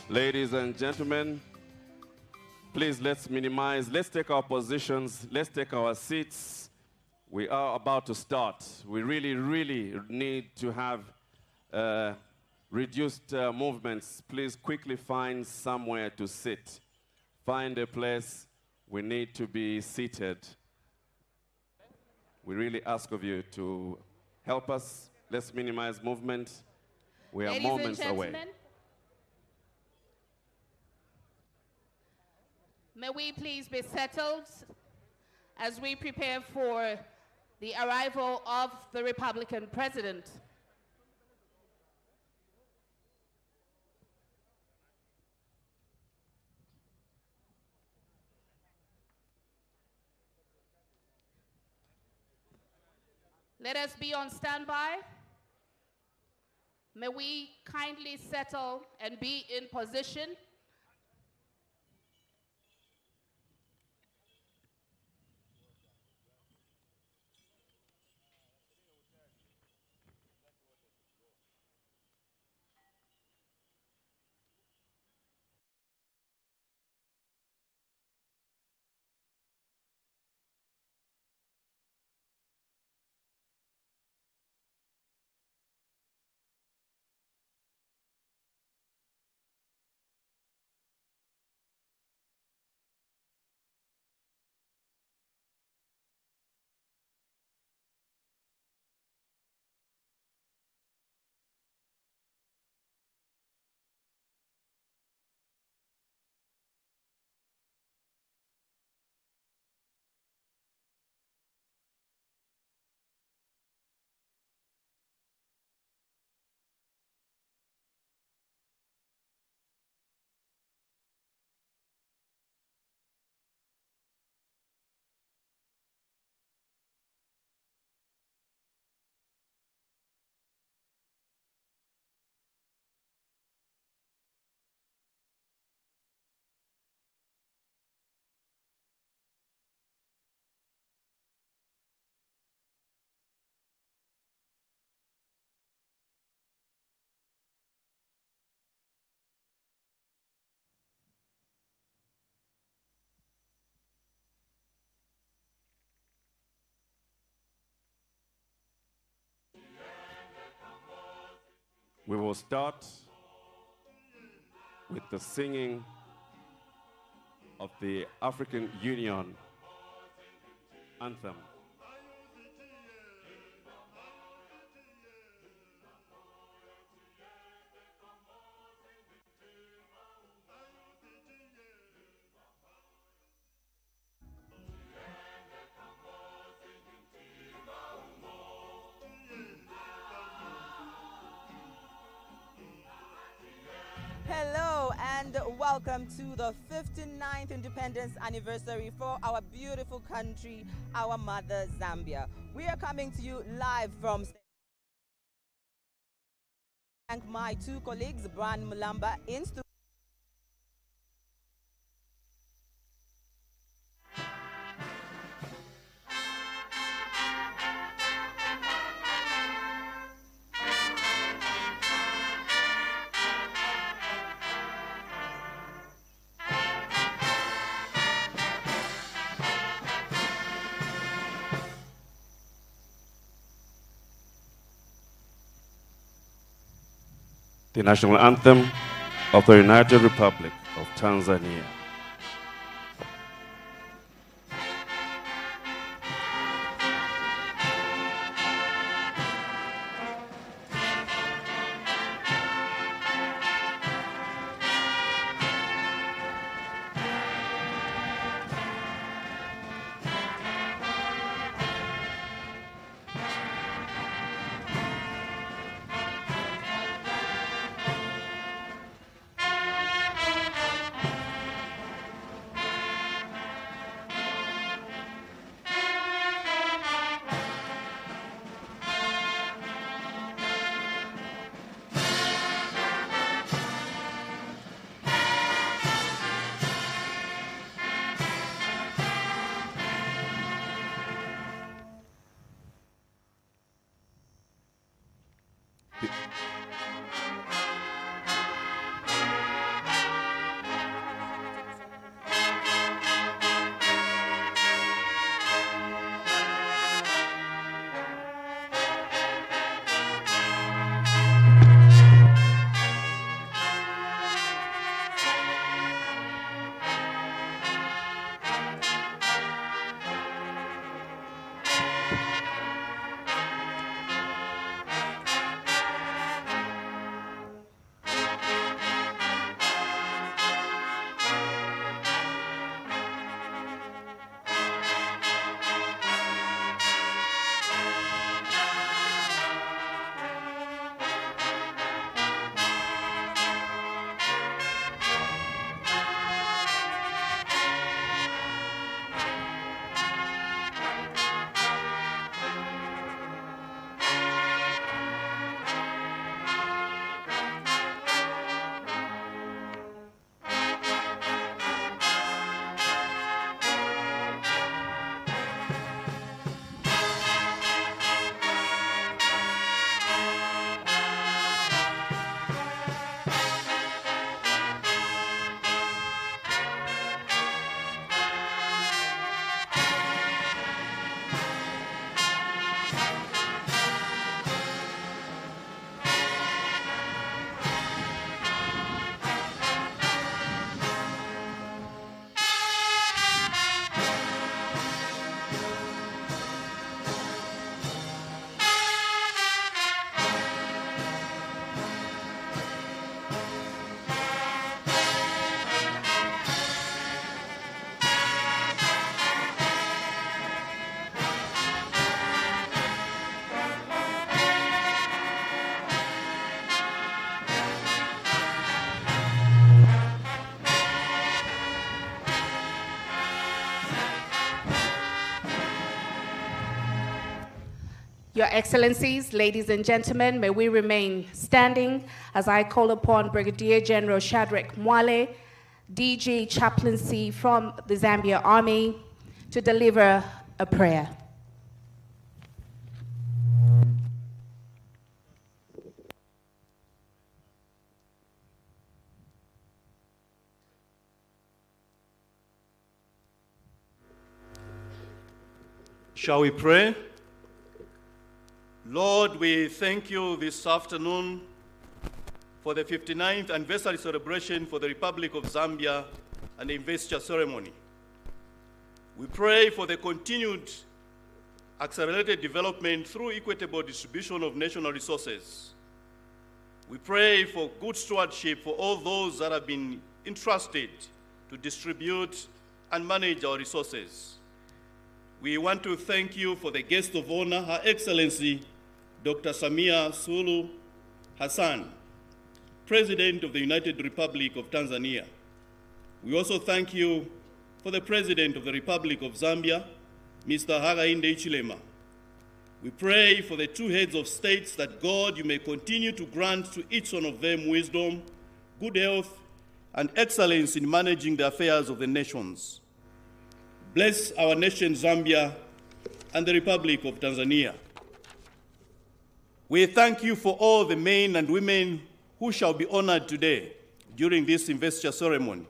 Ladies and gentlemen, please let's take our positions, let's take our seats. We are about to start. We really need to have reduced movements. Please quickly find somewhere to sit. Find a place. We need to be seated. We really ask of you to help us. Let's minimize movement. We are moments away. May we please be settled as we prepare for the arrival of the Republican president. Let us be on standby. May we kindly settle and be in position. We will start with the singing of the African Union anthem. Hello and welcome to the 59th Independence Anniversary for our beautiful country, our mother Zambia. We are coming to you live from thank my two colleagues, Bran Mulamba in studio. The national anthem of the United Republic of Tanzania. Your Excellencies, ladies and gentlemen, may we remain standing as I call upon Brigadier General Shadrack Mwale, DG Chaplaincy from the Zambia Army, to deliver a prayer. Shall we pray? Lord, we thank you this afternoon for the 59th anniversary celebration for the Republic of Zambia and the investiture ceremony. We pray for the continued accelerated development through equitable distribution of national resources. We pray for good stewardship for all those that have been entrusted to distribute and manage our resources. We want to thank you for the guest of honor, Her Excellency, Dr. Samia Suluhu Hassan, President of the United Republic of Tanzania. We also thank you for the President of the Republic of Zambia, Mr. Hakainde Hichilema. We pray for the two heads of states that God, you may continue to grant to each one of them wisdom, good health, and excellence in managing the affairs of the nations. Bless our nation, Zambia, and the Republic of Tanzania. We thank you for all the men and women who shall be honored today during this investiture ceremony.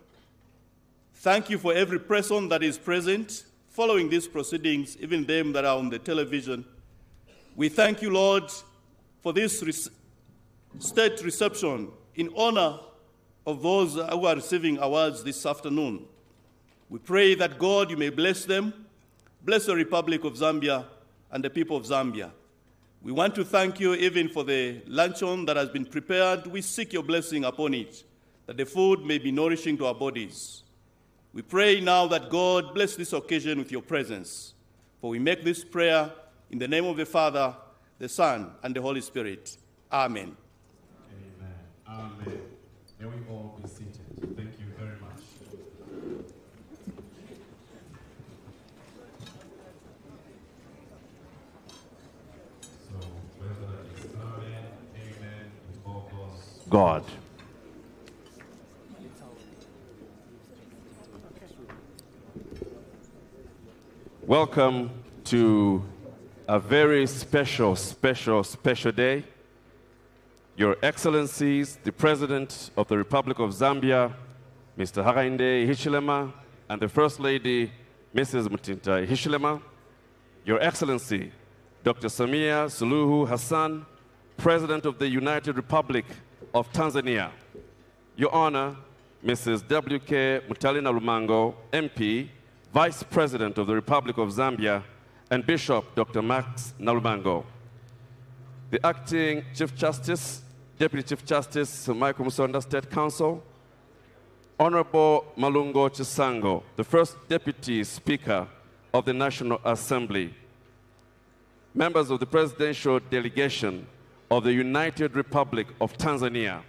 Thank you for every person that is present following these proceedings, even them that are on the television. We thank you, Lord, for this state reception in honor of those who are receiving awards this afternoon. We pray that God, you may bless them, bless the Republic of Zambia and the people of Zambia. We want to thank you even for the luncheon that has been prepared. We seek your blessing upon it, that the food may be nourishing to our bodies. We pray now that God bless this occasion with your presence. For we make this prayer in the name of the Father, the Son, and the Holy Spirit. Amen. Amen. Amen. May we all be seated. Thank you very much. So, whether it's amen, amen, it all goes God. Welcome to a very special day. Your Excellencies, the President of the Republic of Zambia, Mr. Hakainde Hichilema, and the First Lady, Mrs. Mutinta Hichilema. Your Excellency, Dr. Samia Suluhu Hassan, President of the United Republic of Tanzania. Your Honor, Mrs. W.K. Mutale Nalumango, MP, Vice President of the Republic of Zambia, and Bishop Dr. Max Nalumango. The Acting Chief Justice, Deputy Chief Justice, Michael Musonda State Council, Honorable Malungo Chisango, the First Deputy Speaker of the National Assembly, members of the Presidential Delegation of the United Republic of Tanzania,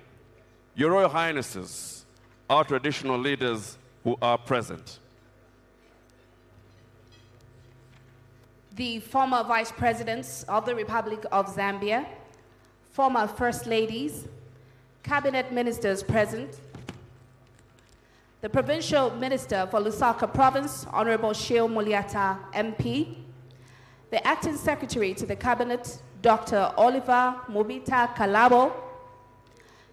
Your Royal Highnesses, our traditional leaders who are present. The former Vice Presidents of the Republic of Zambia, former First Ladies, Cabinet Ministers present, the Provincial Minister for Lusaka Province, Honorable Sheo Muliata, MP, the Acting Secretary to the Cabinet, Dr. Oliver Mubita Kalabo,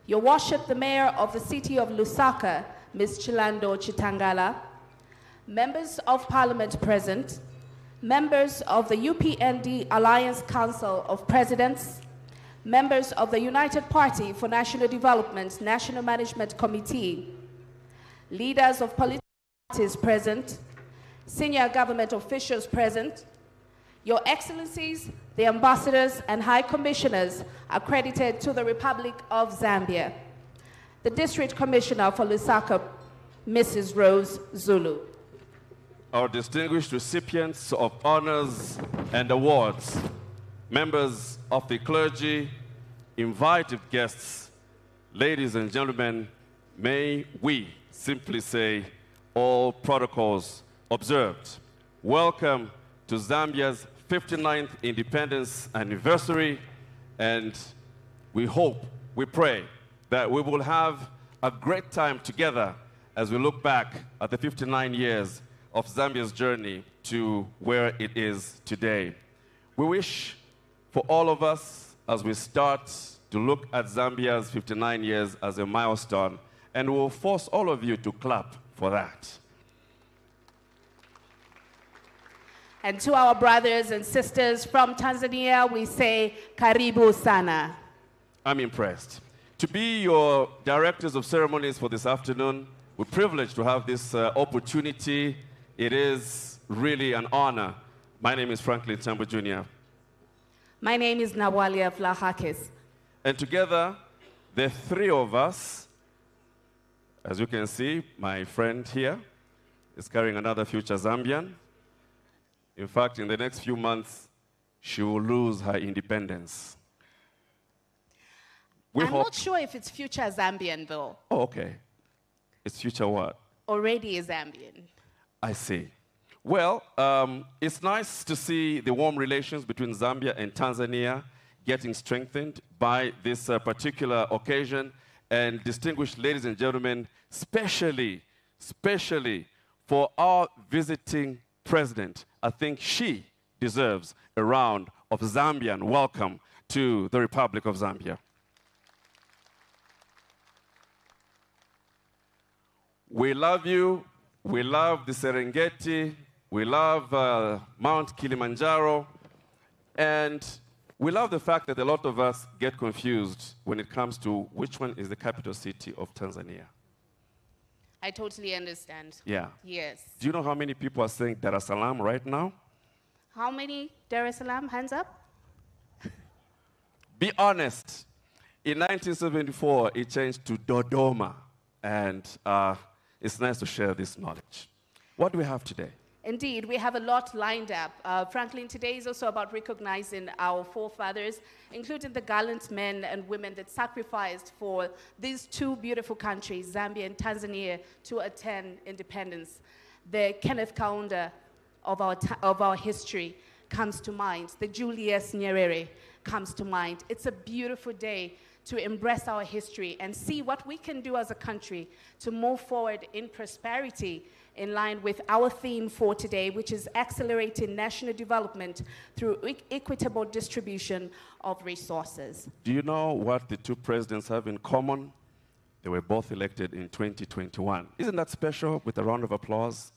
Your Worship, the Mayor of the City of Lusaka, Ms. Chilando Chitangala, Members of Parliament present, members of the UPND Alliance Council of Presidents, members of the United Party for National Development National Management Committee, leaders of political parties present, senior government officials present, Your Excellencies, the ambassadors and high commissioners accredited to the Republic of Zambia, the District Commissioner for Lusaka, Mrs. Rose Zulu. Our distinguished recipients of honors and awards, members of the clergy, invited guests, ladies and gentlemen, may we simply say all protocols observed. Welcome to Zambia's 59th independence anniversary, and we hope, we pray that we will have a great time together as we look back at the 59 years of Zambia's journey to where it is today. We wish for all of us, as we start to look at Zambia's 59 years as a milestone, and we'll force all of you to clap for that. And to our brothers and sisters from Tanzania, we say, Karibu sana. I'm impressed. To be your directors of ceremonies for this afternoon, we're privileged to have this opportunity. It is really an honor. My name is Franklin Tambo Jr. My name is Nawalia Vlahakis. And together, the three of us, as you can see, my friend here is carrying another future Zambian. In fact, in the next few months, she will lose her independence. I'm not sure if it's future Zambian, though. Oh, okay. It's future what? Already a Zambian. I see. Well, it's nice to see the warm relations between Zambia and Tanzania getting strengthened by this particular occasion. And distinguished ladies and gentlemen, especially for our visiting president, I think she deserves a round of Zambian welcome to the Republic of Zambia. We love you. We love the Serengeti. We love Mount Kilimanjaro. And we love the fact that a lot of us get confused when it comes to which one is the capital city of Tanzania. I totally understand. Yeah. Yes. Do you know how many people are saying Dar es Salaam right now? How many Dar es Salaam? Hands up. Be honest. In 1974, it changed to Dodoma. And it's nice to share this knowledge. What do we have today? Indeed, we have a lot lined up. Franklin, today is also about recognizing our forefathers, including the gallant men and women that sacrificed for these two beautiful countries, Zambia and Tanzania, to attain independence. The Kenneth Kaunda of our history comes to mind. The Julius Nyerere comes to mind. It's a beautiful day to embrace our history and see what we can do as a country to move forward in prosperity in line with our theme for today, which is accelerating national development through equitable distribution of resources. Do you know what the two presidents have in common? They were both elected in 2021. Isn't that special? With a round of applause.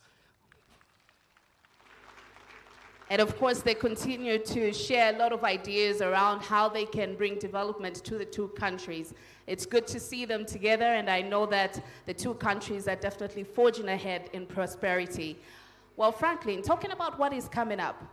And of course, they continue to share a lot of ideas around how they can bring development to the two countries. It's good to see them together, and I know that the two countries are definitely forging ahead in prosperity. Well, Franklin, talking about what is coming up,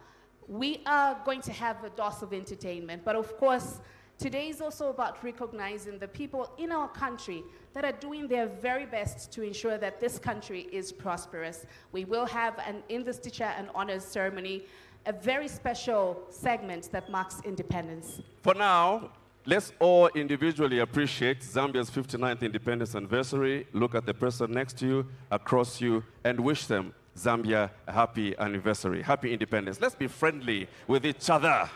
we are going to have a dose of entertainment, but of course, today is also about recognizing the people in our country that are doing their very best to ensure that this country is prosperous. We will have an investiture and honors ceremony, a very special segment that marks independence. For now, let's all individually appreciate Zambia's 59th independence anniversary. Look at the person next to you, across you, and wish them, Zambia, a happy anniversary, happy independence. Let's be friendly with each other.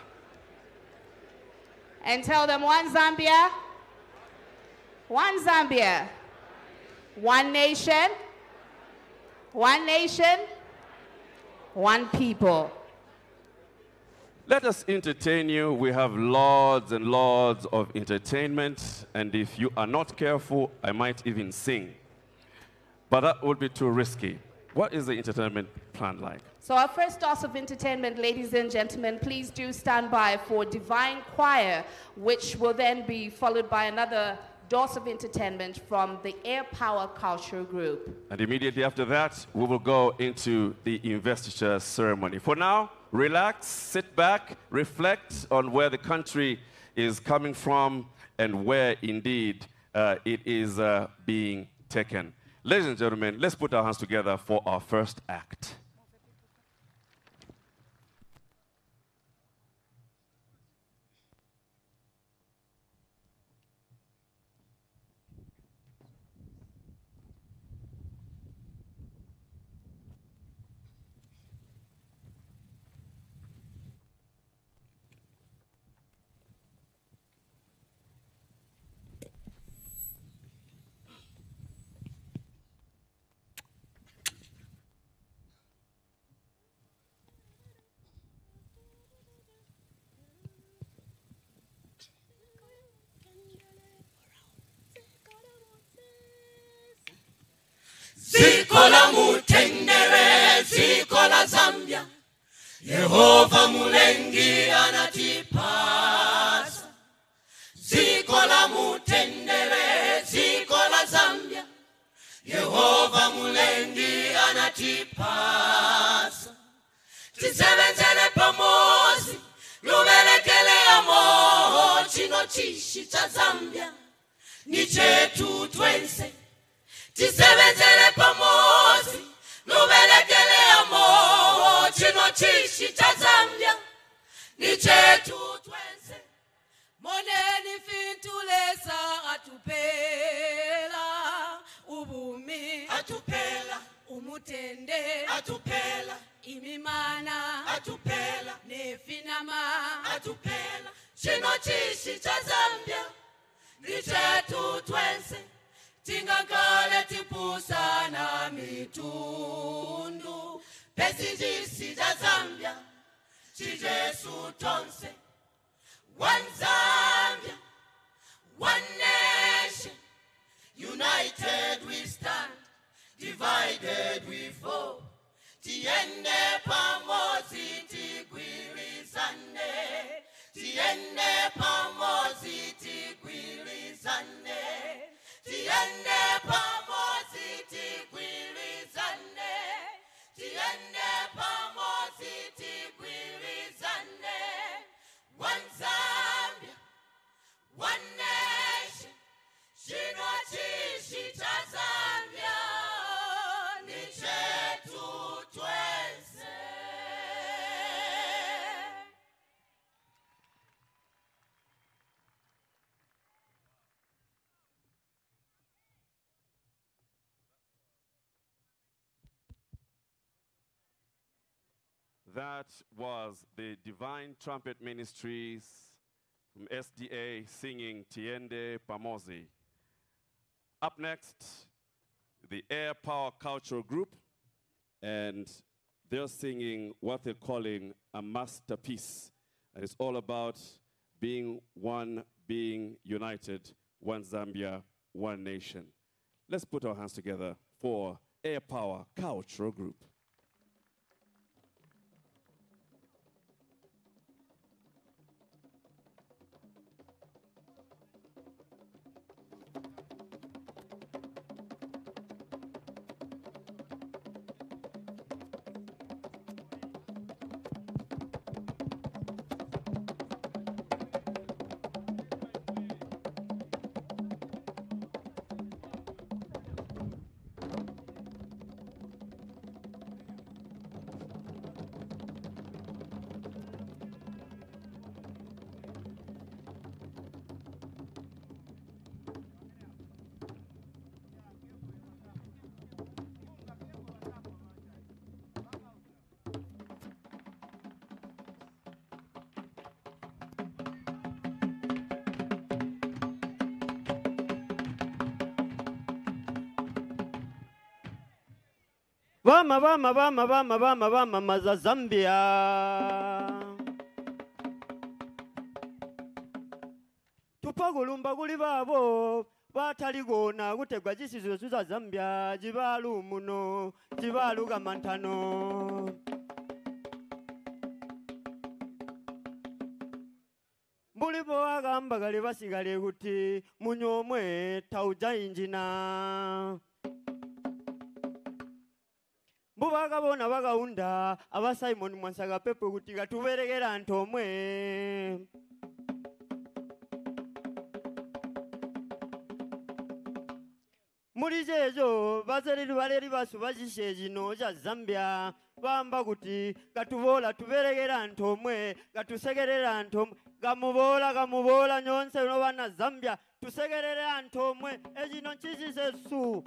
And tell them one Zambia, one Zambia, one nation, one people. Let us entertain you. We have loads and loads of entertainment, and if you are not careful, I might even sing. But that would be too risky. What is the entertainment plan like? So our first dose of entertainment, ladies and gentlemen, please do stand by for Divine Choir, which will then be followed by another dose of entertainment from the Air Power Cultural Group. And immediately after that, we will go into the investiture ceremony. For now, relax, sit back, reflect on where the country is coming from and where indeed it is being taken. Ladies and gentlemen, let's put our hands together for our first act. Yehova Mulengi anatipasa, ziko la mutendere, ziko la Zambia. Yehova Mulengi anatipasa, tisebenzele pamozi, lubelekele amo, chino chishi cha Zambia, ni chetu twense. Tisebenzele pamozi, lubelekele amo, chino chishi cha Zambia, ni chetu twense. Moneni fintulesa atupela, ubumi Atupela, umutende atupela, imimana atupela, nefinama atupela. Chino chishi cha Zambia, ni chetu twense. tingakale tipusana mitundu Pesi jisi cha Zambia, chijesu tonse. One Zambia, one nation, united we stand, divided we fall. Tiende pamozi tigwirizane, tiende pamozi tigwirizane, tiende pamozi tigwirizane, tiende pamozi tigwirizane. One Zambia, one nation, chino chishi cha Zambia, ni chetu twense. That was the Divine Trumpet Ministries from SDA singing Tiende Pamozi. Up next, the Air Power Cultural Group, and they're singing what they're calling a masterpiece. And it's all about being one, being united, one Zambia, one nation. Let's put our hands together for Air Power Cultural Group. Vama maza Zambia. Tupagulumba guli babo bataligona gutegwa jisizo za Zambia jibalu muno jibalu gamantano. Mbulibo agamba gali basigale kuti munyomwe tauja injina. Bubaga bona bagaunda aba Simon Mwansaga pepe kutiga tuberegera ntomwe. Muri jejo bazereri baleri basu bajisheji no ja Zambia bamba kuti gatubola tuberegera ntomwe gatusegerera ntomwe gamubola nyonse no bana Zambia tusegerera ntomwe ejino nchizise su.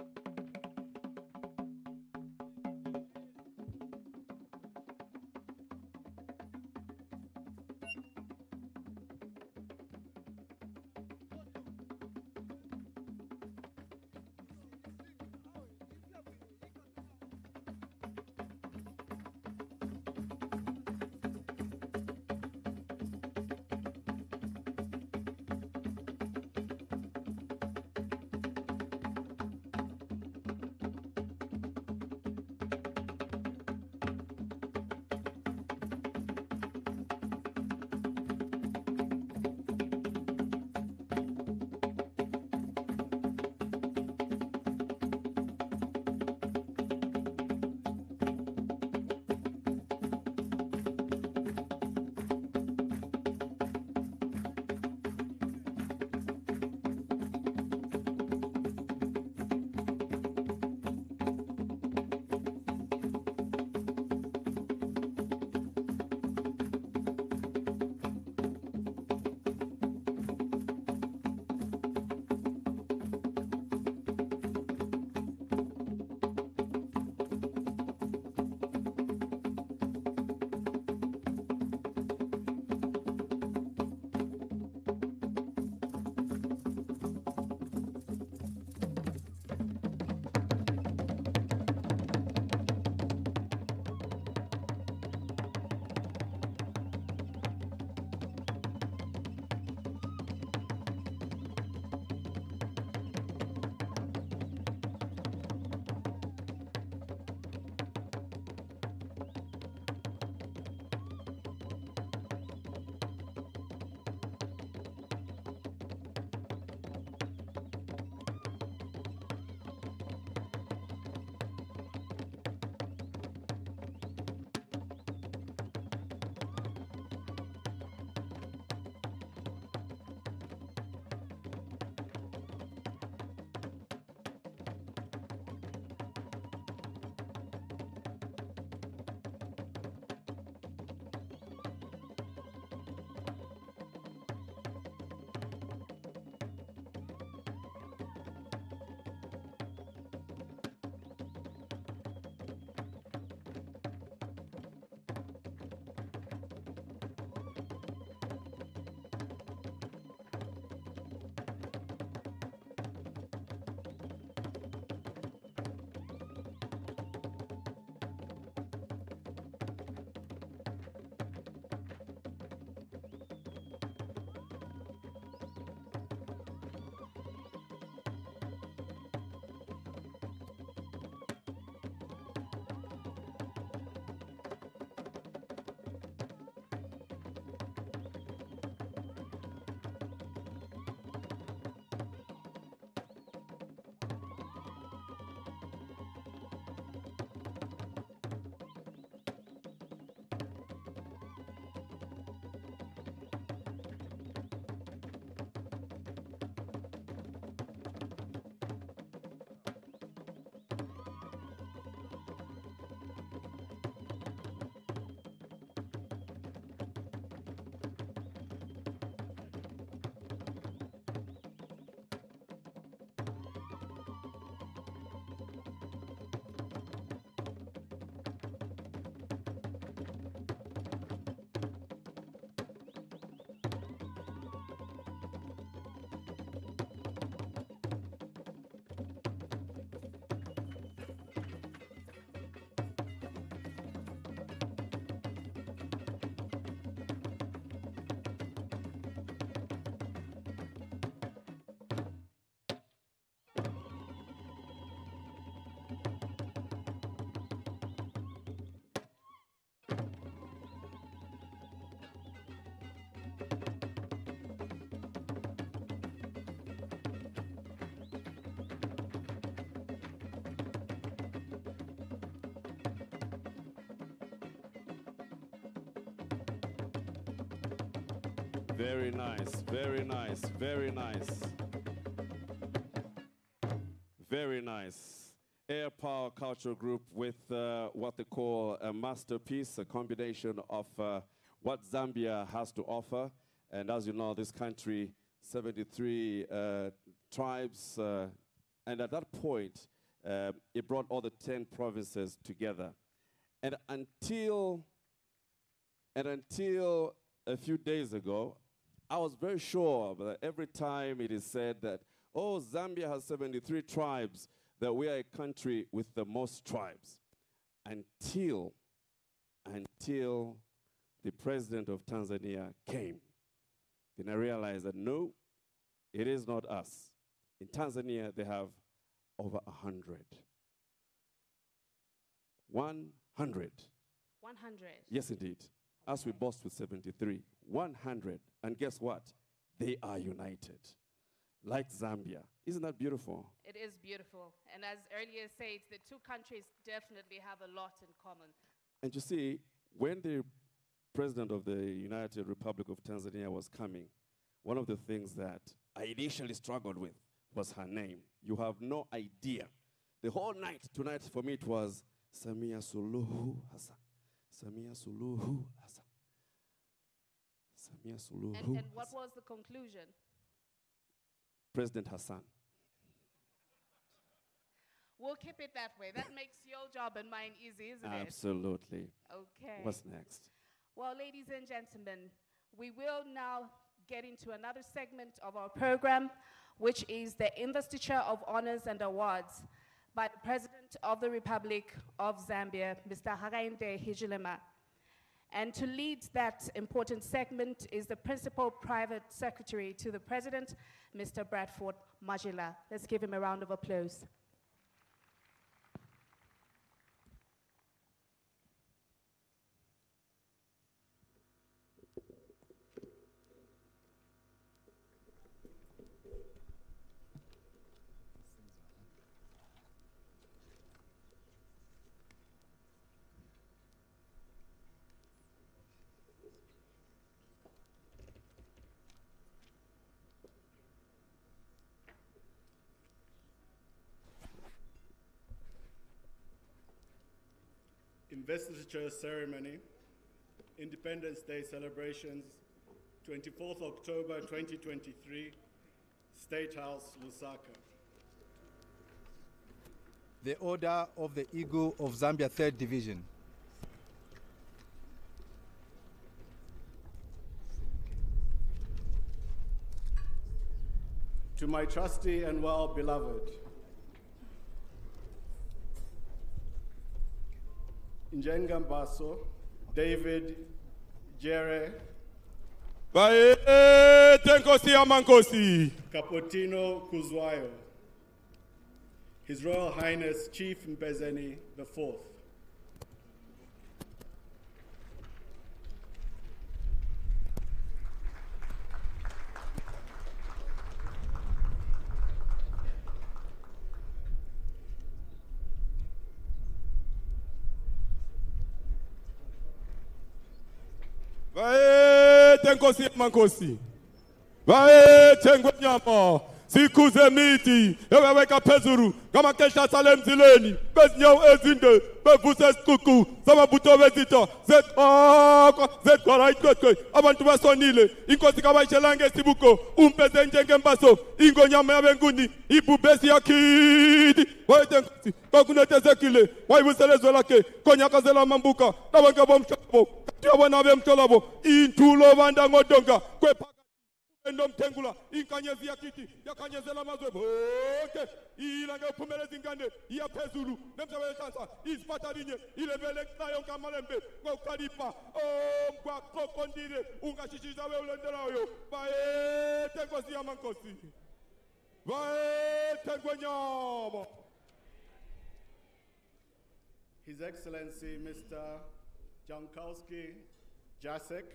Very nice, very nice, very nice. Very nice. Air Power Cultural Group with what they call a masterpiece, a combination of what Zambia has to offer. And as you know, this country, 73 tribes, and at that point, it brought all the 10 provinces together. And until a few days ago, I was very sure that every time it is said that, oh, Zambia has 73 tribes, that we are a country with the most tribes. Until the president of Tanzania came. Then I realized that no, it is not us. In Tanzania, they have over 100. 100. 100. Yes, indeed. As we boast with 73. 100. And guess what? They are united. Like Zambia. Isn't that beautiful? It is beautiful. And as earlier said, the two countries definitely have a lot in common. And you see, when the president of the United Republic of Tanzania was coming, one of the things that I initially struggled with was her name. You have no idea. The whole night, tonight, for me, it was Samia Suluhu Hassan. Samia Suluhu Hassan. Samia Suluhu And Hassan. what was the conclusion? President Hassan. We'll keep it that way. That makes your job and mine easy, isn't it? Absolutely. Okay. What's next? Well, ladies and gentlemen, we will now get into another segment of our program, which is the investiture of honors and awards by the President of the Republic of Zambia, Mr. Hakainde Hichilema. And to lead that important segment is the Principal Private Secretary to the President, Mr. Bradford Majila. Let's give him a round of applause. Investiture ceremony, Independence Day celebrations, 24th October 2023, State House, Lusaka. The Order of the Eagle of Zambia 3rd Division. To my trusty and well-beloved, Njenga Mbaso, David Jere, Tenkosi Amankosi, Kapotino Kuzwayo, His Royal Highness Chief Mpezeni IV, Tenkosi Amankosi, Tengonyama, Sikuze miti, eweweka pezuru, kama kesha salem zileni, bez nyau ezinde, bevuse skuku, sama buto wezito, zet kwa right kwekwe, abantu basonile, inkosi kama ishelange sibuko, umpeze njenge mbaso, ingo nyama ya benguni, ibu besi ya kidi, wae tenkosi, kakunete kile, wae wuselezwe lake, konya kazela mambuka, na wenge bom shabo, katia wana bem cholabo, intulo vanda ngodonga, kwe paka, Endom tengula, inkanyezi ya kiti, ya kanyezela mazwe, boke, ilange upumele zingande, iya pezulu, nemsewe chansa, ispatarinye, ilevele knayon kamalembe, kwa ukaripa, mkwa kokondire, unga shishiza we ulendela oyo, bae tengosi ya mankosi, bae tengonyama. His Excellency Mr. Jankowski Jasek,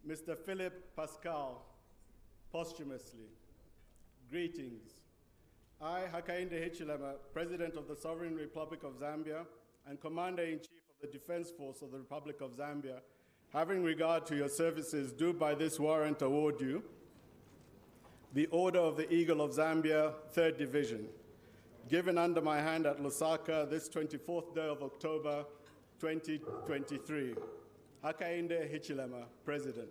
Mr. Philip Pascal, posthumously. Greetings. I, Hakainde Hichilema, President of the Sovereign Republic of Zambia and Commander-in-Chief of the Defense Force of the Republic of Zambia, Having regard to your services, do by this warrant award you the Order of the Eagle of Zambia, 3rd Division, given under my hand at Lusaka this 24th day of October, 2023. Hakainde Hichilema, President.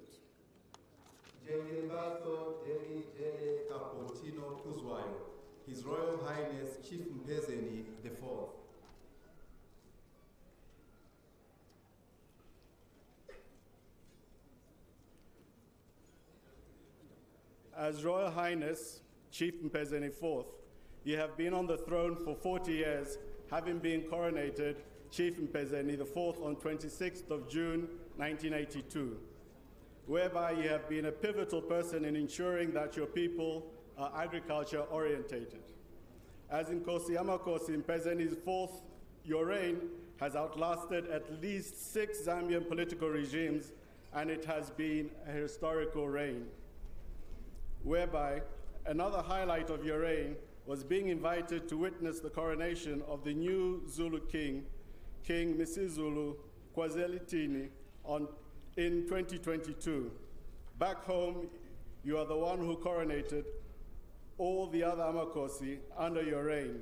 Njengelibaso Deli Jele Kapotino Kuzwayo, His Royal Highness Chief Mpezeni IV. As Royal Highness Chief Mpezeni IV, you have been on the throne for 40 years, having been coronated Chief Mpezeni IV on 26th of June 1982, whereby you have been a pivotal person in ensuring that your people are agriculture orientated. As in Nkosi Amakosi Mpezeni's IV, your reign has outlasted at least 6 Zambian political regimes, and it has been a historical reign, whereby another highlight of your reign was being invited to witness the coronation of the new Zulu king, King Misizulu Kwazeli-Tini, in 2022. Back home, you are the one who coronated all the other Amakosi under your reign.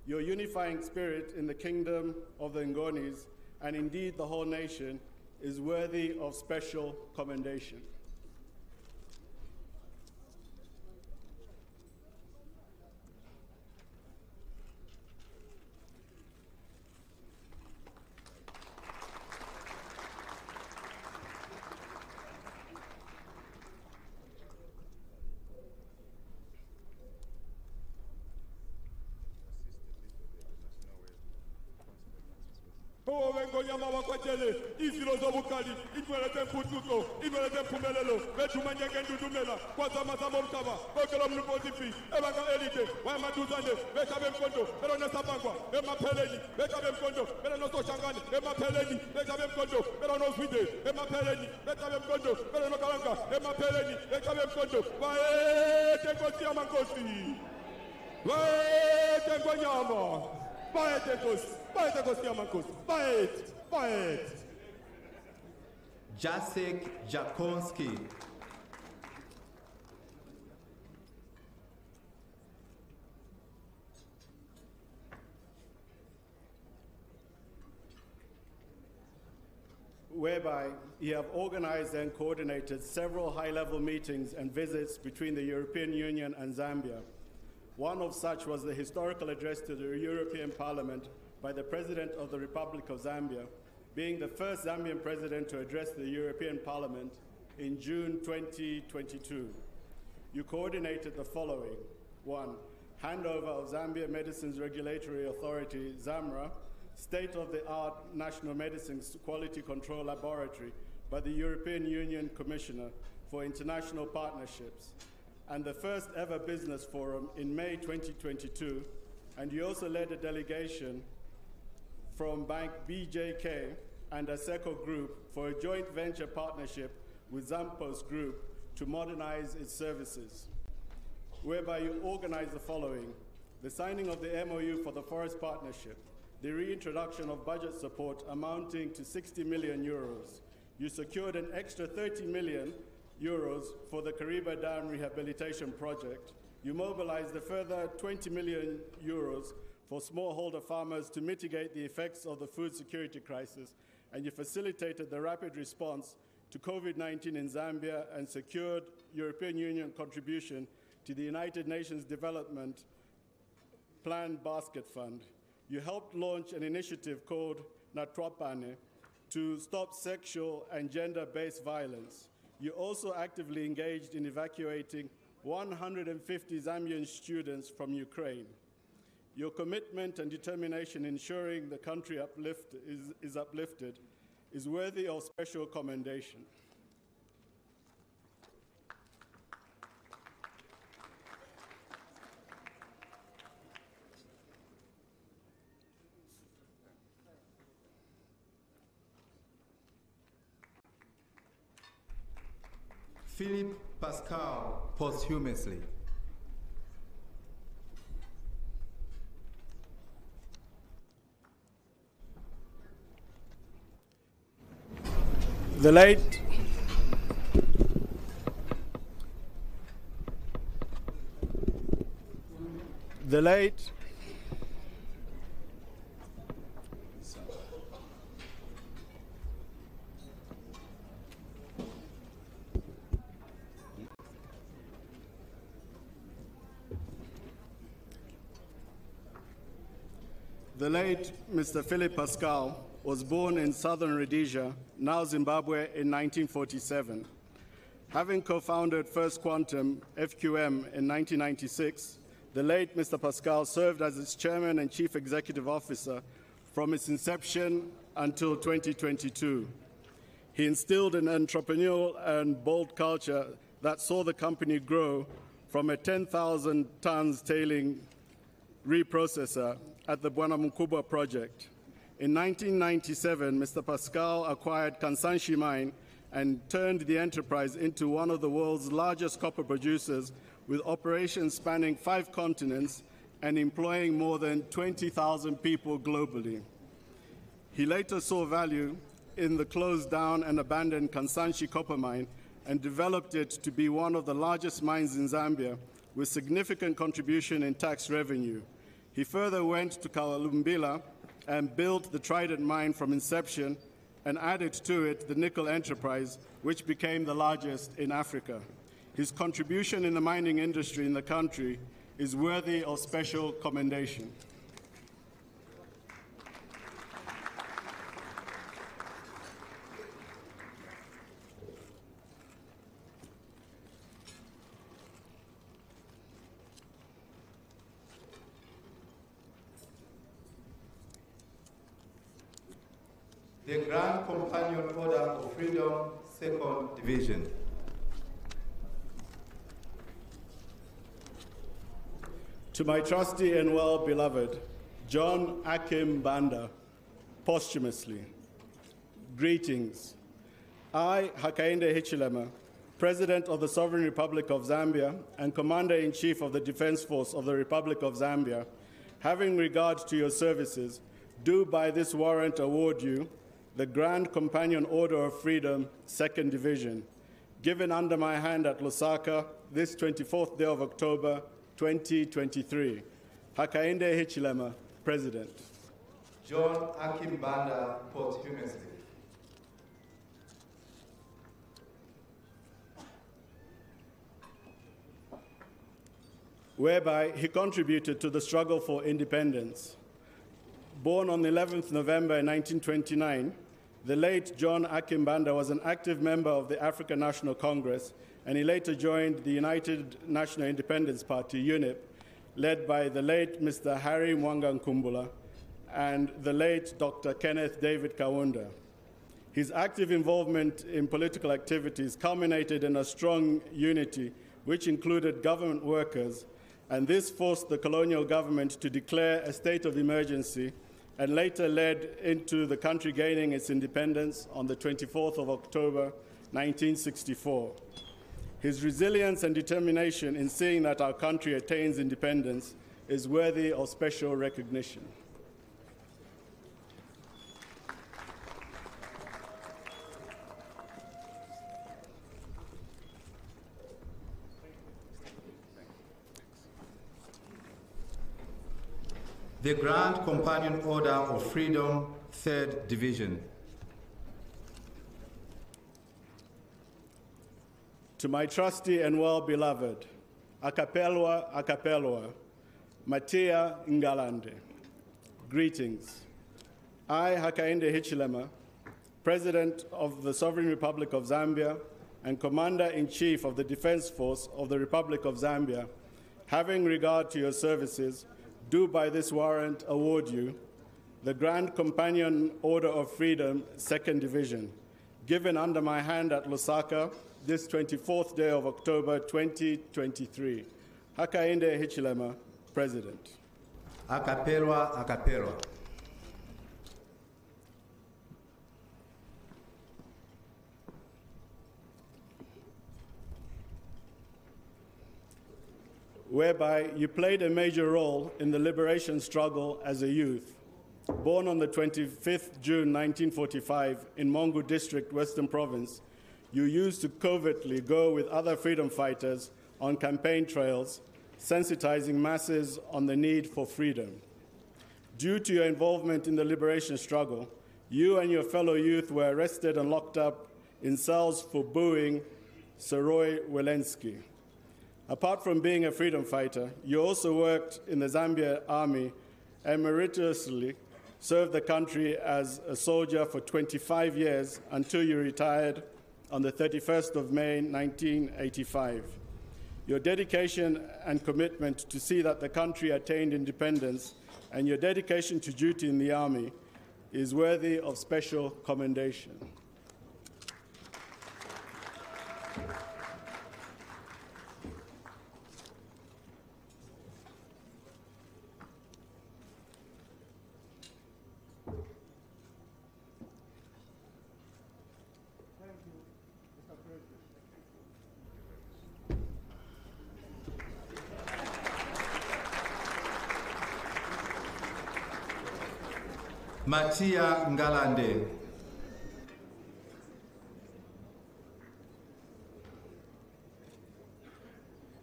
Your unifying spirit in the kingdom of the Ngonis, and indeed the whole nation, is worthy of special commendation. Ngonyama wakwatele izilo zobukali inwelete mputuko inwelete mpumelelo bethumanyeke ndudumela kwazama zamomhlaba bonke lomluposifi ebanga elide wayamaduzane behlabe mkondo belona sabangwa emapheleni behlabe mkondo belona soshangane emapheleni behlabe mkondo belona oswide emapheleni behlabe mkondo belona kalanga emapheleni behlabe mkondo bayete nkosi yamankosi bayete ngonyama bayete nkosi bayete nkosi yamankosi bayete Jacek Jakonski. Whereby you have organized and coordinated several high-level meetings and visits between the European Union and Zambia. One of such was the historical address to the European Parliament by the President of the Republic of Zambia, being the first Zambian president to address the European Parliament in June 2022. You coordinated the following. 1. Handover of Zambia Medicines Regulatory Authority, ZAMRA, state-of-the-art National Medicines Quality Control Laboratory by the European Union Commissioner for International Partnerships, and the first ever business forum in May 2022, and you also led a delegation from Bank BJK and ASECO Group for a joint venture partnership with Zampos Group to modernize its services, whereby you organized the following: the signing of the MOU for the Forest Partnership, the reintroduction of budget support amounting to 60 million euros. You secured an extra 30 million euros for the Kariba Dam Rehabilitation Project. You mobilized a further 20 million euros for smallholder farmers to mitigate the effects of the food security crisis, and you facilitated the rapid response to COVID-19 in Zambia and secured European Union contribution to the United Nations Development Plan Basket Fund. You helped launch an initiative called Natwapane to stop sexual and gender-based violence. You also actively engaged in evacuating 150 Zambian students from Ukraine. Your commitment and determination in ensuring the country is uplifted is worthy of special commendation. Philip Pascal, posthumously. The late Mr. Philip Pascal was born in southern Rhodesia, now Zimbabwe, in 1947. Having co-founded First Quantum, FQM, in 1996, the late Mr. Pascal served as its chairman and chief executive officer from its inception until 2022. He instilled an entrepreneurial and bold culture that saw the company grow from a 10,000 tons tailing reprocessor at the Bwanamukubwa project. In 1997, Mr. Pascal acquired Kansanshi Mine and turned the enterprise into one of the world's largest copper producers, with operations spanning 5 continents and employing more than 20,000 people globally. He later saw value in the closed down and abandoned Kansanshi copper mine and developed it to be one of the largest mines in Zambia, with significant contribution in tax revenue. He further went to Kalumbila and built the Trident mine from inception and added to it the nickel enterprise, which became the largest in Africa. His contribution in the mining industry in the country is worthy of special commendation. The Grand Companion Order of Freedom, 2nd Division. To my trusty and well-beloved John Akim Banda, posthumously, greetings. I, Hakainde Hichilema, President of the Sovereign Republic of Zambia and Commander-in-Chief of the Defense Force of the Republic of Zambia, having regard to your services, do by this warrant award you the Grand Companion Order of Freedom, 2nd Division, given under my hand at Lusaka this 24th day of October, 2023. Hakainde Hichilema, President. John Akim Banda, posthumously. Whereby he contributed to the struggle for independence. Born on 11th November 1929, the late John Akim Banda was an active member of the African National Congress, and he later joined the United National Independence Party, UNIP, led by the late Mr. Harry Mwanga Nkumbula and the late Dr. Kenneth David Kaunda. His active involvement in political activities culminated in a strong unity, which included government workers, and this forced the colonial government to declare a state of emergency and later led into the country gaining its independence on the 24th of October, 1964. His resilience and determination in seeing that our country attains independence is worthy of special recognition. The Grand Companion Order of Freedom, 3rd Division. To my trusty and well-beloved Akapelwa Matia Ngalande, greetings. I, Hakainde Hichilema, President of the Sovereign Republic of Zambia and Commander-in-Chief of the Defense Force of the Republic of Zambia, having regard to your services, do by this warrant award you the Grand Companion Order of Freedom, 2nd Division, given under my hand at Lusaka this 24th day of October, 2023. Hakainde Hichilema, President. Akapelwa. Whereby you played a major role in the liberation struggle as a youth. Born on the 25th June 1945 in Mongu District, Western Province, you used to covertly go with other freedom fighters on campaign trails, sensitizing masses on the need for freedom. Due to your involvement in the liberation struggle, you and your fellow youth were arrested and locked up in cells for booing Seroy Welensky. Apart from being a freedom fighter, you also worked in the Zambia Army and meritoriously served the country as a soldier for 25 years until you retired on the 31st of May, 1985. Your dedication and commitment to see that the country attained independence and your dedication to duty in the Army is worthy of special commendation. Matia Ngalande.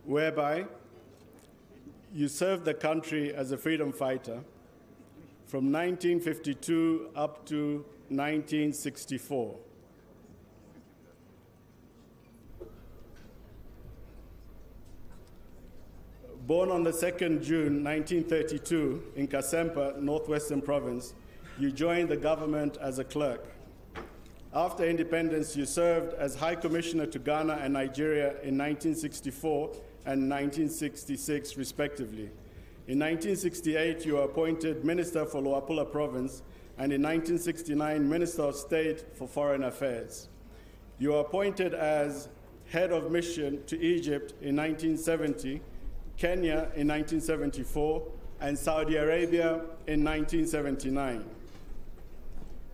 Whereby you served the country as a freedom fighter from 1952 up to 1964. Born on the 2nd June 1932 in Kasempa, Northwestern Province, you joined the government as a clerk. After independence, you served as High Commissioner to Ghana and Nigeria in 1964 and 1966, respectively. In 1968, you were appointed Minister for Luapula Province, and in 1969, Minister of State for Foreign Affairs. You were appointed as Head of Mission to Egypt in 1970, Kenya in 1974, and Saudi Arabia in 1979.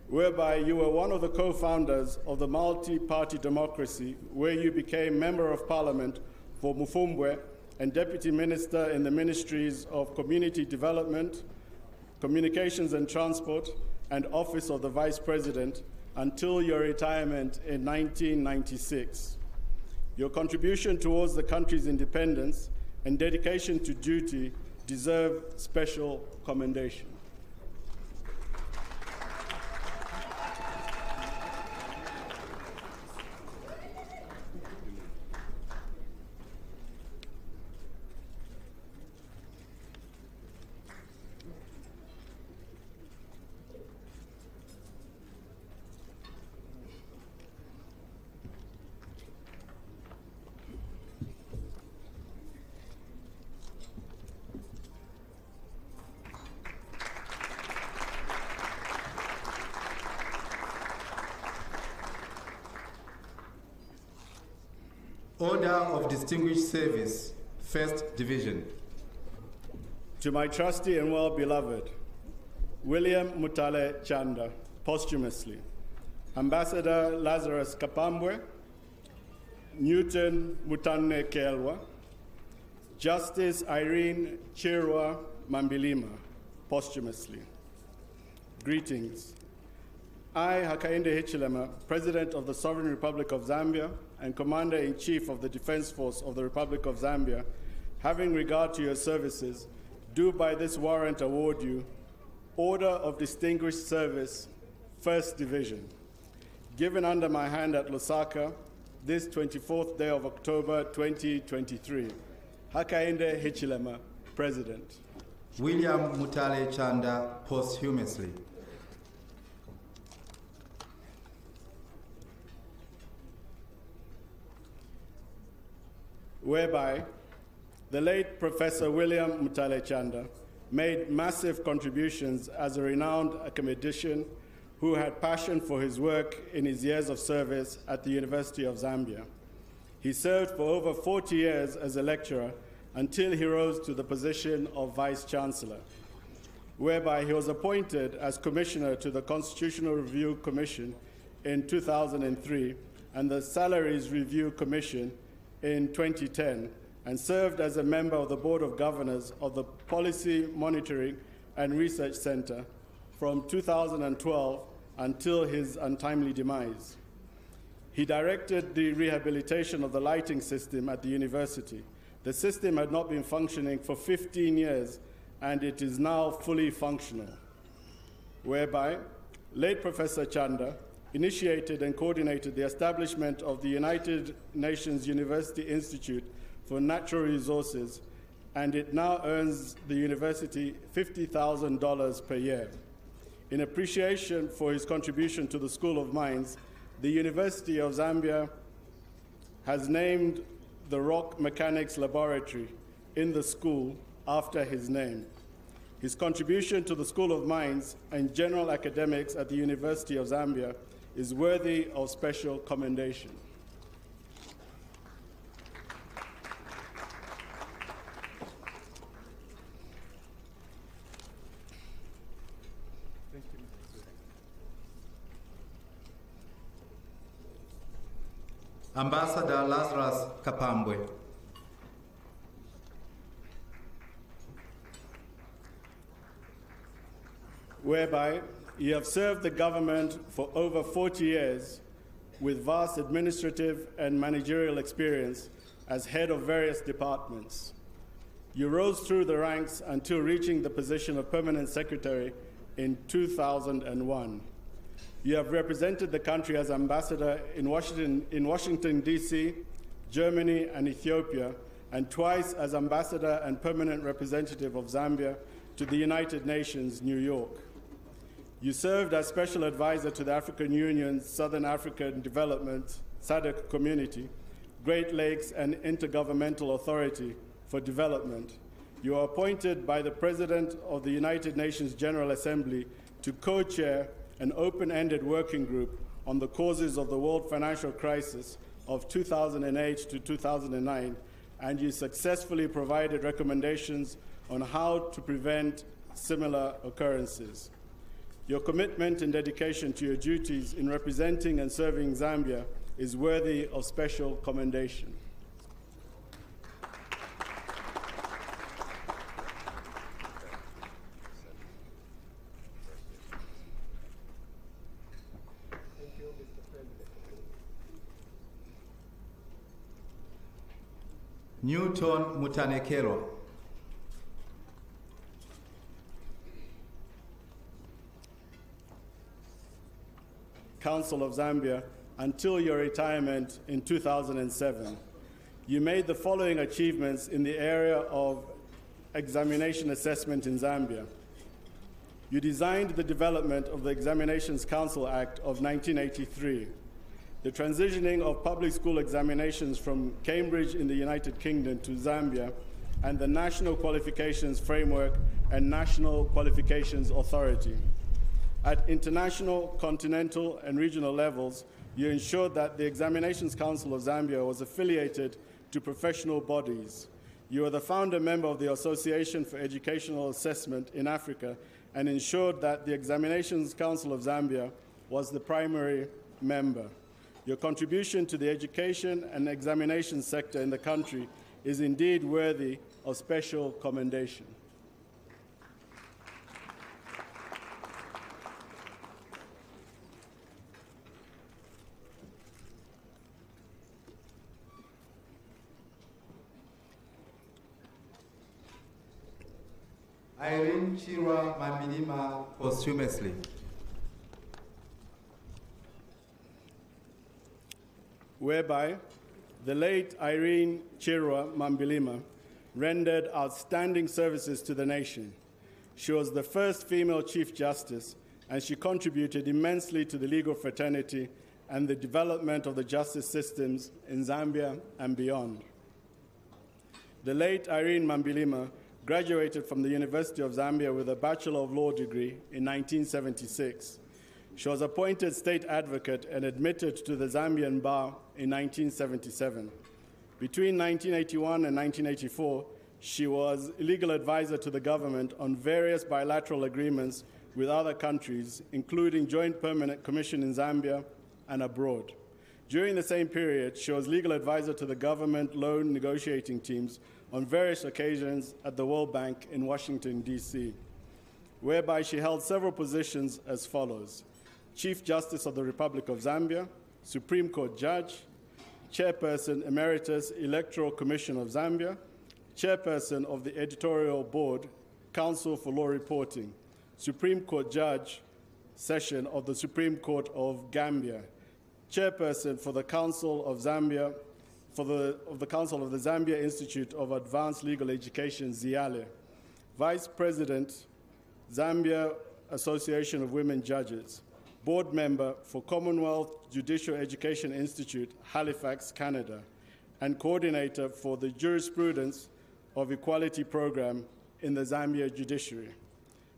Whereby you were one of the co-founders of the multi-party democracy, where you became Member of Parliament for Mufumbwe and Deputy Minister in the Ministries of Community Development, Communications and Transport, and Office of the Vice President until your retirement in 1996. Your contribution towards the country's independence and dedication to duty deserve special commendation. Order of Distinguished Service, 1st Division. To my trusty and well-beloved, William Mutale Chanda, posthumously, Ambassador Lazarus Kapambwe, Newton Mutane Kelwa, Justice Irene Chirwa Mambilima, posthumously. Greetings. I, Hakainde Hichilema, President of the Sovereign Republic of Zambia and Commander-in-Chief of the Defense Force of the Republic of Zambia, having regard to your services, do by this warrant award you Order of Distinguished Service, 1st Division, given under my hand at Lusaka this 24th day of October 2023. Hakainde Hichilema, President. William Mutale Chanda, posthumously. Whereby the late Professor William Mutale Chanda made massive contributions as a renowned academician who had passion for his work in his years of service at the University of Zambia. He served for over 40 years as a lecturer until he rose to the position of Vice Chancellor, whereby he was appointed as Commissioner to the Constitutional Review Commission in 2003 and the Salaries Review Commission in 2010, and served as a member of the Board of Governors of the Policy Monitoring and Research Center from 2012 until his untimely demise. He directed the rehabilitation of the lighting system at the university. The system had not been functioning for 15 years, and it is now fully functional, whereby late Professor Chanda initiated and coordinated the establishment of the United Nations University Institute for Natural Resources, and it now earns the university $50,000 per year. In appreciation for his contribution to the School of Mines, the University of Zambia has named the Rock Mechanics Laboratory in the school after his name. His contribution to the School of Mines and general academics at the University of Zambia is worthy of special commendation. Ambassador Lazarus Kapambwe. Whereby you have served the government for over 40 years with vast administrative and managerial experience as head of various departments. You rose through the ranks until reaching the position of permanent secretary in 2001. You have represented the country as ambassador in Washington, D.C., Germany, and Ethiopia, and twice as ambassador and permanent representative of Zambia to the United Nations, New York. You served as special advisor to the African Union's Southern African Development, SADC Community, Great Lakes and Intergovernmental Authority for Development. You are appointed by the President of the United Nations General Assembly to co-chair an open-ended working group on the causes of the world financial crisis of 2008 to 2009, and you successfully provided recommendations on how to prevent similar occurrences. Your commitment and dedication to your duties in representing and serving Zambia is worthy of special commendation. Newton Mutanekelo. Council of Zambia until your retirement in 2007. You made the following achievements in the area of examination assessment in Zambia. You designed the development of the Examinations Council Act of 1983, the transitioning of public school examinations from Cambridge in the United Kingdom to Zambia, and the National Qualifications Framework and National Qualifications Authority. At international, continental, and regional levels, you ensured that the Examinations Council of Zambia was affiliated to professional bodies. You are the founder member of the Association for Educational Assessment in Africa and ensured that the Examinations Council of Zambia was the primary member. Your contribution to the education and examination sector in the country is indeed worthy of special commendation. Irene Chirwa Mamilima posthumously. Whereby the late Irene Chirwa Mambilima rendered outstanding services to the nation. She was the first female Chief Justice, and she contributed immensely to the legal fraternity and the development of the justice systems in Zambia and beyond. The late Irene Mambilima graduated from the University of Zambia with a Bachelor of Law degree in 1976. She was appointed state advocate and admitted to the Zambian bar in 1977. Between 1981 and 1984, she was legal advisor to the government on various bilateral agreements with other countries, including Joint Permanent Commission in Zambia and abroad. During the same period, she was legal advisor to the government loan negotiating teams on various occasions at the World Bank in Washington, D.C. whereby she held several positions as follows: Chief Justice of the Republic of Zambia, Supreme Court Judge, Chairperson Emeritus Electoral Commission of Zambia, Chairperson of the Editorial Board, Council for Law Reporting, Supreme Court Judge, Session of the Supreme Court of Gambia, Chairperson for the Council of Zambia, of the Council of the Zambia Institute of Advanced Legal Education, ZIALE, Vice President, Zambia Association of Women Judges, Board Member for Commonwealth Judicial Education Institute, Halifax, Canada, and Coordinator for the Jurisprudence of Equality Program in the Zambia Judiciary.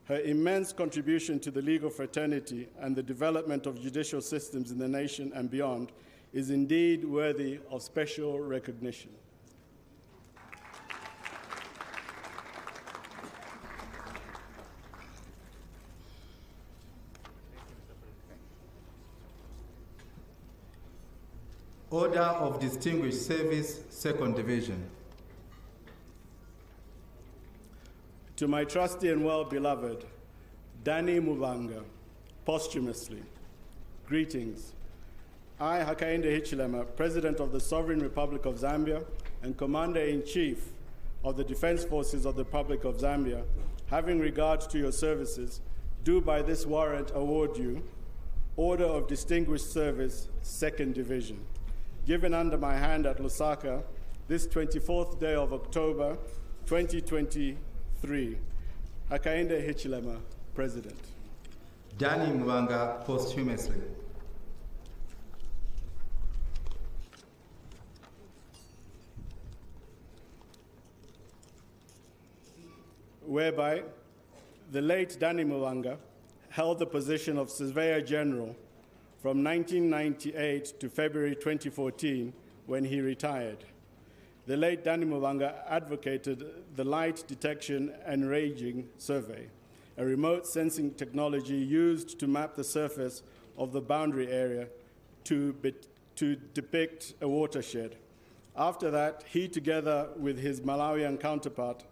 Her immense contribution to the legal fraternity and the development of judicial systems in the nation and beyond is indeed worthy of special recognition. Order of Distinguished Service, Second Division. To my trusty and well-beloved Danny Muvanga, posthumously, greetings. I, Hakainde Hichilema, President of the Sovereign Republic of Zambia and Commander-in-Chief of the Defense Forces of the Republic of Zambia, having regard to your services, do by this warrant award you Order of Distinguished Service, Second Division, given under my hand at Lusaka this 24th day of October, 2023. Hakainde Hichilema, President. Danny Mwanga, posthumously. Whereby the late Danny Mwanga held the position of Surveyor General from 1998 to February 2014 when he retired. The late Danny Mwanga advocated the Light Detection and Ranging Survey, a remote sensing technology used to map the surface of the boundary area to depict a watershed. After that, he, together with his Malawian counterpart,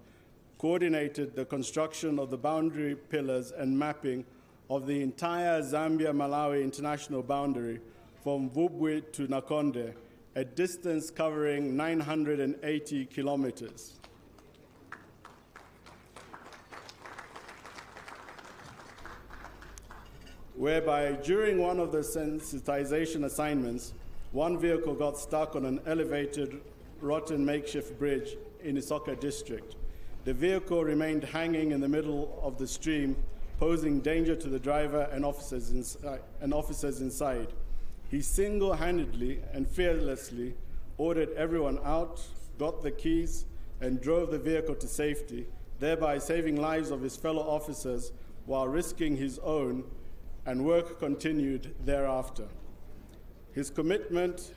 coordinated the construction of the boundary pillars and mapping of the entire Zambia-Malawi international boundary from Vubwi to Nakonde, a distance covering 980 kilometers. Whereby during one of the sensitization assignments, one vehicle got stuck on an elevated, rotten makeshift bridge in Isoka district. The vehicle remained hanging in the middle of the stream, posing danger to the driver and officers inside. He single-handedly and fearlessly ordered everyone out, got the keys, and drove the vehicle to safety, thereby saving lives of his fellow officers while risking his own, and work continued thereafter. His commitment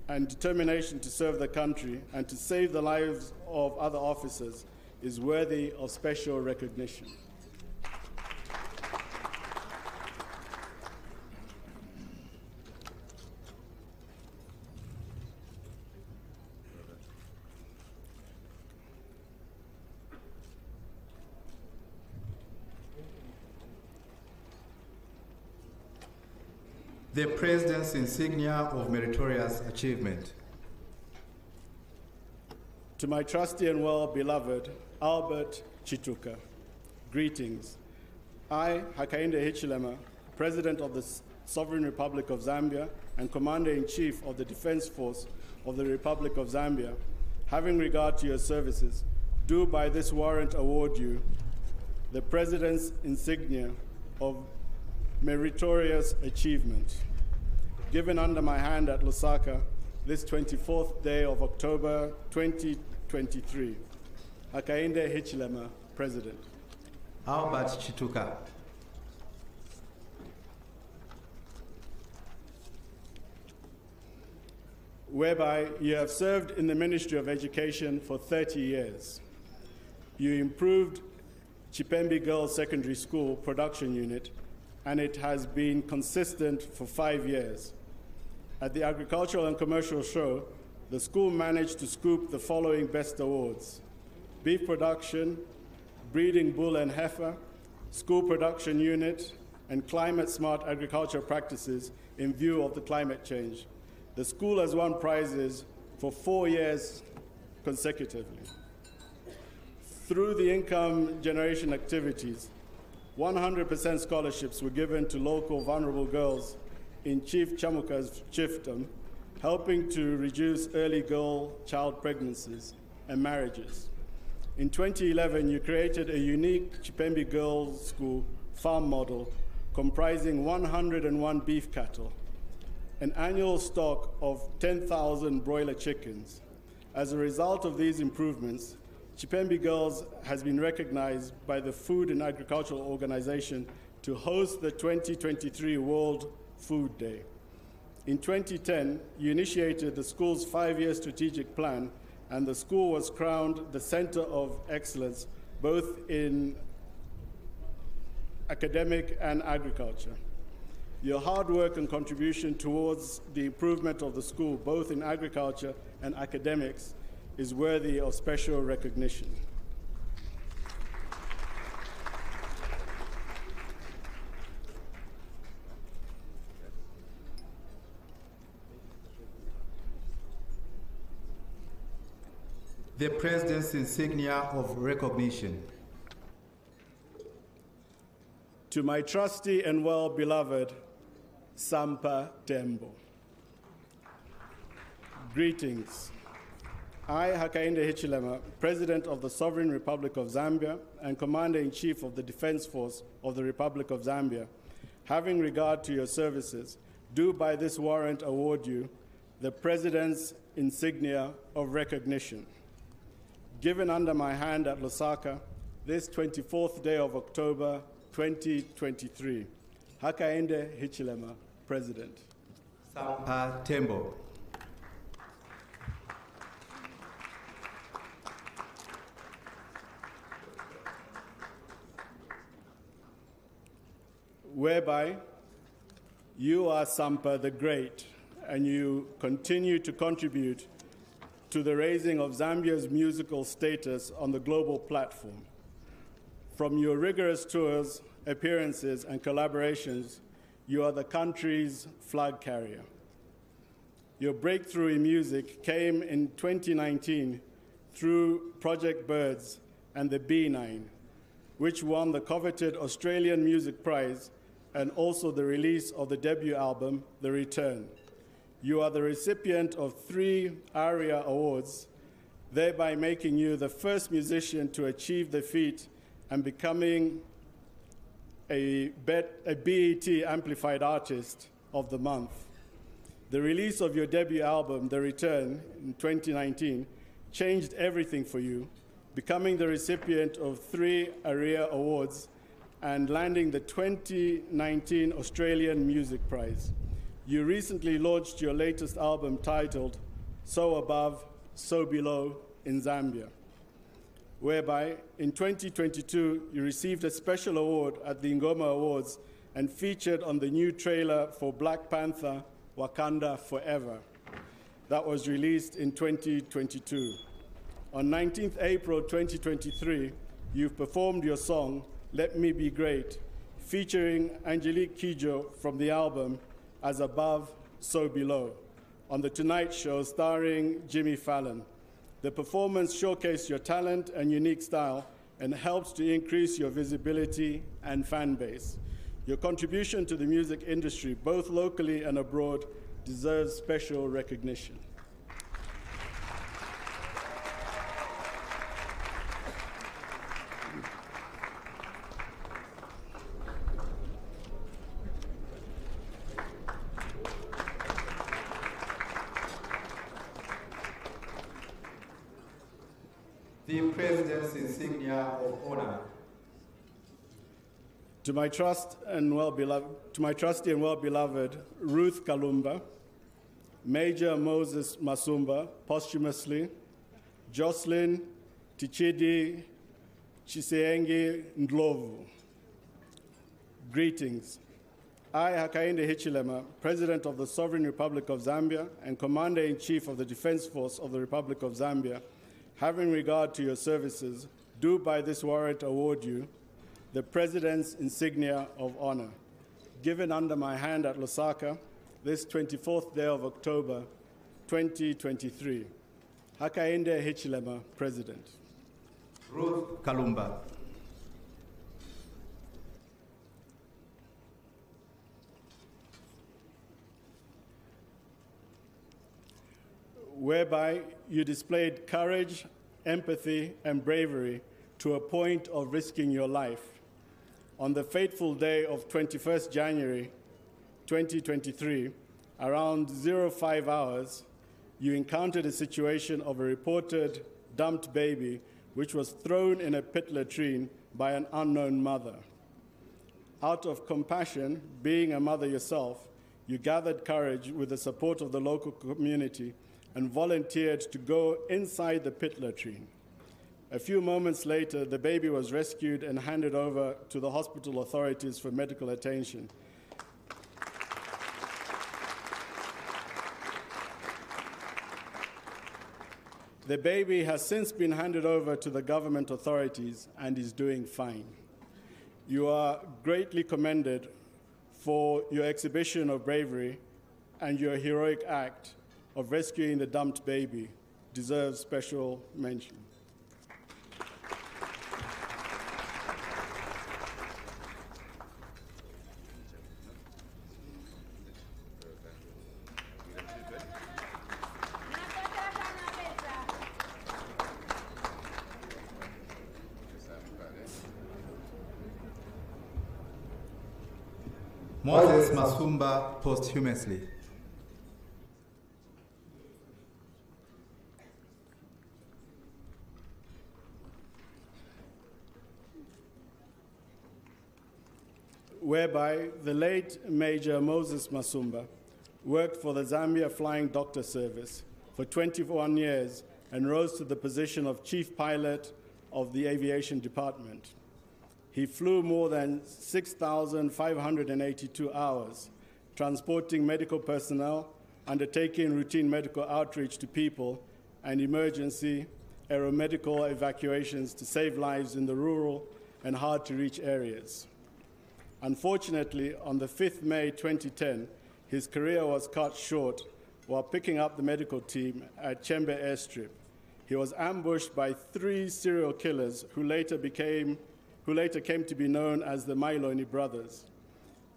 and determination to serve the country and to save the lives of other officers is worthy of special recognition. The President's insignia of meritorious achievement. To my trusty and well-beloved Albert Chituka, greetings. I, Hakainde Hichilema, President of the Sovereign Republic of Zambia and Commander-in-Chief of the Defense Force of the Republic of Zambia, having regard to your services, do by this warrant award you the President's insignia of meritorious achievement, given under my hand at Lusaka this 24th day of October 2023. Hakainde Hichilema, President. Albert Chituka. Whereby you have served in the Ministry of Education for 30 years. You improved Chipembe Girls Secondary School production unit, and it has been consistent for 5 years. At the Agricultural and Commercial Show, the school managed to scoop the following best awards: beef production, breeding bull and heifer, school production unit, and climate-smart agriculture practices in view of the climate change. The school has won prizes for 4 years consecutively. Through the income generation activities, 100% scholarships were given to local vulnerable girls in Chief Chamuka's chiefdom, helping to reduce early girl-child pregnancies and marriages. In 2011, you created a unique Chipembe Girls School farm model comprising 101 beef cattle, an annual stock of 10,000 broiler chickens. As a result of these improvements, Chipembe Girls has been recognized by the Food and Agricultural Organization to host the 2023 World Food Day. In 2010, you initiated the school's 5-year strategic plan, and the school was crowned the Center of Excellence, both in academic and agriculture. Your hard work and contribution towards the improvement of the school, both in agriculture and academics, is worthy of special recognition. The President's insignia of recognition. To my trusty and well-beloved Sampa Tembo. Greetings. I, Hakainde Hichilema, President of the Sovereign Republic of Zambia and Commander-in-Chief of the Defense Force of the Republic of Zambia, having regard to your services, do by this warrant award you the President's insignia of recognition. Given under my hand at Lusaka, this 24th day of October, 2023. Hakainde Hichilema, President. Sampa Tembo. Whereby you are Sampa the Great, and you continue to contribute to the raising of Zambia's musical status on the global platform. From your rigorous tours, appearances, and collaborations, you are the country's flag carrier. Your breakthrough in music came in 2019 through Project Birds and the B9, which won the coveted Australian Music Prize and also the release of the debut album, The Return. You are the recipient of 3 ARIA Awards, thereby making you the first musician to achieve the feat and becoming a BET Amplified Artist of the Month. The release of your debut album, The Return, in 2019, changed everything for you, becoming the recipient of 3 ARIA Awards and landing the 2019 Australian Music Prize. You recently launched your latest album titled So Above, So Below in Zambia, whereby in 2022 you received a special award at the Ngoma Awards and featured on the new trailer for Black Panther, Wakanda Forever, that was released in 2022. On 19th April 2023, you've performed your song, Let Me Be Great, featuring Angelique Kidjo from the album As Above, So Below, on The Tonight Show starring Jimmy Fallon. The performance showcased your talent and unique style and helped to increase your visibility and fan base. Your contribution to the music industry, both locally and abroad, deserves special recognition. The President's insignia of honor. To my trusty and well-beloved Ruth Kalumba, Major Moses Masumba, posthumously, Jocelyn Tichidi Chiseenge Ndlovu. Greetings. I, Hakainde Hichilema, President of the Sovereign Republic of Zambia and Commander-in-Chief of the Defense Force of the Republic of Zambia, having regard to your services, do by this warrant award you the President's insignia of honor, given under my hand at Lusaka this 24th day of October, 2023. Hakainde Hichilema, President. Ruth Kalumba. Whereby you displayed courage, empathy, and bravery to a point of risking your life. On the fateful day of 21st January 2023, around 05 hours, you encountered a situation of a reported dumped baby which was thrown in a pit latrine by an unknown mother. Out of compassion, being a mother yourself, you gathered courage with the support of the local community and volunteered to go inside the pit latrine. A few moments later, the baby was rescued and handed over to the hospital authorities for medical attention. The baby has since been handed over to the government authorities and is doing fine. You are greatly commended for your exhibition of bravery, and your heroic act of rescuing the dumped baby deserves special mention. Moses Masumba posthumously. Whereby the late Major Moses Masumba worked for the Zambia Flying Doctor Service for 21 years and rose to the position of Chief Pilot of the Aviation Department. He flew more than 6,582 hours, transporting medical personnel, undertaking routine medical outreach to people, and emergency aeromedical evacuations to save lives in the rural and hard-to-reach areas. Unfortunately, on the 5th May 2010, his career was cut short while picking up the medical team at Chembe Airstrip. He was ambushed by 3 serial killers who later came to be known as the Mailoni brothers.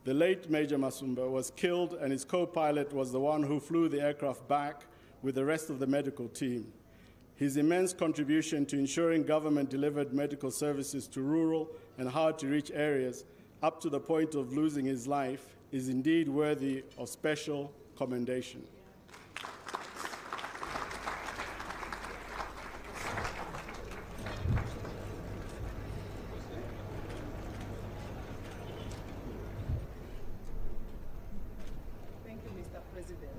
The late Major Masumba was killed, and his co-pilot was the one who flew the aircraft back with the rest of the medical team. His immense contribution to ensuring government-delivered medical services to rural and hard-to-reach areas up to the point of losing his life is indeed worthy of special commendation. Thank you, Mr. President.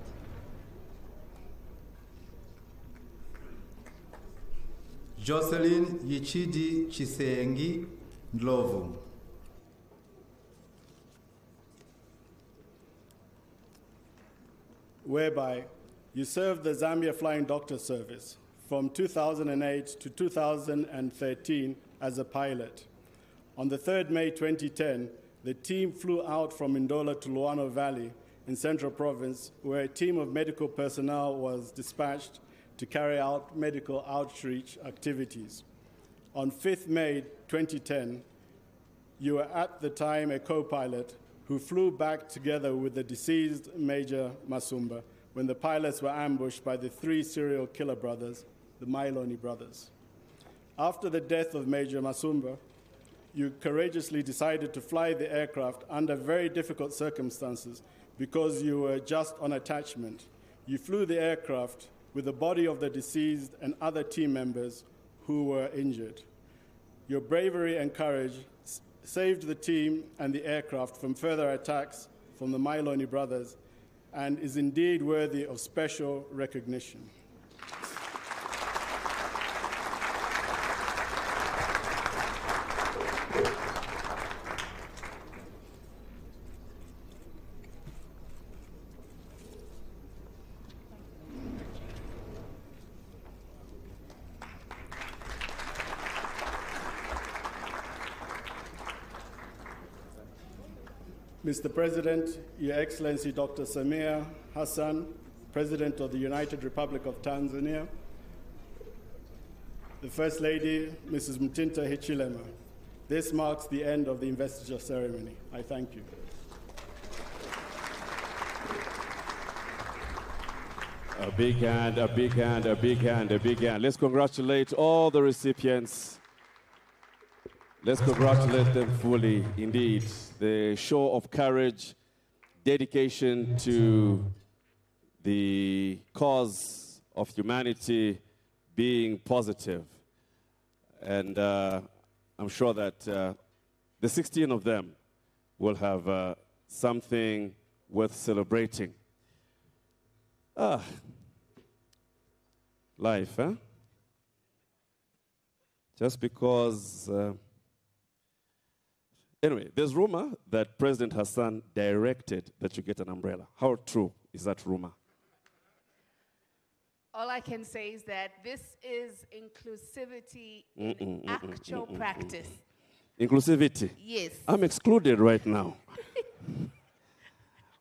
Jocelyn Yichidi Chisengi Ndlovu. Whereby you served the Zambia Flying Doctor Service from 2008 to 2013 as a pilot. On the 3rd May 2010, the team flew out from Ndola to Luano Valley in Central Province, where a team of medical personnel was dispatched to carry out medical outreach activities. On 5th May 2010, you were at the time a co-pilot who flew back together with the deceased Major Masumba when the pilots were ambushed by the 3 serial killer brothers, the Mailoni brothers. After the death of Major Masumba, you courageously decided to fly the aircraft under very difficult circumstances because you were just on attachment. You flew the aircraft with the body of the deceased and other team members who were injured. Your bravery and courage saved the team and the aircraft from further attacks from the Mailoni brothers and is indeed worthy of special recognition. Mr. President, Your Excellency Dr. Samia Hassan, President of the United Republic of Tanzania, the First Lady, Mrs. Mtinta Hichilema. This marks the end of the investiture ceremony. I thank you. A big hand, a big hand, a big hand, a big hand. Let's congratulate all the recipients. Let's congratulate them fully, indeed. The show of courage, dedication to the cause of humanity being positive. And I'm sure that the 16 of them will have something worth celebrating. Life, huh? Just because... Anyway, there's rumor that President Hassan directed that you get an umbrella. How true is that rumor? All I can say is that this is inclusivity in actual practice. Inclusivity? Yes. I'm excluded right now.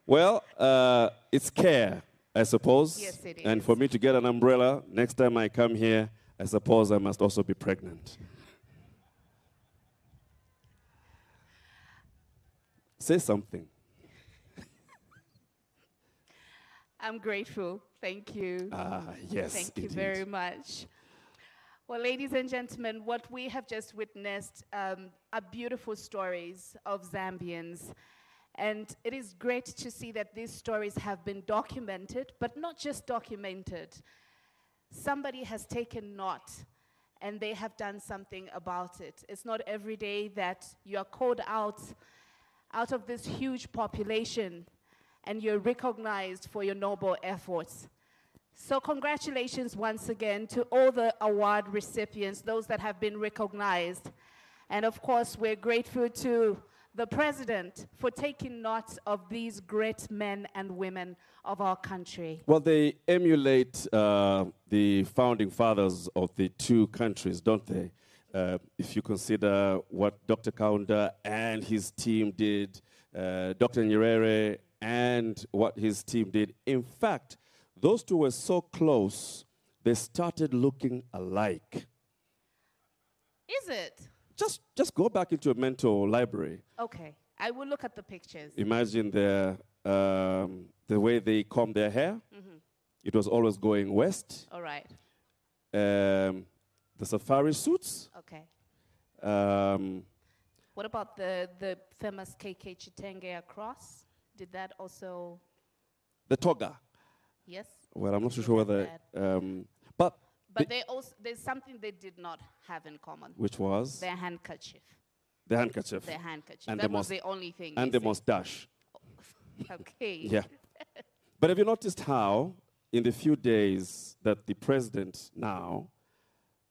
Well, it's care, I suppose. Yes, it And is. for me to get an umbrella, next time I come here, I suppose I must also be pregnant. Say something. I'm grateful. Thank you. Yes, Thank you indeed. very much. Well, ladies and gentlemen, what we have just witnessed are beautiful stories of Zambians. And it is great to see that these stories have been documented, but not just documented. Somebody has taken note, and they have done something about it. It's not every day that you are called out of this huge population and you're recognized for your noble efforts. So congratulations once again to all the award recipients, those that have been recognized. And of course, we're grateful to the President for taking note of these great men and women of our country. Well, they emulate the founding fathers of the two countries, don't they? If you consider what Dr. Kaunda and his team did, Dr. Nyerere and what his team did. In fact, those two were so close, they started looking alike. Is it? Just go back into a mental library. Okay, I will look at the pictures. Imagine the way they comb their hair. It was always going west. All right. The safari suits. Okay. Um, What about the famous KK Chitenge cross? Did that also? the toga. Yes. Well, I'm not so sure whether. But they also, there's something they did not have in common. which was Their handkerchief. the handkerchief. Their handkerchief. And That the was mus- the only thing. And the missing. mustache. Okay. Yeah. But have you noticed how, in the few days that the president now,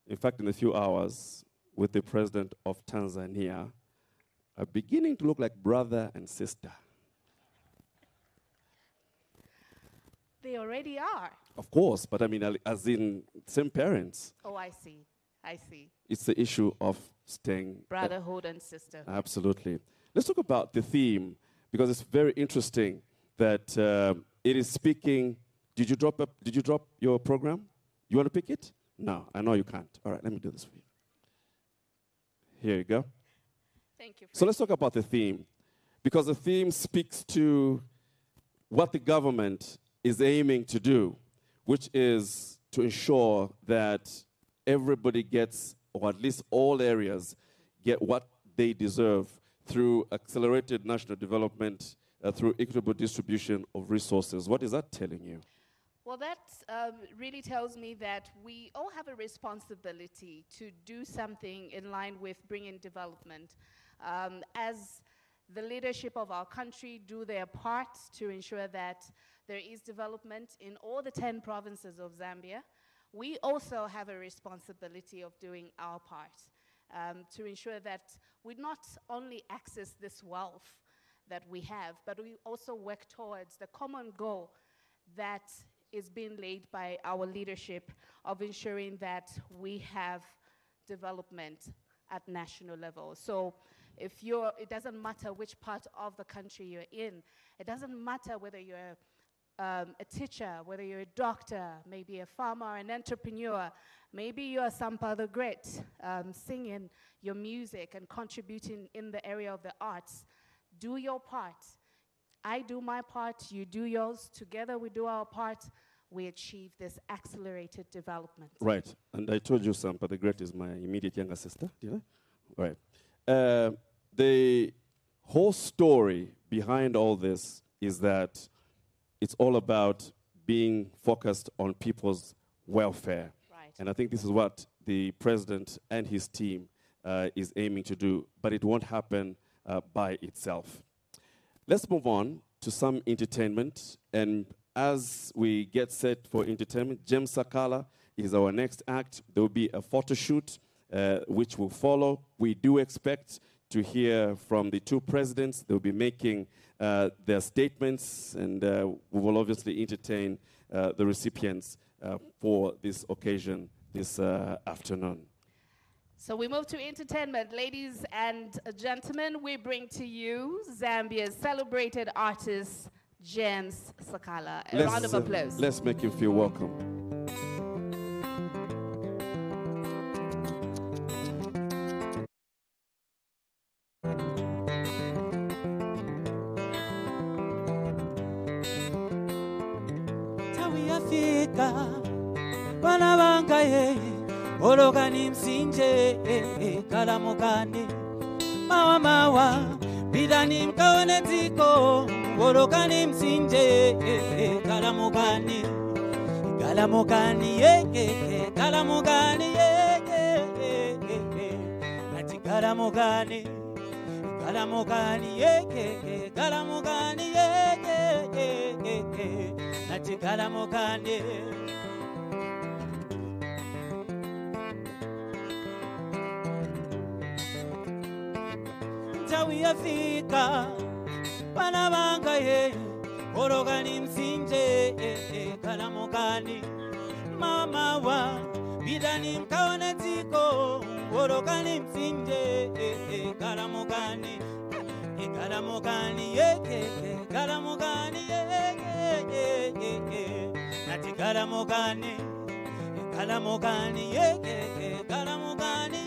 in fact, in a few hours, with the president of Tanzania, are beginning to look like brother and sister? They already are. Of course, but I mean, as in same parents. Oh, I see. I see. It's the issue of staying. Brotherhood and sisterhood. Absolutely. Let's talk about the theme, because it's very interesting that it is speaking. Did you drop your program? You want to pick it? No, I know you can't. All right, let me do this for you. Here you go. Thank you. So let's talk about the theme, because the theme speaks to what the government is aiming to do, which is to ensure that everybody gets, or at least all areas, get what they deserve through accelerated national development, through equitable distribution of resources. What is that telling you? Well, that really tells me that we all have a responsibility to do something in line with bringing development. As the leadership of our country do their part to ensure that there is development in all the 10 provinces of Zambia, we also have a responsibility of doing our part to ensure that we not only access this wealth that we have, but we also work towards the common goal that is being laid by our leadership of ensuring that we have development at national level. So if you're, it doesn't matter which part of the country you're in. It doesn't matter whether you're a teacher, whether you're a doctor, maybe a farmer, an entrepreneur, maybe you're Sampa the Great, singing your music and contributing in the area of the arts. Do your part. I do my part, you do yours. Together we do our part. We achieve this accelerated development. Right. And I told you Sampa the Great is my immediate younger sister, did I? Right. The whole story behind all this is that it's all about being focused on people's welfare. Right. And I think this is what the president and his team is aiming to do, but it won't happen by itself. Let's move on to some entertainment. And as we get set for entertainment, James Sakala is our next act. There will be a photo shoot which will follow. We do expect to hear from the two presidents. They'll be making their statements, and we will obviously entertain the recipients for this occasion this afternoon. So we move to entertainment. Ladies and gentlemen, we bring to you Zambia's celebrated artist, James Sakala. A round of applause. Let's make him feel welcome. Ologani msinje kalamukane mawa mawa bidani mkaone tiko ologani msinje kalamukane kalamukane kalamukane ati kalamukane kalamukane kalamukane ati kalamukane. Yafika bana banga ye ologani msinje kalamukani mama wa bidani mkaone tiko ologani msinje kalamukani kalamukani kalamukani nati kalamukani kalamukani kalamukani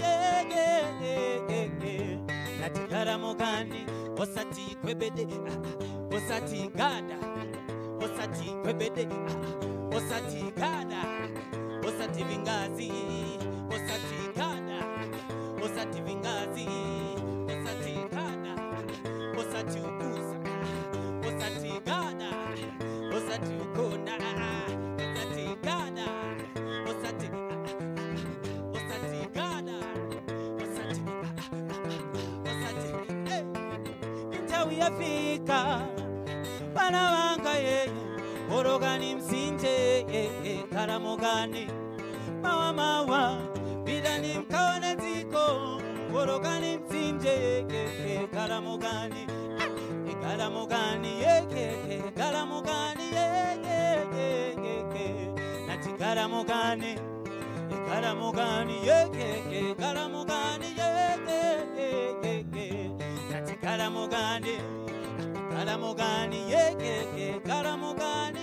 Kalamukani, osati kwebede, osati gada, osati kwebede, osati gada, osati vingazi, osati gada, osati vingazi, osati gada, osati ukusa, osati gada, osati ukona, osati gada, osati gada, osati yafika bana banga ye ologani msinje kalamukani mawa mawa bidani mkaone tiko ologani msinje kalamukani kalamukani kalamukani nati kalamukani kalamukani kalamukani nati kalamukani kalamukani kalamukani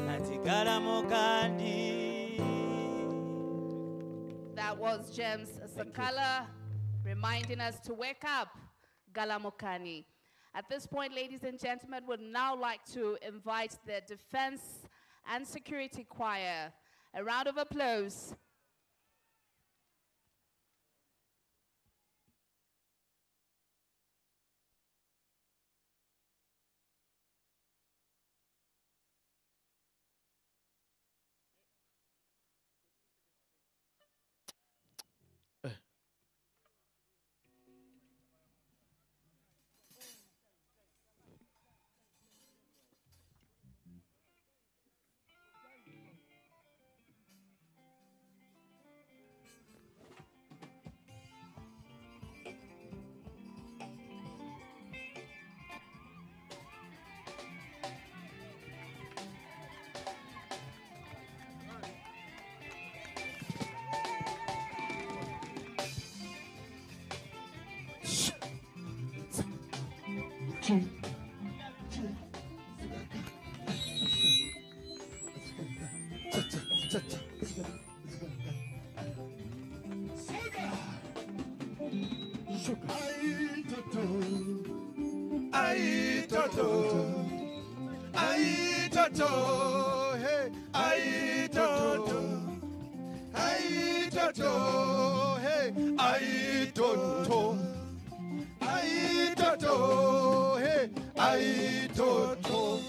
nati kalamukani. That was James Sakala reminding us to wake up, Galamukani. At this point, ladies and gentlemen, would now like to invite the Defense and Security Choir. A round of applause. Ai toto, ai toto, hey, ai toto, ai toto, hey, ai toto, ai toto, hey, ai toto.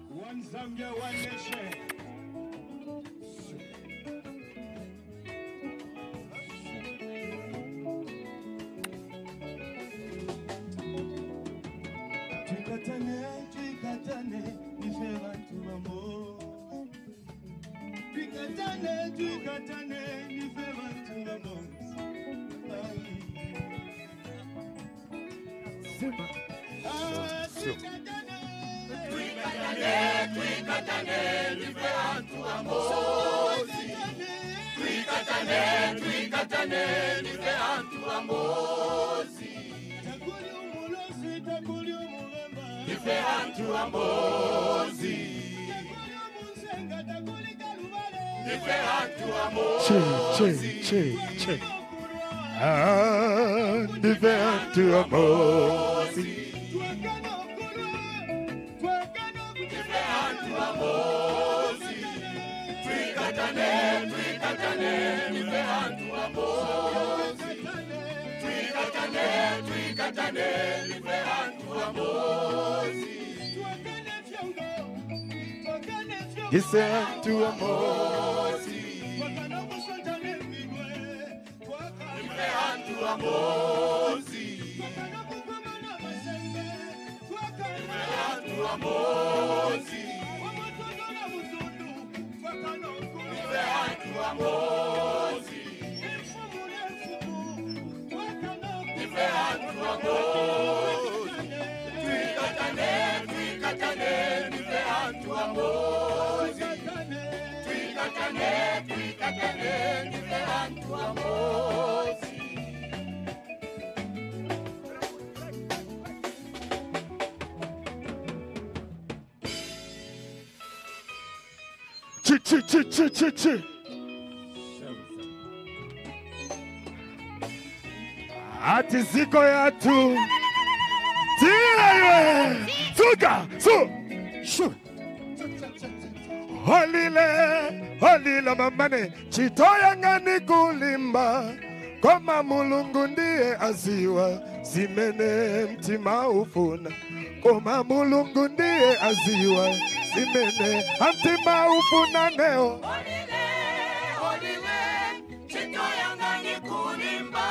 One Zambia, one nation. Twikatane, twikatane, nife bantu bamo. Twikatane, twikatane, nife bantu bamo. Simba. Twikatane, nife bantu bamo. Twikatane, twikatane, nife bantu bamo. Nife bantu amozi. Nife bantu amozi. Che. Ah, nife bantu amozi. Nife bantu amozi. Twikatane, twikatane, nife bantu amozi. Twikatane, twikatane, nife bantu amozi. Nife bantu amozi. Nife bantu amozi. Nife bantu amozi. Nife bantu amozi. Nife bantu amozi. Twikatane, twikatane, nife bantu amozi. Twikatane, twikatane, nife bantu amozi. Chi. Ati ziko yatu. Tira ywe. Suga. Shu. Holile mamane. Chitoya ngani kulimba. Koma mulungu ndiye aziwa. Simene mtima ufuna. Koma mulungu ndiye aziwa. Simene mtima ufuna neo. Holile, chitoya ngani kulimba.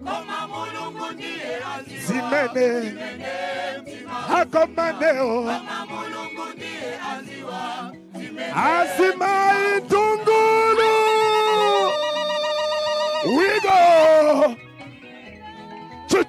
Koma mulungu ndiye aziwa. Simene hakomaneo. Koma mulungu ndiye aziwa. Asima itungulu. We go. Chu.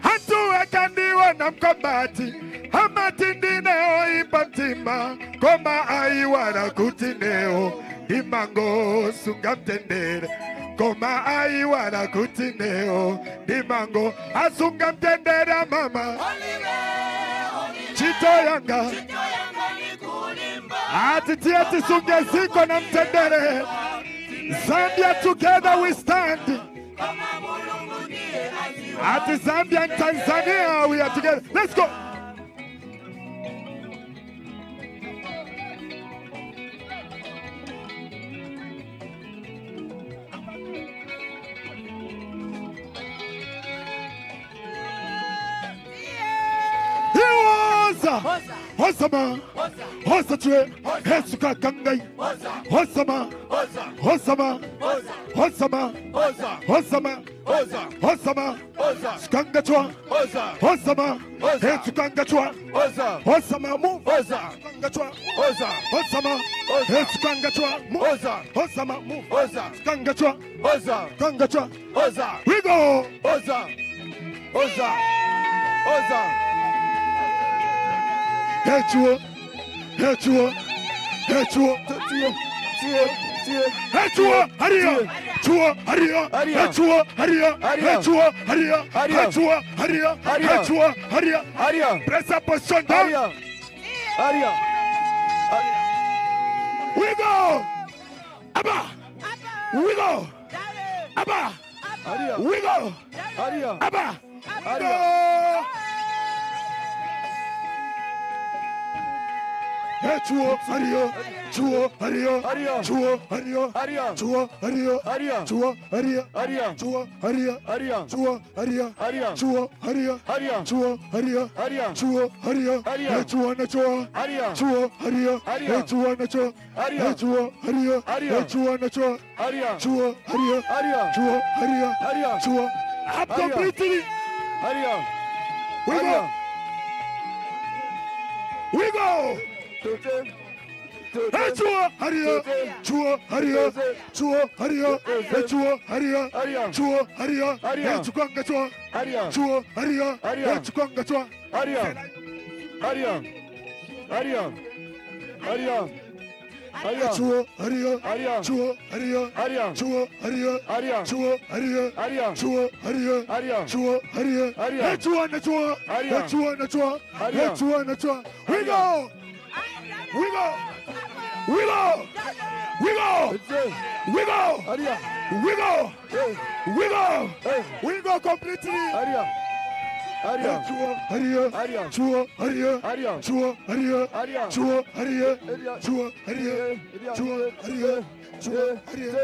Hatu wakandiwa na mkombati. Hamati ndineo ipatima. Koma aiwara kutineo. Imango sungamtendere. Koma aiwara kutineo. Imango asungamtendere mama. Chito yanga ati sunge ziko na mtendere. Zambia together we stand. Ati Zambia and Tanzania we are together. Let's go. Hosama, Hosatre, Hesuka Kangai, Hosama, Oza. Osama. Oza. Skangachwa. Oza. Osama. Oza. Skangachwa. Oza. Osama move. Oza. Skangachwa. Oza. Osama. Oza. Skangachwa. Oza. Osama move. Oza. Skangachwa. Oza. Skangachwa. Oza. We go. Oza. Oza. Oza. Hey chuo. Hey chuo. Hey chuo. Hey chuo. Hurry Chuo, Haria, Chuo, Haria, Chuo, Haria, Chuo, Haria, Chuo, Haria, press up position down. Haria, we go, Abba, we go, Abba, we go, Abba, Haria. Hey, Chuo, Haria, Chuo, Haria, Chuo, Haria, Chuo, Haria, Chuo, Haria, Chuo, Haria, Chuo, Haria, Chuo, Haria, Chuo, Haria, Chuo, Haria, Chuo, Nacho, Chuo, Haria, Chuo, Nacho, Chuo, Haria, Chuo, Nacho, Chuo, Haria, Chuo, Haria, Chuo, up completely. We go. We go. Hey, Chuo, Haria, Chuo, Haria, Chuo, Haria, Chuo, Haria, Chuo, Haria, Chukanga Chua, Chuo, Haria, Chukanga Chua, Haria, Chuo, Haria, Chuo, Haria, Chuo, Haria, Chuo, Haria, Chuo, Haria, Chuo, Haria, hey, Chuo, Nachua, hey, Chuo, Nachua, hey, Chuo, Nachua, we go. We go! We go! We go! We go! We go! We go! We go completely! Chuo, Haria, Chuo, Haria, Chuo, Haria, Chuo, Haria, Chuo, Haria, Chuo, Haria, Chuo, Haria.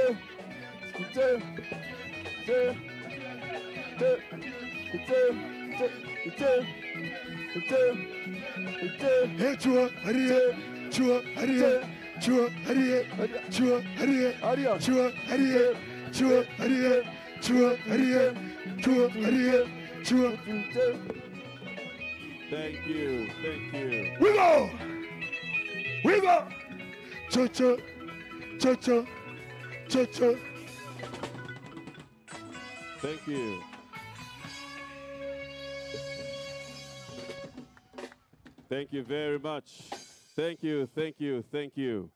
Hey, Chuo, Haria, Chuo, Haria, Chuo, Haria, Chuo, Haria, Chuo, Haria, Chuo, Haria, Chuo, Haria, Chuo, Haria, Chuo. Thank you, thank you. We go! We go! Cho-cho, cho-cho, cho-cho. Thank you. Thank you very much. Thank you, thank you, thank you.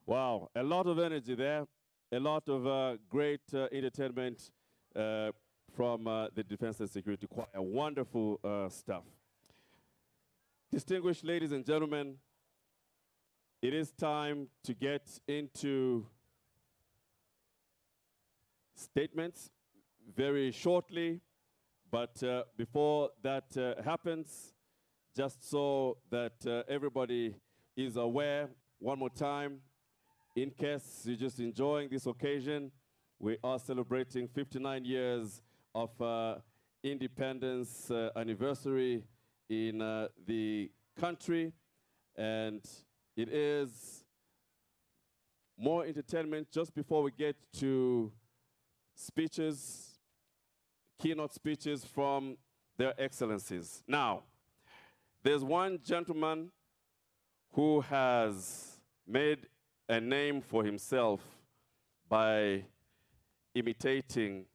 Wow, a lot of energy there, a lot of great entertainment from the Defense and Security Choir. Wonderful stuff. Distinguished ladies and gentlemen, it is time to get into statements very shortly, but before that happens, just so that everybody is aware, one more time, in case you're just enjoying this occasion, we are celebrating 59 years of independence anniversary in the country, and it is more entertainment just before we get to speeches, keynote speeches from their excellencies. Now, there's one gentleman who has made a name for himself by imitating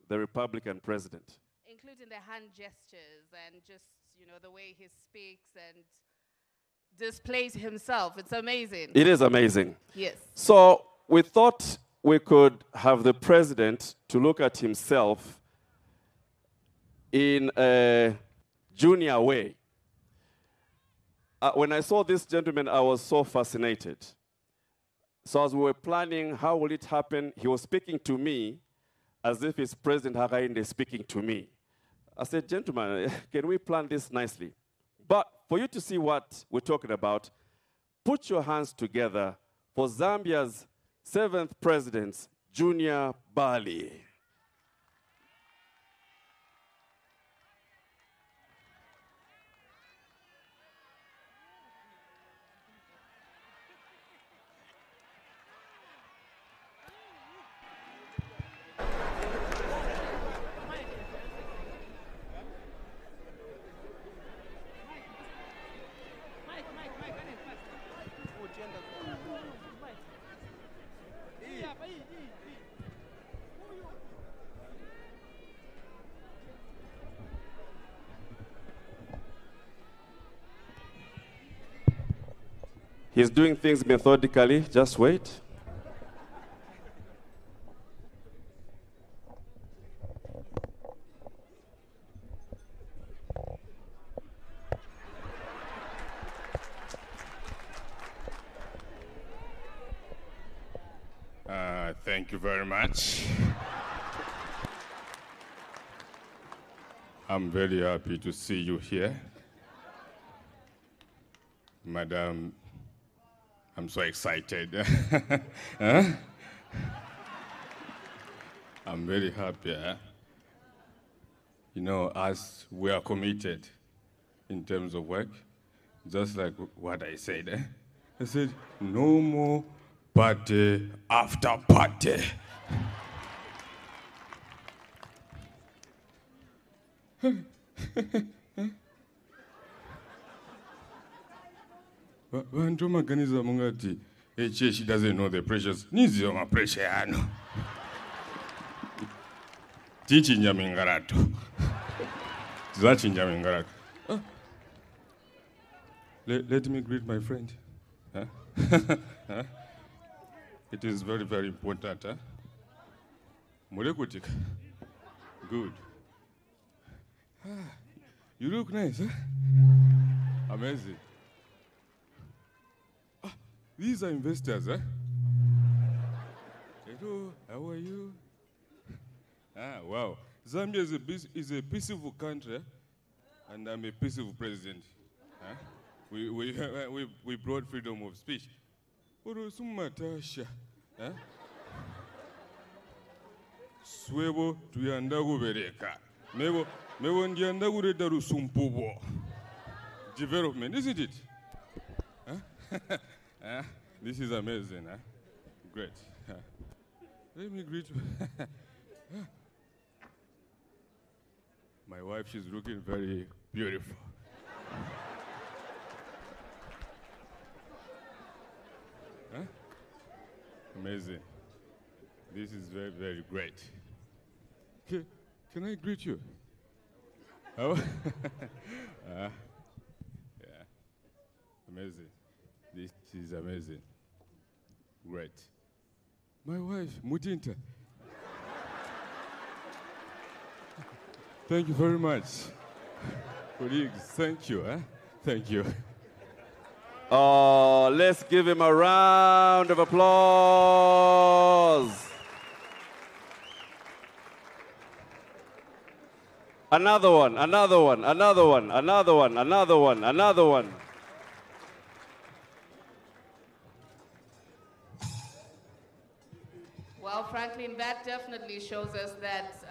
the Republican president. Including the hand gestures and just, you know, the way he speaks and displays himself. It's amazing. It is amazing. Yes. So we thought we could have the president to look at himself in a junior way. When I saw this gentleman, I was so fascinated. So as we were planning, how will it happen? He was speaking to me as if it's President Hakainde speaking to me. I said, gentlemen, can we plan this nicely? But for you to see what we're talking about, put your hands together for Zambia's 7th President, Junior Bali. He's doing things methodically. Just wait. Thank you very much. I'm very happy to see you here. Madam, I'm so excited. Huh? I'm very happy. You know, as we are committed in terms of work, just like what I said. I said, no more party after party. Vantu maganiza mungati she doesn't know the pressures. Niziyo ma pressure yano. Tichinja mingarato. Zachinja mingarato. Let me greet my friend. Huh? Huh? It is very, very important. Huh? Mulekutika. Good. You look nice, huh? Amazing. These are investors, huh? Hello, how are you? Wow. Zambia is a peaceful country, and I'm a peaceful president. Huh? We brought freedom of speech. Swebo tuyandagu bereka. Mebo ndiyandagu reda rusumpubo. Development, isn't it? Huh? This is amazing, huh? Great. Let me greet you. My wife, she's looking very beautiful. Huh? Amazing. This is very, very great. Can I greet you? Oh? Yeah. Amazing. This is amazing. Great. My wife, Mutinta. Thank you very much. Colleagues, thank you. Huh? Thank you. Oh, let's give him a round of applause. Another one, another one, another one, another one, another one, another one. Well, Franklin, that definitely shows us that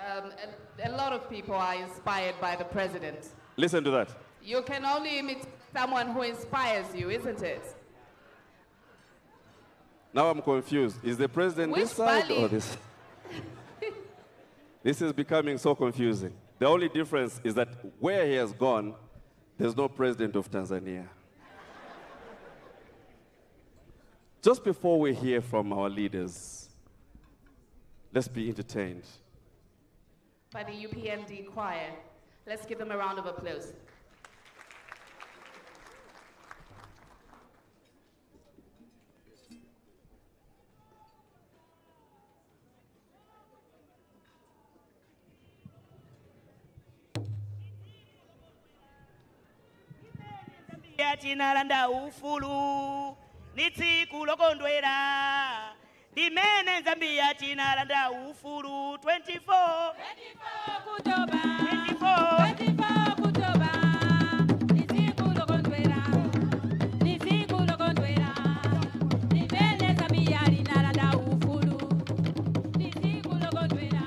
a lot of people are inspired by the president. Listen to that. You can only imitate someone who inspires you, isn't it? Now I'm confused. Is the president Which this side Bali? or this? This is becoming so confusing. The only difference is that where he has gone, there's no president of Tanzania. Just before we hear from our leaders, let's be entertained. By the UPND choir. Let's give them a round of applause. Yatinalanda ufulu nitsiku lokondwera dimene Zambia tinalanda ufulu 24 Oktoba 24 Oktoba nitsiku lokondwera dimene Zambia tinalanda ufulu nitsiku lokondwera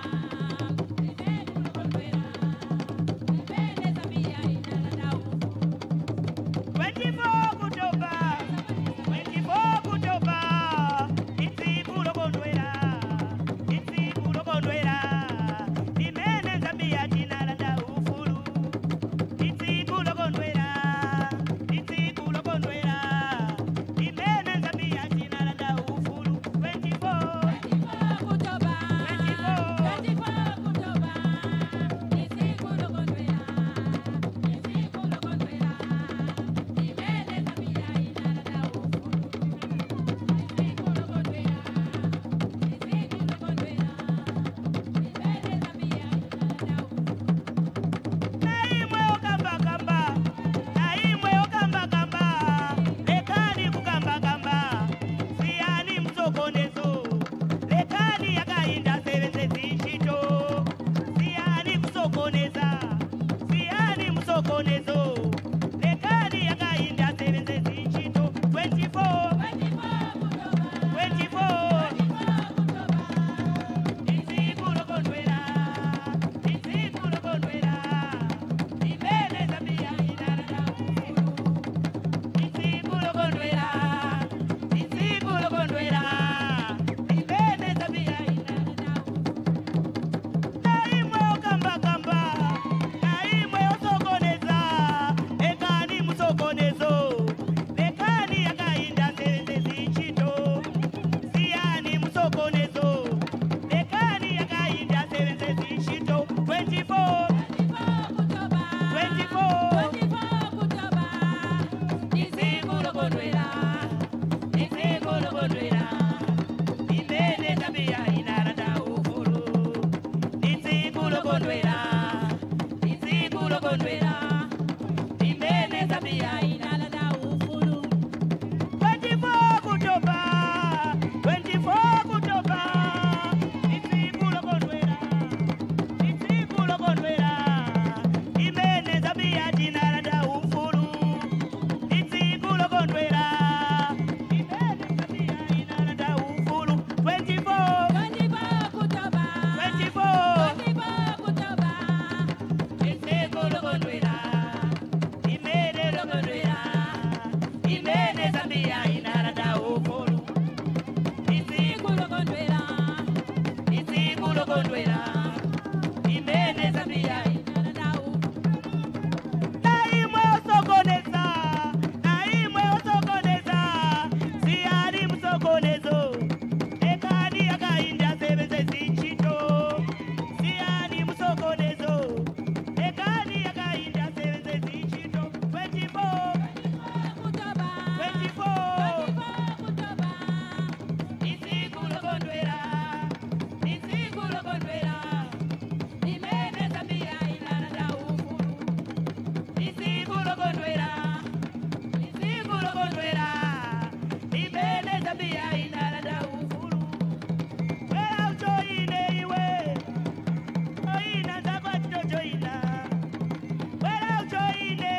dimene Zambia tinalanda ufulu 24 Oktoba, nitsiku lokondwera, dimene Zambia tinalanda kondwela imene Zambia naimwe osokoneza naimwe osokoneza siyali musokonezo ekadi yakainda sebeze zinchito siyali musokonezo ekadi yakainda sebeze zinchito 24 isikulo kondwela imene Zambia inalanda ufulu isikulo kondwela imene Zambia inalanda ufulu wela ujoine iwe oina zakwatito joina wela ujoina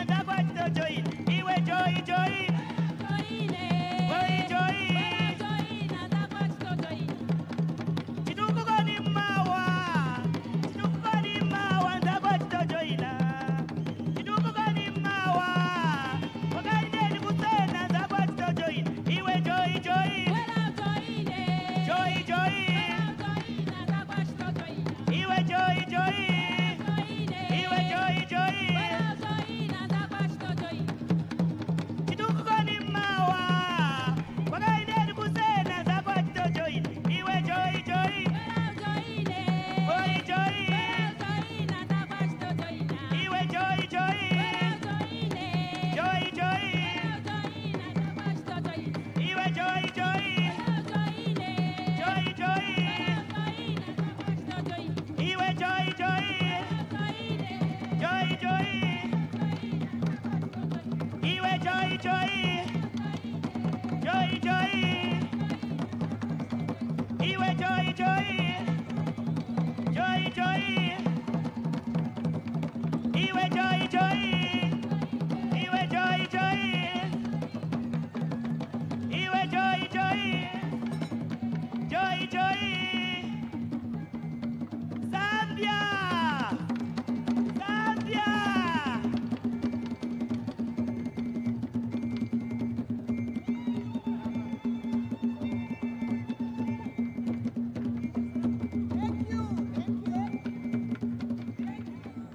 zakwatito joina iwe joi chitukukoni mawa zakwatito joina chitukukoni mawa wakaineni kusena zakwatito joina iwe joi iwe joi chitukukoni mawa wakaineni kusena zakwatito joina iwe joi iwe joi iwe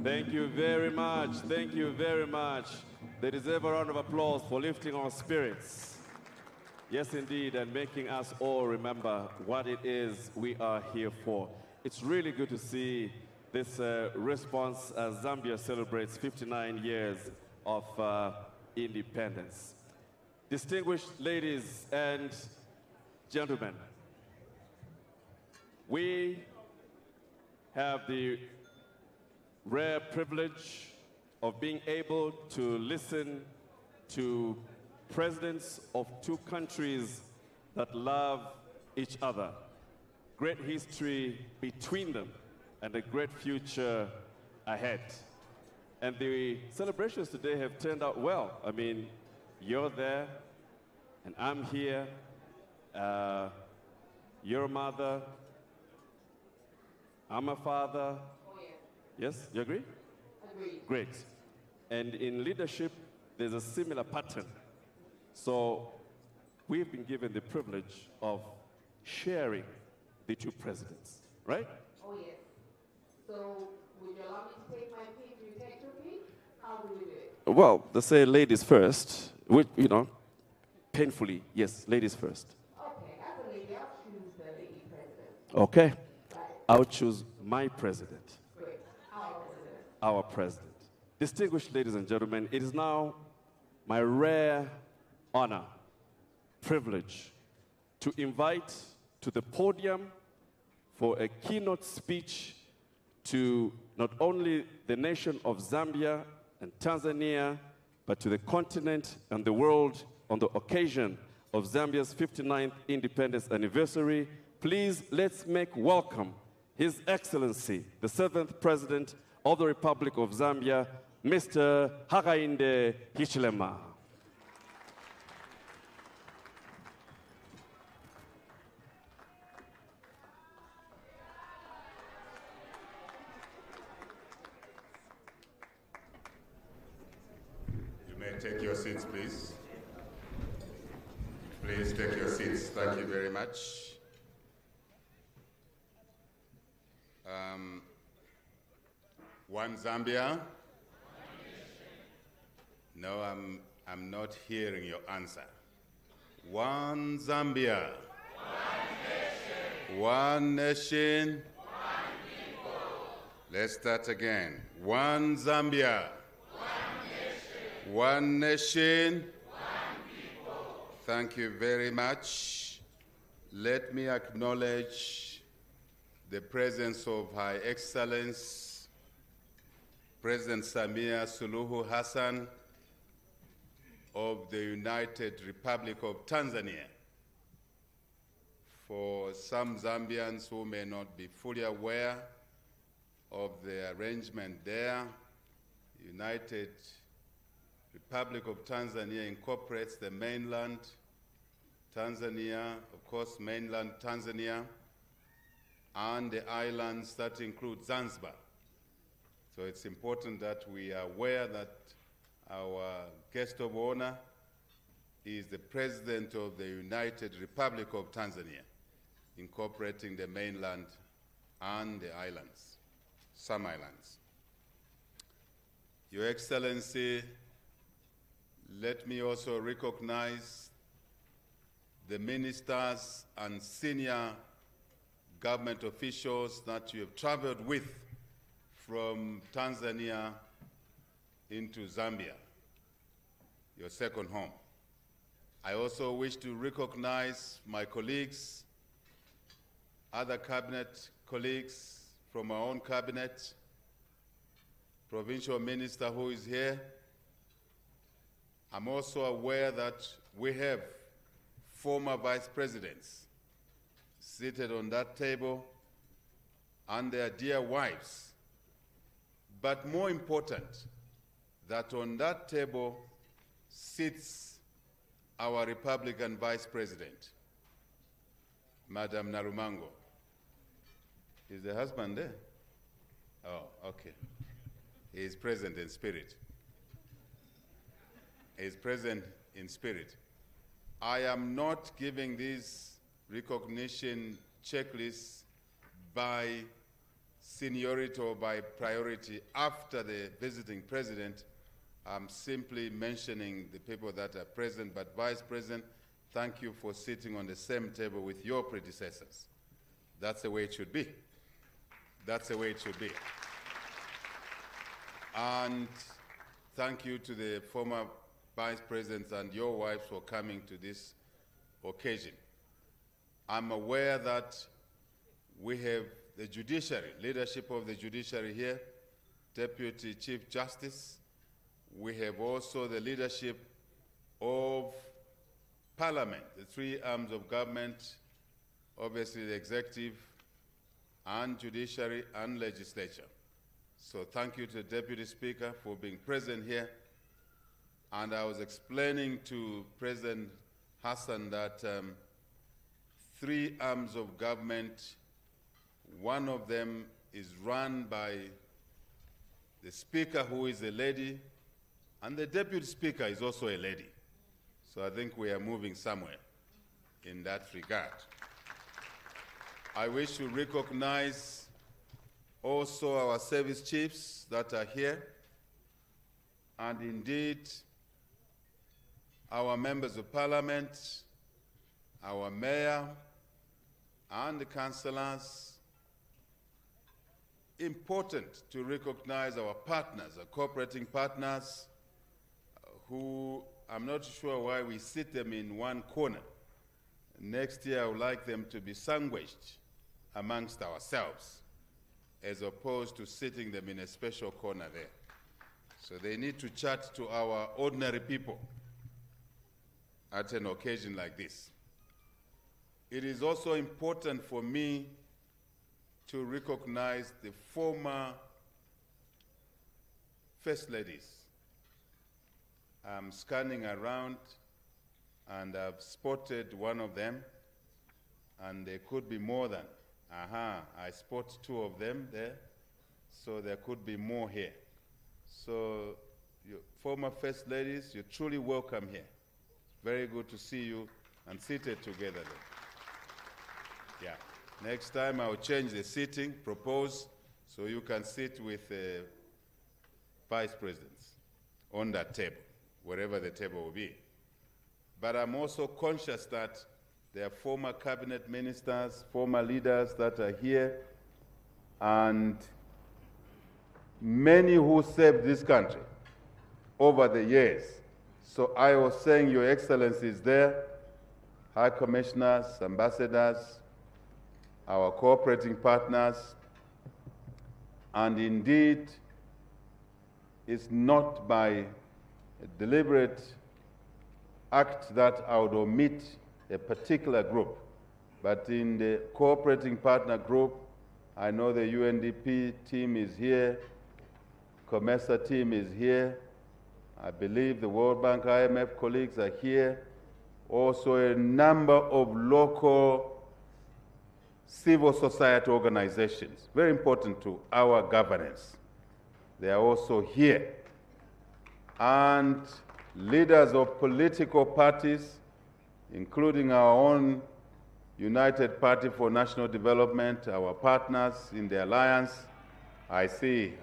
Thank you very much. Thank you very much. They deserve a round of applause for lifting our spirits. Yes, indeed, and making us all remember what it is we are here for. It's really good to see this response as Zambia celebrates 59 years of independence. Distinguished ladies and gentlemen, we have the rare privilege of being able to listen to presidents of two countries that love each other. Great history between them and a great future ahead. And the celebrations today have turned out well. I mean, you're there, and I'm here. You're a mother. I'm a father. Yes, you agree? Agree. Great. And in leadership, there's a similar pattern. So we've been given the privilege of sharing the two presidents, right? Oh, yes. So, would you allow me to take my pick? You take your pick? How do we do it? Well, they say ladies first, which, you know, painfully, yes, ladies first. Okay, as a lady, I'll choose the lady president. Okay. I'll choose my president. Great. Our president. Our president. Distinguished ladies and gentlemen, it is now my rare honor, privilege, to invite to the podium for a keynote speech to not only the nation of Zambia and Tanzania, but to the continent and the world on the occasion of Zambia's 59th independence anniversary. Please, let's make welcome His Excellency, the 7th President of the Republic of Zambia, Mr. Hakainde Hichilema. You may take your seats, please. Please take your seats. Thank you very much. One Zambia? No, I'm not hearing your answer. One Zambia. One nation. One people. Let's start again. One Zambia. One nation. One people. Thank you very much. Let me acknowledge the presence of Her Excellency President Samia Suluhu Hassan of the United Republic of Tanzania. For some Zambians who may not be fully aware of the arrangement there, United Republic of Tanzania incorporates the mainland Tanzania, of course, mainland Tanzania, and the islands that include Zanzibar. So it's important that we are aware that our guest of honor is the President of the United Republic of Tanzania, incorporating the mainland and the islands, some islands. Your Excellency, let me also recognize the ministers and senior government officials that you have traveled with from Tanzania into Zambia, your second home. I also wish to recognize my colleagues, other cabinet colleagues from our own cabinet, provincial minister who is here. I'm also aware that we have former vice presidents seated on that table and their dear wives. But more important, that on that table sits our Republican Vice President, Madam Narumango. Is the husband there? Oh, okay. He is present in spirit. He is present in spirit. I am not giving these recognition checklists by seniority or by priority after the visiting president. I'm simply mentioning the people that are present, but Vice President, thank you for sitting on the same table with your predecessors. That's the way it should be. That's the way it should be. And thank you to the former Vice Presidents and your wives for coming to this occasion. I'm aware that we have the judiciary, leadership of the judiciary here, Deputy Chief Justice. We have also the leadership of Parliament, the three arms of government, obviously the executive and judiciary and legislature. So thank you to the Deputy Speaker for being present here. And I was explaining to President Hassan that three arms of government, one of them is run by the Speaker, who is a lady, and the Deputy Speaker is also a lady. So I think we are moving somewhere in that regard. I wish to recognize also our service chiefs that are here, and indeed our members of parliament, our mayor, and the councillors. Important to recognize our partners, our cooperating partners, who I'm not sure why we sit them in one corner. Next year, I would like them to be sandwiched amongst ourselves, as opposed to sitting them in a special corner there. So they need to chat to our ordinary people at an occasion like this. It is also important for me to recognize the former First Ladies. I'm scanning around and I've spotted one of them, and there could be more than. I spot two of them there, so there could be more here. So, you former First Ladies, you're truly welcome here. Very good to see you and seated together there. Yeah. Next time I'll change the seating, propose, so you can sit with vice presidents on that table, wherever the table will be. But I'm also conscious that there are former cabinet ministers, former leaders that are here, and many who served this country over the years. So I was saying Your Excellency is there, High Commissioners, ambassadors, our cooperating partners, and indeed, it's not by a deliberate act that I would omit a particular group, but in the cooperating partner group, I know the UNDP team is here, COMESA team is here, I believe the World Bank, IMF colleagues are here, also a number of local civil society organizations, very important to our governance. They are also here. And leaders of political parties, including our own United Party for National Development, our partners in the alliance, I see.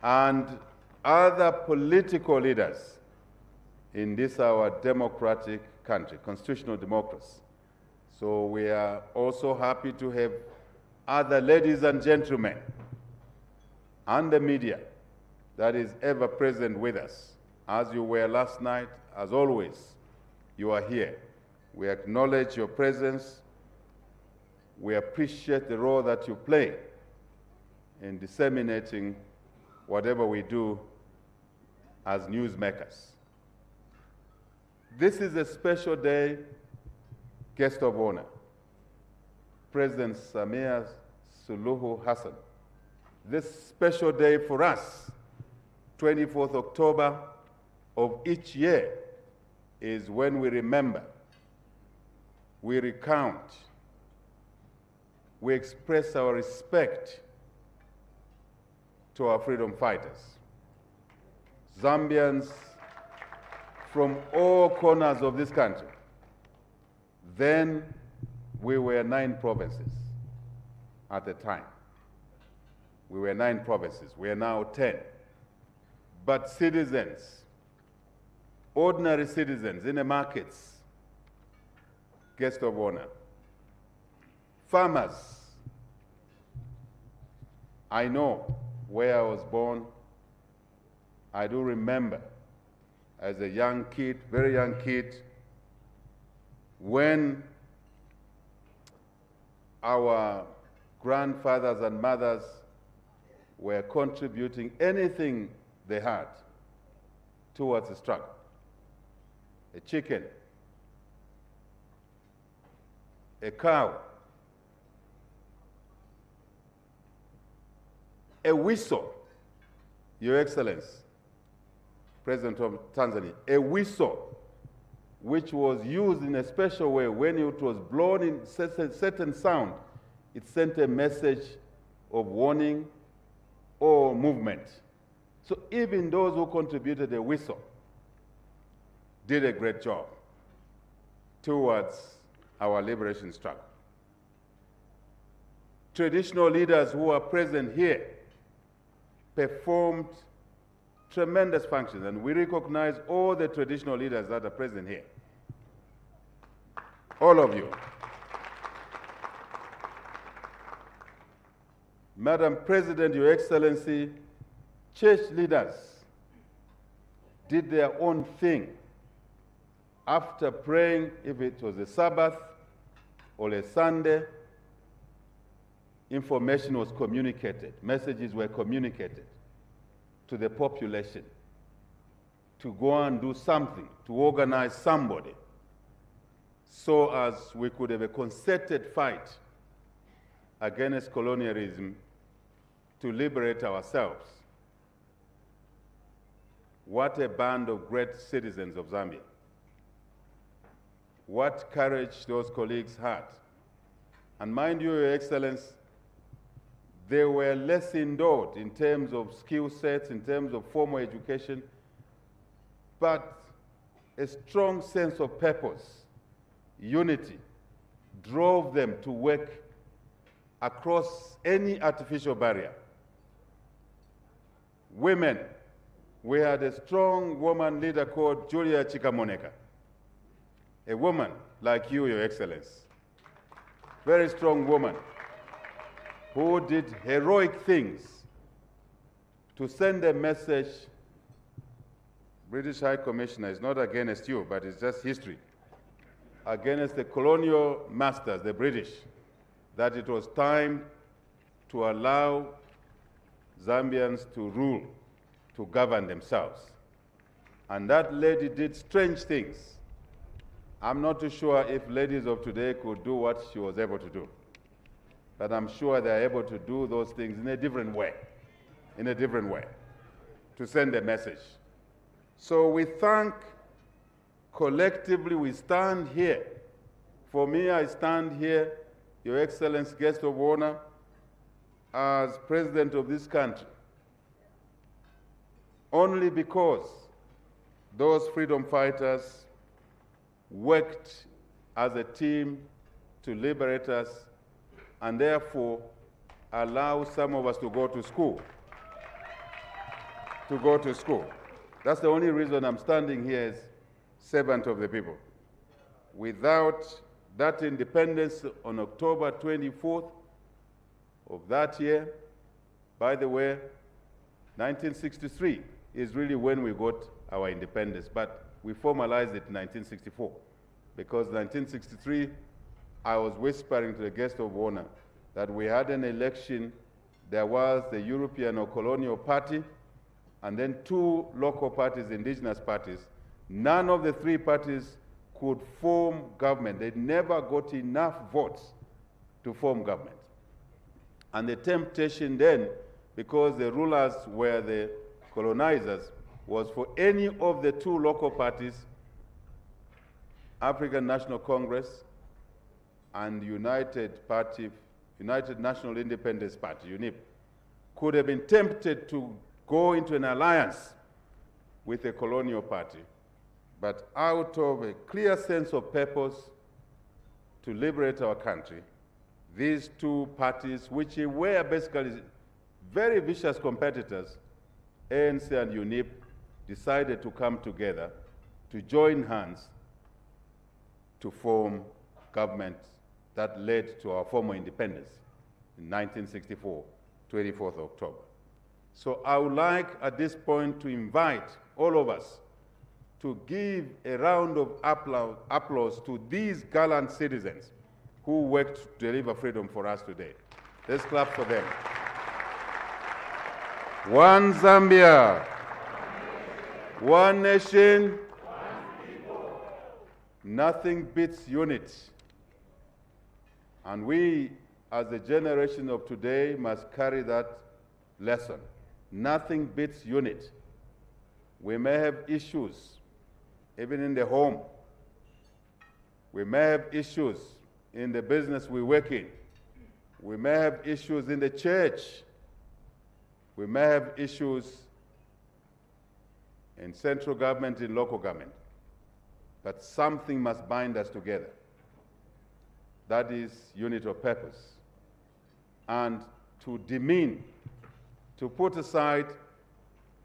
And other political leaders in this our democratic country, constitutional democracy. So we are also happy to have other ladies and gentlemen and the media that is ever present with us. As you were last night, as always, you are here. We acknowledge your presence. We appreciate the role that you play in disseminating whatever we do as newsmakers. This is a special day, guest of honor, President Samia Suluhu Hassan. This special day for us, 24th October of each year, is when we remember, we recount, we express our respect to our freedom fighters. Zambians from all corners of this country. Then we were 9 provinces at the time. We were 9 provinces. We are now 10. But citizens, ordinary citizens in the markets, guest of honor, farmers. I know where I was born. I do remember as a young kid, very young kid, when our grandfathers and mothers were contributing anything they had towards the struggle. A chicken, a cow, a whistle, Your Excellency, President of Tanzania, a whistle which was used in a special way. When it was blown in certain sound, it sent a message of warning or movement. So even those who contributed a whistle did a great job towards our liberation struggle. Traditional leaders who are present here performed tremendous functions, and we recognize all the traditional leaders that are present here. All of you. Madam President, Your Excellency, church leaders did their own thing. After praying, if it was a Sabbath or a Sunday, information was communicated, messages were communicated to the population to go and do something, to organize somebody, so as we could have a concerted fight against colonialism to liberate ourselves. What a band of great citizens of Zambia. What courage those colleagues had. And mind you, Your Excellency, they were less endowed in terms of skill sets, in terms of formal education, but a strong sense of purpose, unity, drove them to work across any artificial barrier. Women, we had a strong woman leader called Julia Chikamoneka, a woman like you, Your Excellency, very strong woman who did heroic things to send a message. British High Commissioner is not against you, but it's just history, against the colonial masters, the British, that it was time to allow Zambians to rule, to govern themselves. And that lady did strange things. I'm not too sure if ladies of today could do what she was able to do. But I'm sure they're able to do those things in a different way, to send a message. So we thank, collectively we stand here. For me, I stand here, Your Excellency, guest of honor, as president of this country, only because those freedom fighters worked as a team to liberate us and therefore allow some of us to go to school. That's the only reason I'm standing here as servant of the people. Without that independence on October 24th of that year, by the way, 1963 is really when we got our independence, but we formalized it in 1964. Because 1963, I was whispering to the guest of honor that we had an election. There was the European or Colonial Party, and then two local parties, indigenous parties. None of the three parties could form government. They never got enough votes to form government. And the temptation then, because the rulers were the colonizers, was for any of the two local parties, African National Congress and United National Independence Party, UNIP, could have been tempted to go into an alliance with a colonial party. But out of a clear sense of purpose to liberate our country, these two parties, which were basically very vicious competitors, ANC and UNIP, decided to come together, to join hands, to form government that led to our former independence in 1964, 24th October. So I would like at this point to invite all of us to give a round of applause to these gallant citizens who worked to deliver freedom for us today. Let's clap for them. One Zambia, one nation, nothing beats unity. And we, as the generation of today, must carry that lesson. Nothing beats unity. We may have issues, even in the home. We may have issues in the business we work in. We may have issues in the church. We may have issues in central government, in local government. But something must bind us together. That is unity of purpose. And to demean, to put aside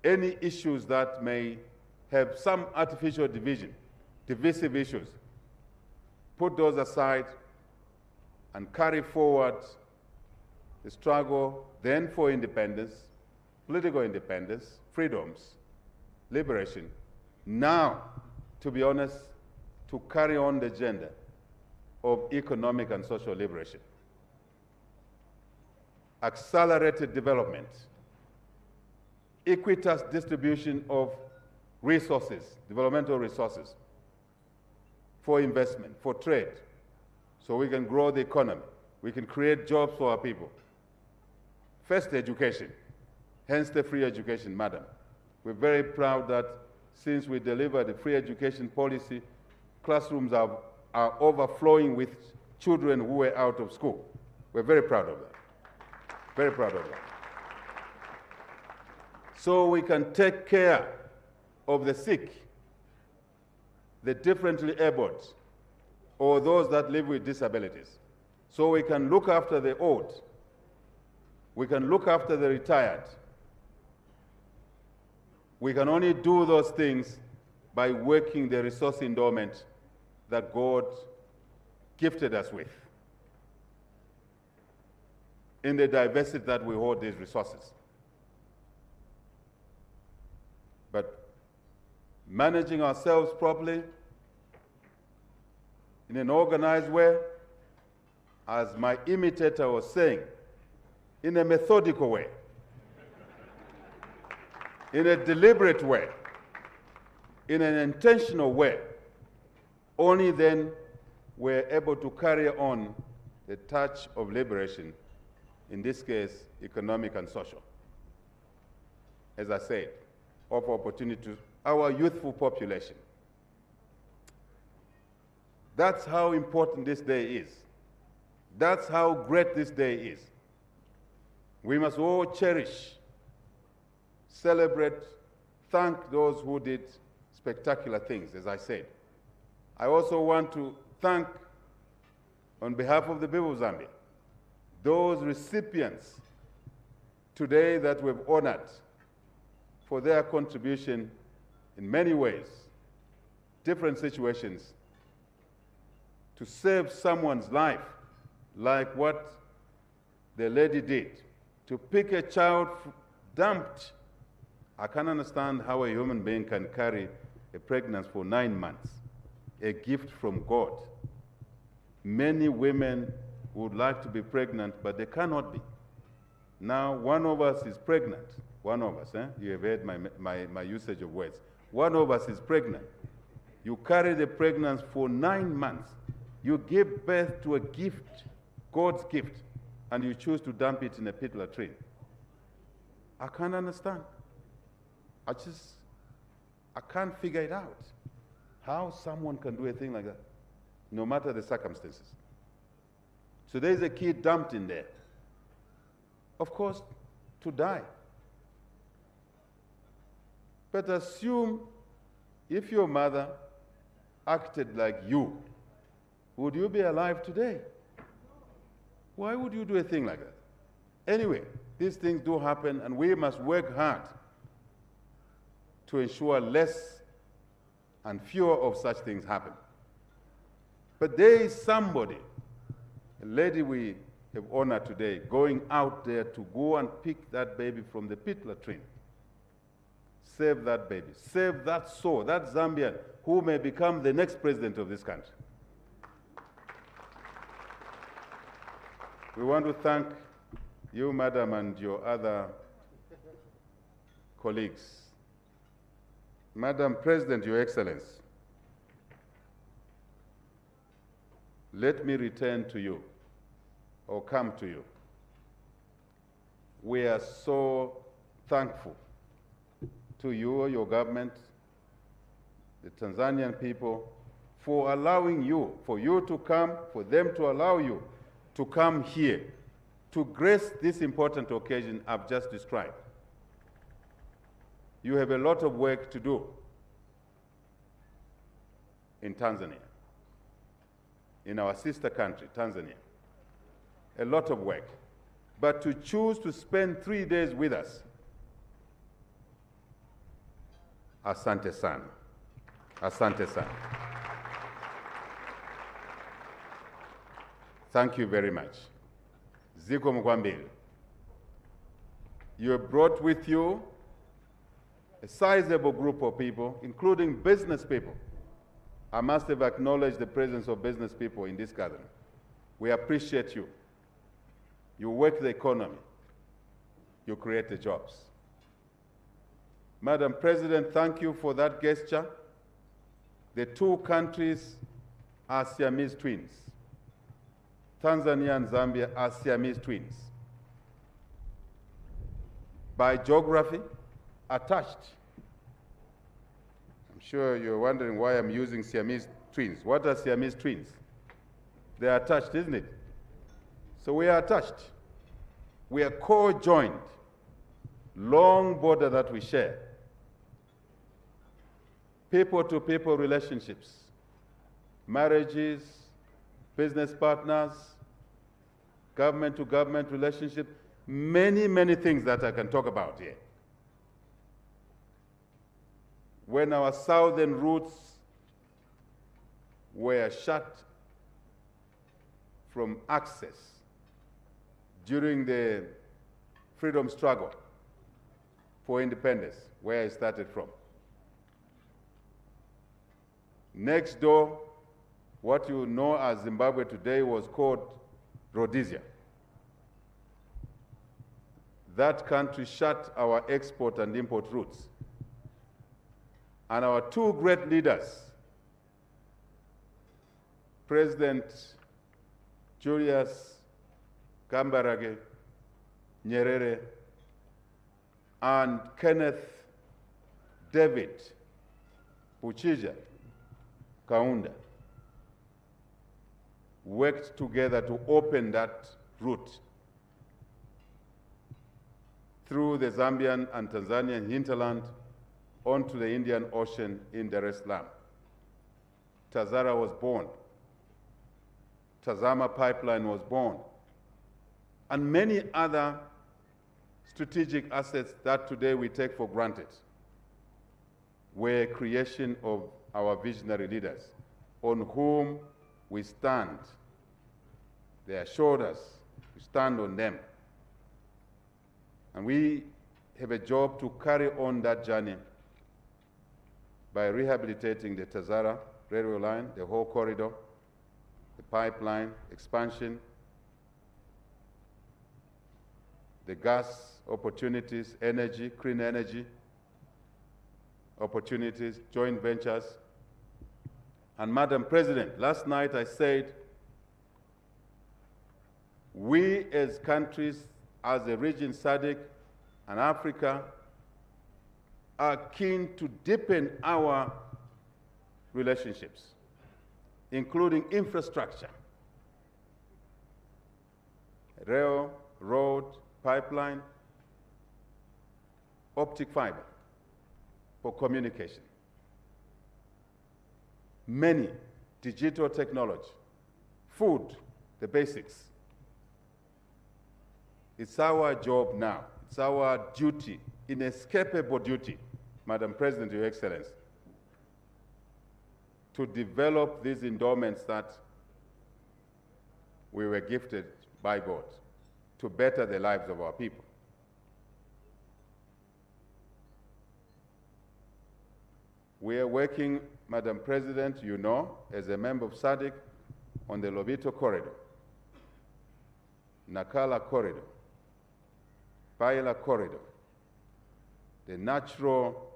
any issues that may have some artificial division, divisive issues, put those aside and carry forward the struggle then for independence, political independence, freedoms, liberation. Now, to be honest, to carry on the agenda of economic and social liberation. Accelerated development, equitous distribution of resources, developmental resources, for investment, for trade, so we can grow the economy, we can create jobs for our people. First, education, hence the free education, madam. We're very proud that since we delivered the free education policy, classrooms are overflowing with children who were out of school. We're very proud of that. Very proud of that. So we can take care of the sick, the differently abled, or those that live with disabilities. So we can look after the old. We can look after the retired. We can only do those things by working the resource endowment that God gifted us with in the diversity that we hold these resources. But managing ourselves properly in an organized way, as my imitator was saying, in a methodical way, in a deliberate way, in an intentional way, only then we're able to carry on the touch of liberation, in this case, economic and social. As I said, offer opportunity to our youthful population. That's how important this day is. That's how great this day is. We must all cherish, celebrate, thank those who did spectacular things, as I said. I also want to thank, on behalf of the people of Zambia, those recipients today that we've honored for their contribution in many ways, different situations, to save someone's life, like what the lady did, to pick a child dumped. I can't understand how a human being can carry a pregnancy for 9 months, a gift from God. Many women would like to be pregnant, but they cannot be. Now, one of us is pregnant. One of us, you have heard my usage of words. One of us is pregnant. You carry the pregnancy for 9 months. You give birth to a gift, God's gift, and you choose to dump it in a pit latrine. I can't understand. I can't figure it out. How someone can do a thing like that, no matter the circumstances. So there's a kid dumped in there. Of course, to die. But assume if your mother acted like you, would you be alive today? Why would you do a thing like that? Anyway, these things do happen, and we must work hard to ensure less and fewer of such things happen. But there is somebody, a lady we have honored today, going out there to go and pick that baby from the pit latrine. Save that baby. Save that soul, that Zambian who may become the next president of this country. We want to thank you, Madam, and your other colleagues. Madam President, Your Excellency, let me return to you, or come to you. We are so thankful to you, your government, the Tanzanian people, for allowing you, for you to come, for them to allow you to come here to grace this important occasion I've just described. You have a lot of work to do in Tanzania, in our sister country, Tanzania. A lot of work. But to choose to spend 3 days with us, asante sana. Asante sana. Thank you very much. Ziko Mkwambili. You have brought with you a sizable group of people, including business people. I must have acknowledged the presence of business people in this gathering. We appreciate you. You work the economy. You create the jobs. Madam President, thank you for that gesture. The two countries are Siamese twins. Tanzania and Zambia are Siamese twins. By geography, attached. I'm sure you're wondering why I'm using Siamese twins. What are Siamese twins? They are attached, isn't it? So we are attached. We are co-joined. Long border that we share. People-to-people relationships, marriages, business partners, government-to-government relationship, many, many things that I can talk about here. When our southern routes were shut from access during the freedom struggle for independence, where I started from. Next door, what you know as Zimbabwe today was called Rhodesia. That country shut our export and import routes. And our two great leaders, President Julius Kambarage Nyerere and Kenneth David Buchija Kaunda, worked together to open that route through the Zambian and Tanzanian hinterland onto the Indian Ocean in Dar es Salaam. Tazara was born. Tazama pipeline was born. And many other strategic assets that today we take for granted were creation of our visionary leaders on whom we stand. They assured us we stand on them. And we have a job to carry on that journey by rehabilitating the Tazara railway line, the whole corridor, the pipeline, expansion, the gas opportunities, energy, clean energy opportunities, joint ventures. And Madam President, last night I said, we as countries, as a region, SADC and Africa, are keen to deepen our relationships, including infrastructure, rail, road, pipeline, optic fiber for communication. Many digital technology, food, the basics. It's our job now. It's our duty, inescapable duty, Madam President, Your Excellency, to develop these endowments that we were gifted by God to better the lives of our people. We are working, Madam President, you know, as a member of SADC on the Lobito Corridor, Nakala Corridor, Baila Corridor, the natural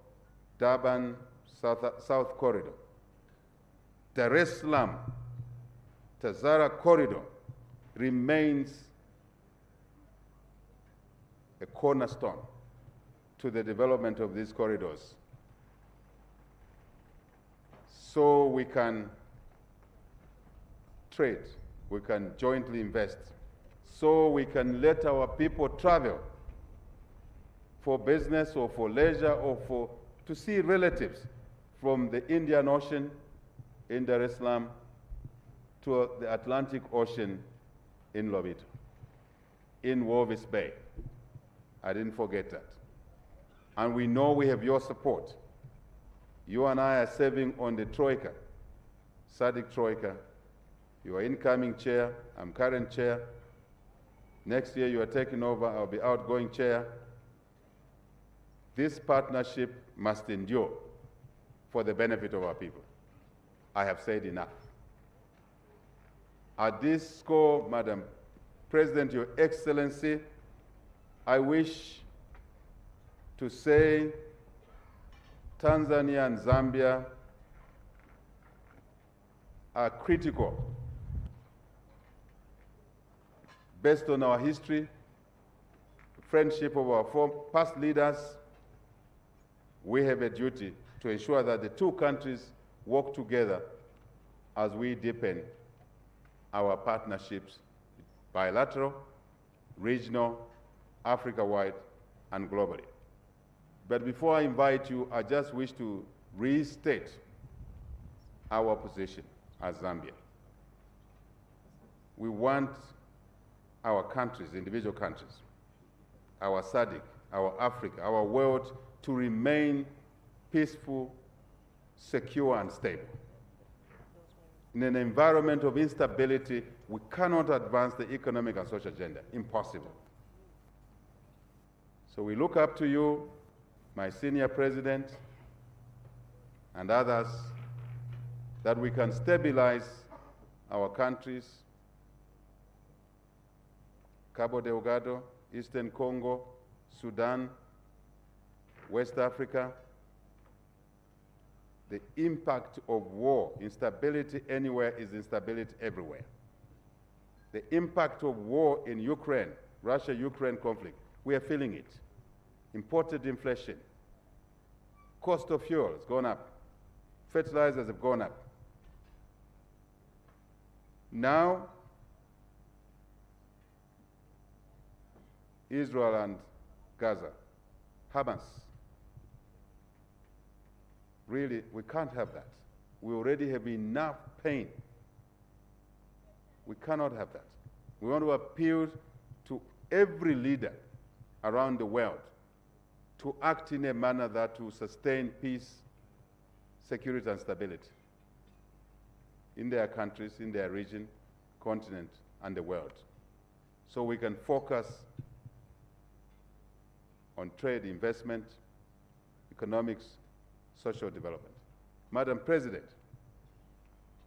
Durban South Corridor, Dar es Salaam, Tazara Corridor remains a cornerstone to the development of these corridors, so we can trade, we can jointly invest, so we can let our people travel for business or for leisure or to see relatives from the Indian Ocean in Dar es Salaam to the Atlantic Ocean in Lobito, in Walvis Bay. I didn't forget that. And we know we have your support. You and I are serving on the Troika, SADC Troika. You are incoming chair, I'm current chair. Next year you are taking over, I'll be outgoing chair. This partnership must endure for the benefit of our people. I have said enough. At this score, Madam President, Your Excellency, I wish to say Tanzania and Zambia are critical. Based on our history, friendship of our past leaders, we have a duty to ensure that the two countries work together as we deepen our partnerships, bilateral, regional, Africa-wide, and globally. But before I invite you, I just wish to restate our position as Zambia. We want our countries, individual countries, our SADC, our Africa, our world to remain peaceful, secure, and stable. In an environment of instability, we cannot advance the economic and social agenda. Impossible. So we look up to you, my senior president, and others, that we can stabilize our countries, Cabo Delgado, Eastern Congo, Sudan, West Africa. The impact of war, instability anywhere is instability everywhere. The impact of war in Ukraine, Russia-Ukraine conflict, we are feeling it. Imported inflation, cost of fuel has gone up, fertilizers have gone up. Now, Israel and Gaza, Hamas. Really, we can't have that. We already have enough pain. We cannot have that. We want to appeal to every leader around the world to act in a manner that will sustain peace, security, and stability in their countries, in their region, continent, and the world. So we can focus on trade, investment, economics, social development. Madam President,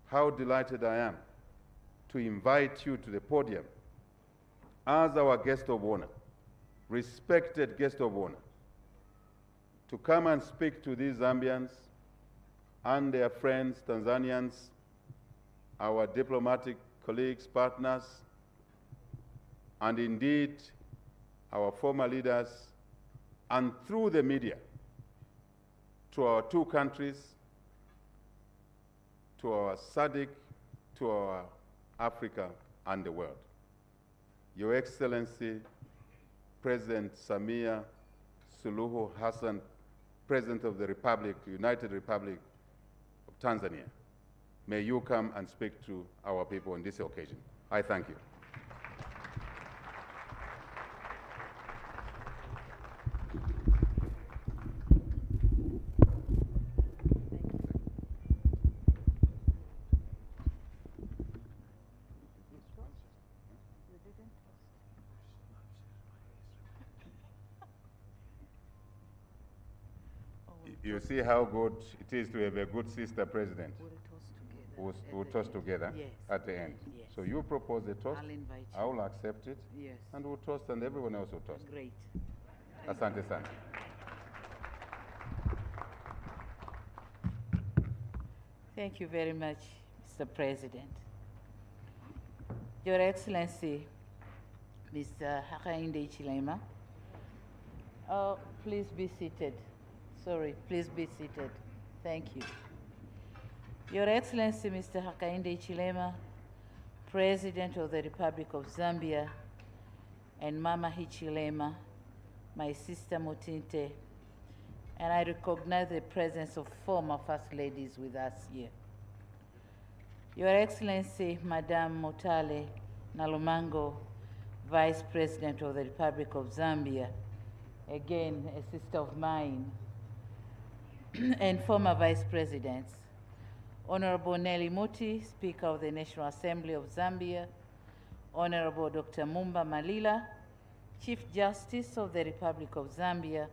how delighted I am to invite you to the podium as our guest of honor, respected guest of honor, to come and speak to these Zambians and their friends, Tanzanians, our diplomatic colleagues, partners, and indeed our former leaders, and through the media, to our two countries, to our SADC, to our Africa and the world. Your Excellency, President Samia Suluhu Hassan, President of the Republic, United Republic of Tanzania, may you come and speak to our people on this occasion. I thank you. You see how good it is to have a good sister president who toast together Yes. at the end. Yes. So you propose a toast, I'll invite you. I will accept it, Yes. and we'll toast, and everyone else will toast. Great. Asante sana. Thank you very much, Mr. President. Your Excellency, Mr. Hakainde Chilema, please be seated. Sorry, please be seated. Thank you. Your Excellency, Mr. Hakainde Chilema, President of the Republic of Zambia, and Mama Hichilema, my sister Mutinte, and I recognize the presence of former First Ladies with us here. Your Excellency, Madame Motale Nalumango, Vice President of the Republic of Zambia, again, a sister of mine, and former Vice Presidents, Honorable Nelly Muti, Speaker of the National Assembly of Zambia, Honorable Dr. Mumba Malila, Chief Justice of the Republic of Zambia,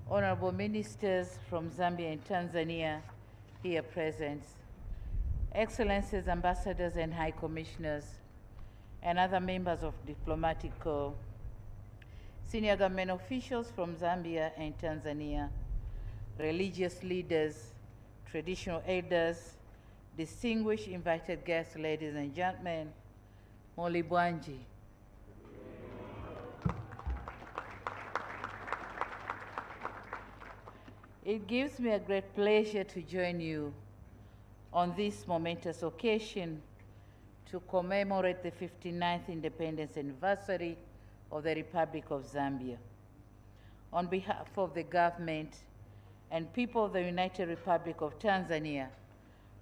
Honorable Ministers from Zambia and Tanzania here present, Excellencies, Ambassadors and High Commissioners, and other members of diplomatic corps, senior government officials from Zambia and Tanzania, religious leaders, traditional elders, distinguished invited guests, ladies and gentlemen, Moli Bwanji. It gives me a great pleasure to join you on this momentous occasion to commemorate the 59th independence anniversary of the Republic of Zambia. On behalf of the government and people of the United Republic of Tanzania,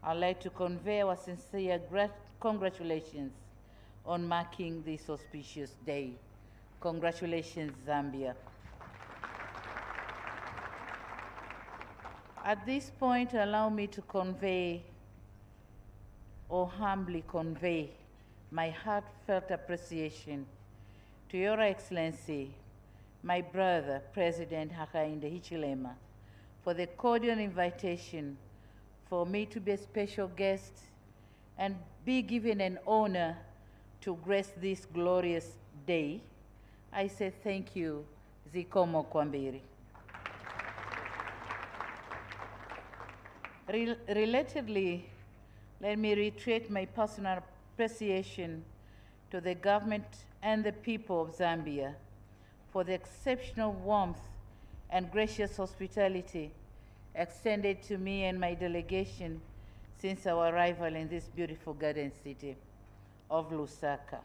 I'd like to convey our sincere congratulations on marking this auspicious day. Congratulations, Zambia. At this point, allow me to convey or humbly convey my heartfelt appreciation to Your Excellency, my brother, President Hakainde Hichilema, for the cordial invitation for me to be a special guest and be given an honor to grace this glorious day. I say thank you, Zikomo Kwambiri. Relatedly, let me reiterate my personal appreciation to the government and the people of Zambia for the exceptional warmth and gracious hospitality extended to me and my delegation since our arrival in this beautiful garden city of Lusaka.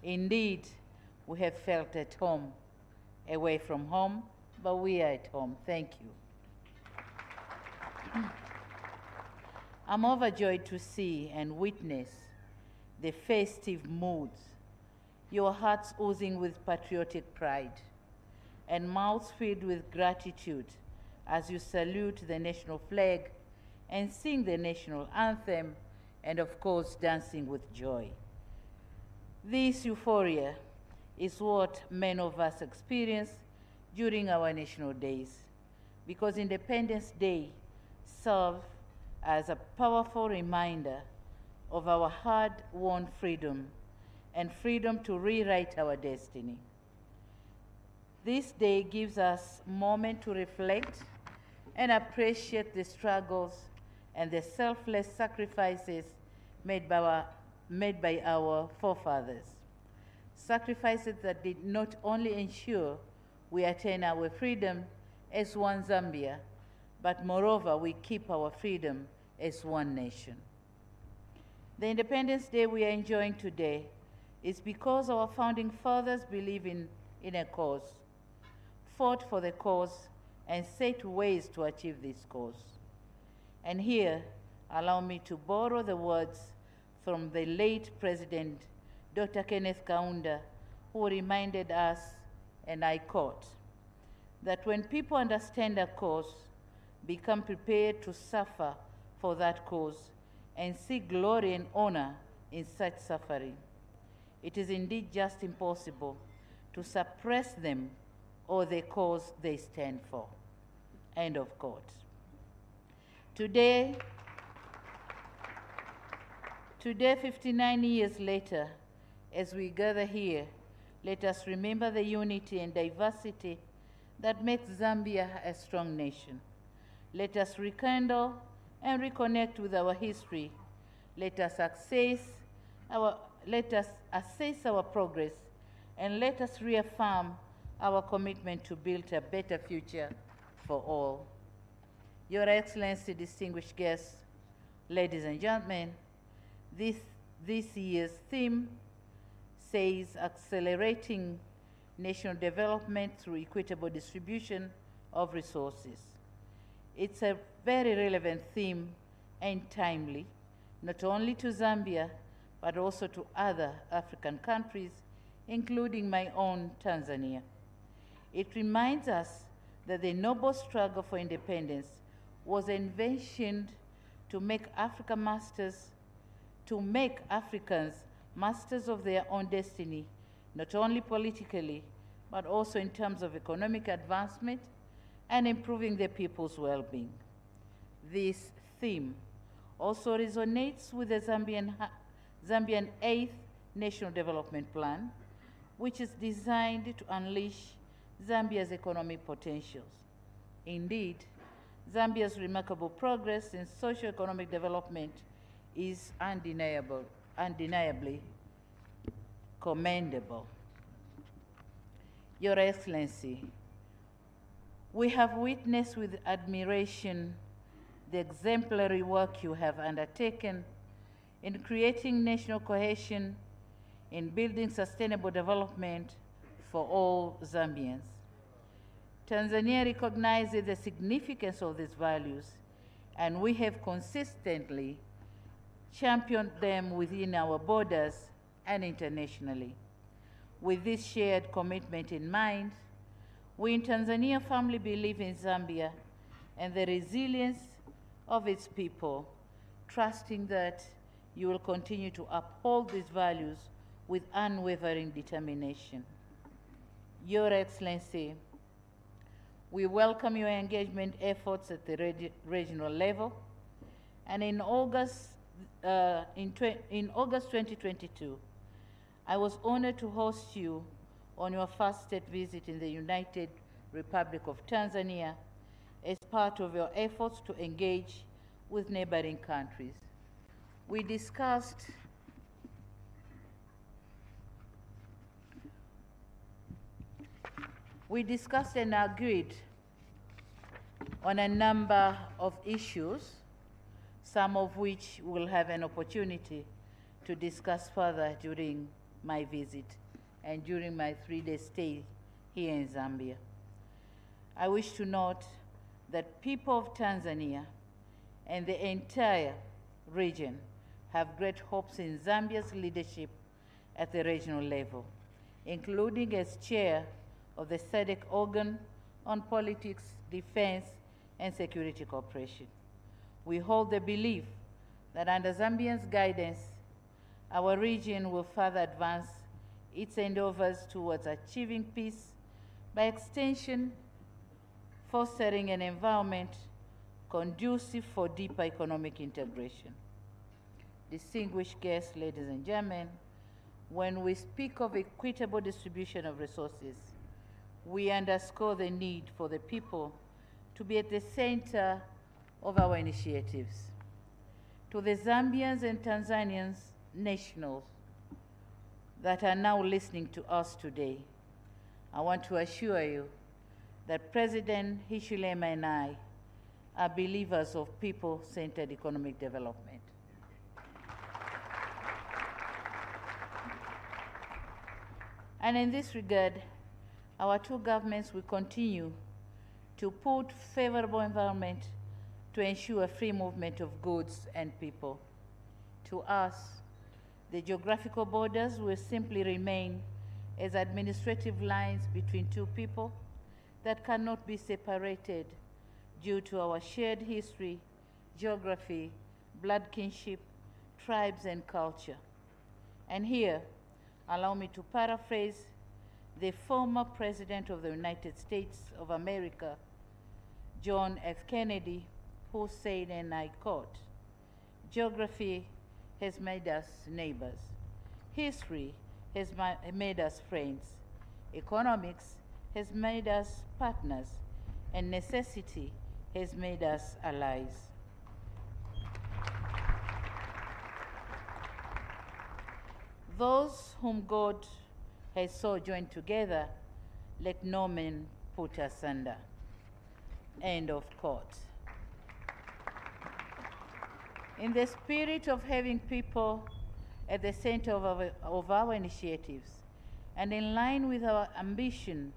Indeed, we have felt at home, away from home, but we are at home. Thank you. I'm overjoyed to see and witness the festive moods, your hearts oozing with patriotic pride, and mouths filled with gratitude as you salute the national flag and sing the national anthem, and of course, dancing with joy. This euphoria is what many of us experience during our national days, because Independence Day serves as a powerful reminder of our hard-won freedom and freedom to rewrite our destiny. This day gives us a moment to reflect and appreciate the struggles and the selfless sacrifices made by our forefathers. Sacrifices that did not only ensure we attain our freedom as one Zambia, but moreover, we keep our freedom as one nation. The Independence Day we are enjoying today is because our founding fathers believed in a cause, fought for the cause, and set ways to achieve this cause. And here, allow me to borrow the words from the late President, Dr. Kenneth Kaunda, who reminded us, and I quote, that when people understand a cause, become prepared to suffer for that cause, and seek glory and honor in such suffering, it is indeed just impossible to suppress them or the cause they stand for. End of quote. Today, 59 years later, as we gather here, let us remember the unity and diversity that makes Zambia a strong nation. Let us rekindle and reconnect with our history. Let us assess our progress, and let us reaffirm our commitment to build a better future for all. Your Excellency, distinguished guests, ladies and gentlemen, this year's theme says accelerating national development through equitable distribution of resources. It's a very relevant theme and timely, not only to Zambia, but also to other African countries, including my own Tanzania. It reminds us that the noble struggle for independence was envisioned to make Africans masters of their own destiny, not only politically, but also in terms of economic advancement and improving the people's well-being. This theme also resonates with the Zambian 8th National Development Plan, which is designed to unleash Zambia's economic potentials. Indeed, Zambia's remarkable progress in socio-economic development is undeniably commendable. Your Excellency, we have witnessed with admiration the exemplary work you have undertaken in creating national cohesion, in building sustainable development for all Zambians. Tanzania recognizes the significance of these values, and we have consistently championed them within our borders and internationally. With this shared commitment in mind, we in Tanzania firmly believe in Zambia and the resilience of its people, trusting that you will continue to uphold these values with unwavering determination. Your Excellency, we welcome your engagement efforts at the regional level, and in August 2022, I was honored to host you on your first state visit in the United Republic of Tanzania as part of your efforts to engage with neighboring countries. We discussed and agreed on a number of issues, some of which we'll have an opportunity to discuss further during my visit and during my 3-day stay here in Zambia. I wish to note that people of Tanzania and the entire region have great hopes in Zambia's leadership at the regional level, including as chair of the SADC organ on politics, defense, and security cooperation. We hold the belief that under Zambians' guidance, our region will further advance its endeavors towards achieving peace, by extension, fostering an environment conducive for deeper economic integration. Distinguished guests, ladies and gentlemen, when we speak of equitable distribution of resources, we underscore the need for the people to be at the center of our initiatives. To the Zambians and Tanzanians nationals that are now listening to us today, I want to assure you that President Hichilema and I are believers of people-centered economic development. And in this regard, our two governments will continue to put favorable environment to ensure free movement of goods and people. To us, the geographical borders will simply remain as administrative lines between two people that cannot be separated due to our shared history, geography, blood kinship, tribes, and culture. And here, allow me to paraphrase the former President of the United States of America, John F. Kennedy, who said, and I quote, "Geography has made us neighbors. History has made us friends. Economics has made us partners, and necessity has made us allies." Those whom God has so joined together, let no man put asunder. End of quote. In the spirit of having people at the center of our initiatives, and in line with our ambition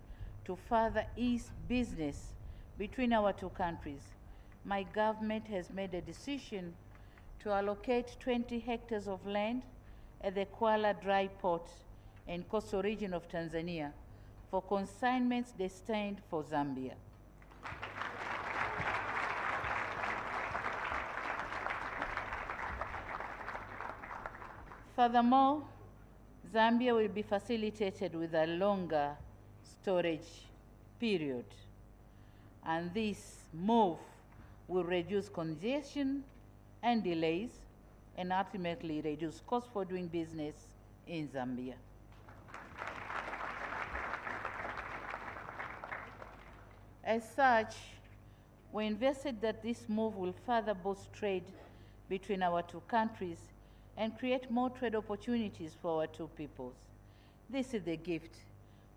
to further ease business between our two countries, my government has made a decision to allocate 20 hectares of land at the Kwala Dry Port in coastal region of Tanzania for consignments destined for Zambia. Furthermore, Zambia will be facilitated with a longer storage period, and this move will reduce congestion and delays and ultimately reduce costs for doing business in Zambia. As such, we invested that this move will further boost trade between our two countries and create more trade opportunities for our two peoples. This is the gift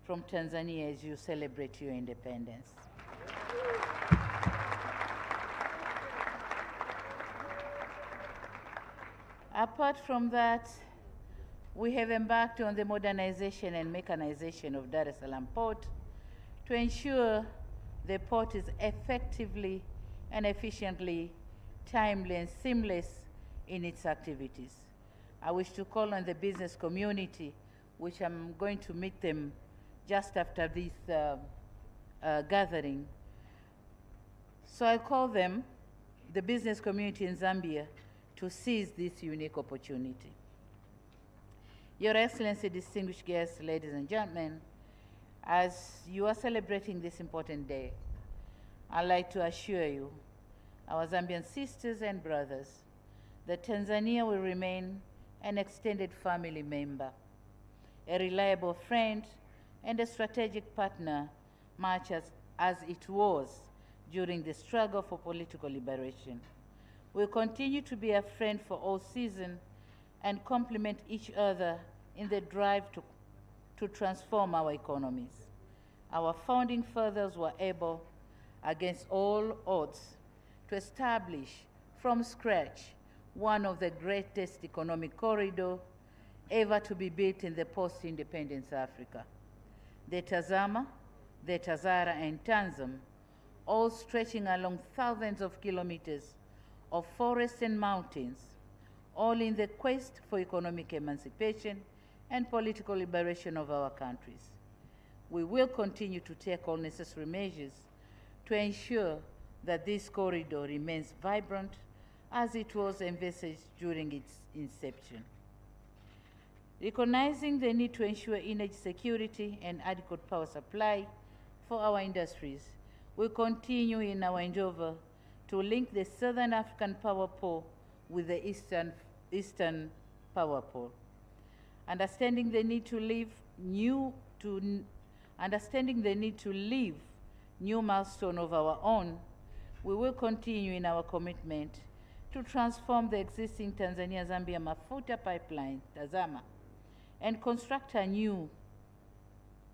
from Tanzania as you celebrate your independence. Apart from that, we have embarked on the modernization and mechanization of Dar es Salaam Port to ensure the port is effectively and efficiently, timely and seamless in its activities. I wish to call on the business community, which I'm going to meet them just after this gathering. So I call them, the business community in Zambia, to seize this unique opportunity. Your Excellency, distinguished guests, ladies and gentlemen, as you are celebrating this important day, I'd like to assure you, our Zambian sisters and brothers, that Tanzania will remain an extended family member, a reliable friend, and a strategic partner, much as it was during the struggle for political liberation. We'll continue to be a friend for all seasons and complement each other in the drive to transform our economies. Our founding fathers were able, against all odds, to establish from scratch one of the greatest economic corridors ever to be built in the post-independence Africa. The Tazama, the Tazara, and Tanzam, all stretching along thousands of kilometers of forests and mountains, all in the quest for economic emancipation and political liberation of our countries. We will continue to take all necessary measures to ensure that this corridor remains vibrant as it was envisaged during its inception. Recognizing the need to ensure energy security and adequate power supply for our industries, we continue in our endeavor to link the Southern African Power Pool with the Eastern Power Pool. Understanding the need to leave new milestone of our own, we will continue in our commitment to transform the existing Tanzania-Zambia Mafuta pipeline, Tazama, and construct a new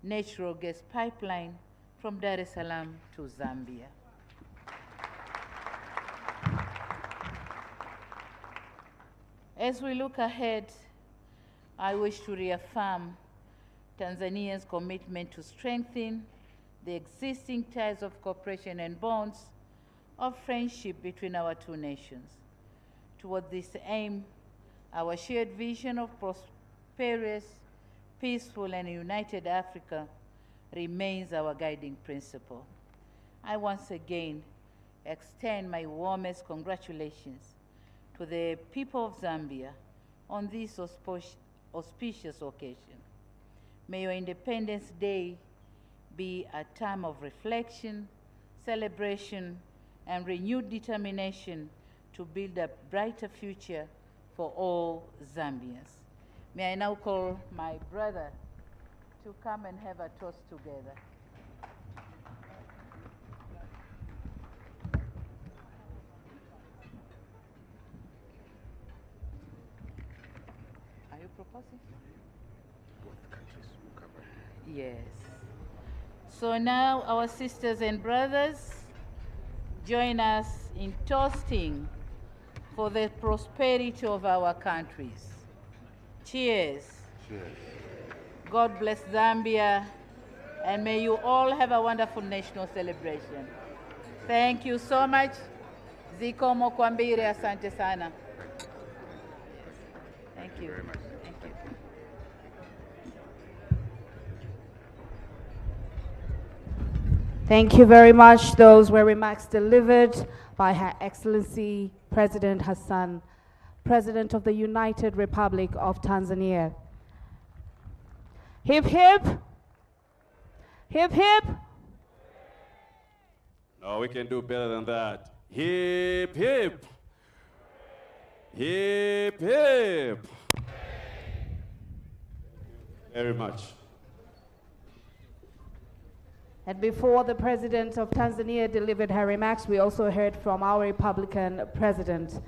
natural gas pipeline from Dar es Salaam to Zambia. As we look ahead, I wish to reaffirm Tanzania's commitment to strengthen the existing ties of cooperation and bonds of friendship between our two nations. Toward this aim, our shared vision of prosperous, peaceful, and united Africa remains our guiding principle. I once again extend my warmest congratulations to the people of Zambia on this auspicious occasion. May your Independence Day be a time of reflection, celebration, and renewed determination to build a brighter future for all Zambians. May I now call my brother to come and have a toast together. Are you proposing? Both countries will cover. Yes. So now our sisters and brothers, join us in toasting for the prosperity of our countries. Cheers. Cheers. God bless Zambia, and may you all have a wonderful national celebration. Thank you so much. Zikomo kwambiri, asante sana. Thank you. Very much. Thank you. Thank you very much. Those were remarks delivered by Her Excellency President Hassan, President of the United Republic of Tanzania. Hip, hip. Hip, hip. No, we can do better than that. Hip, hip. Hip, hip. Very much. And before the President of Tanzania delivered her remarks, we also heard from our Republican President.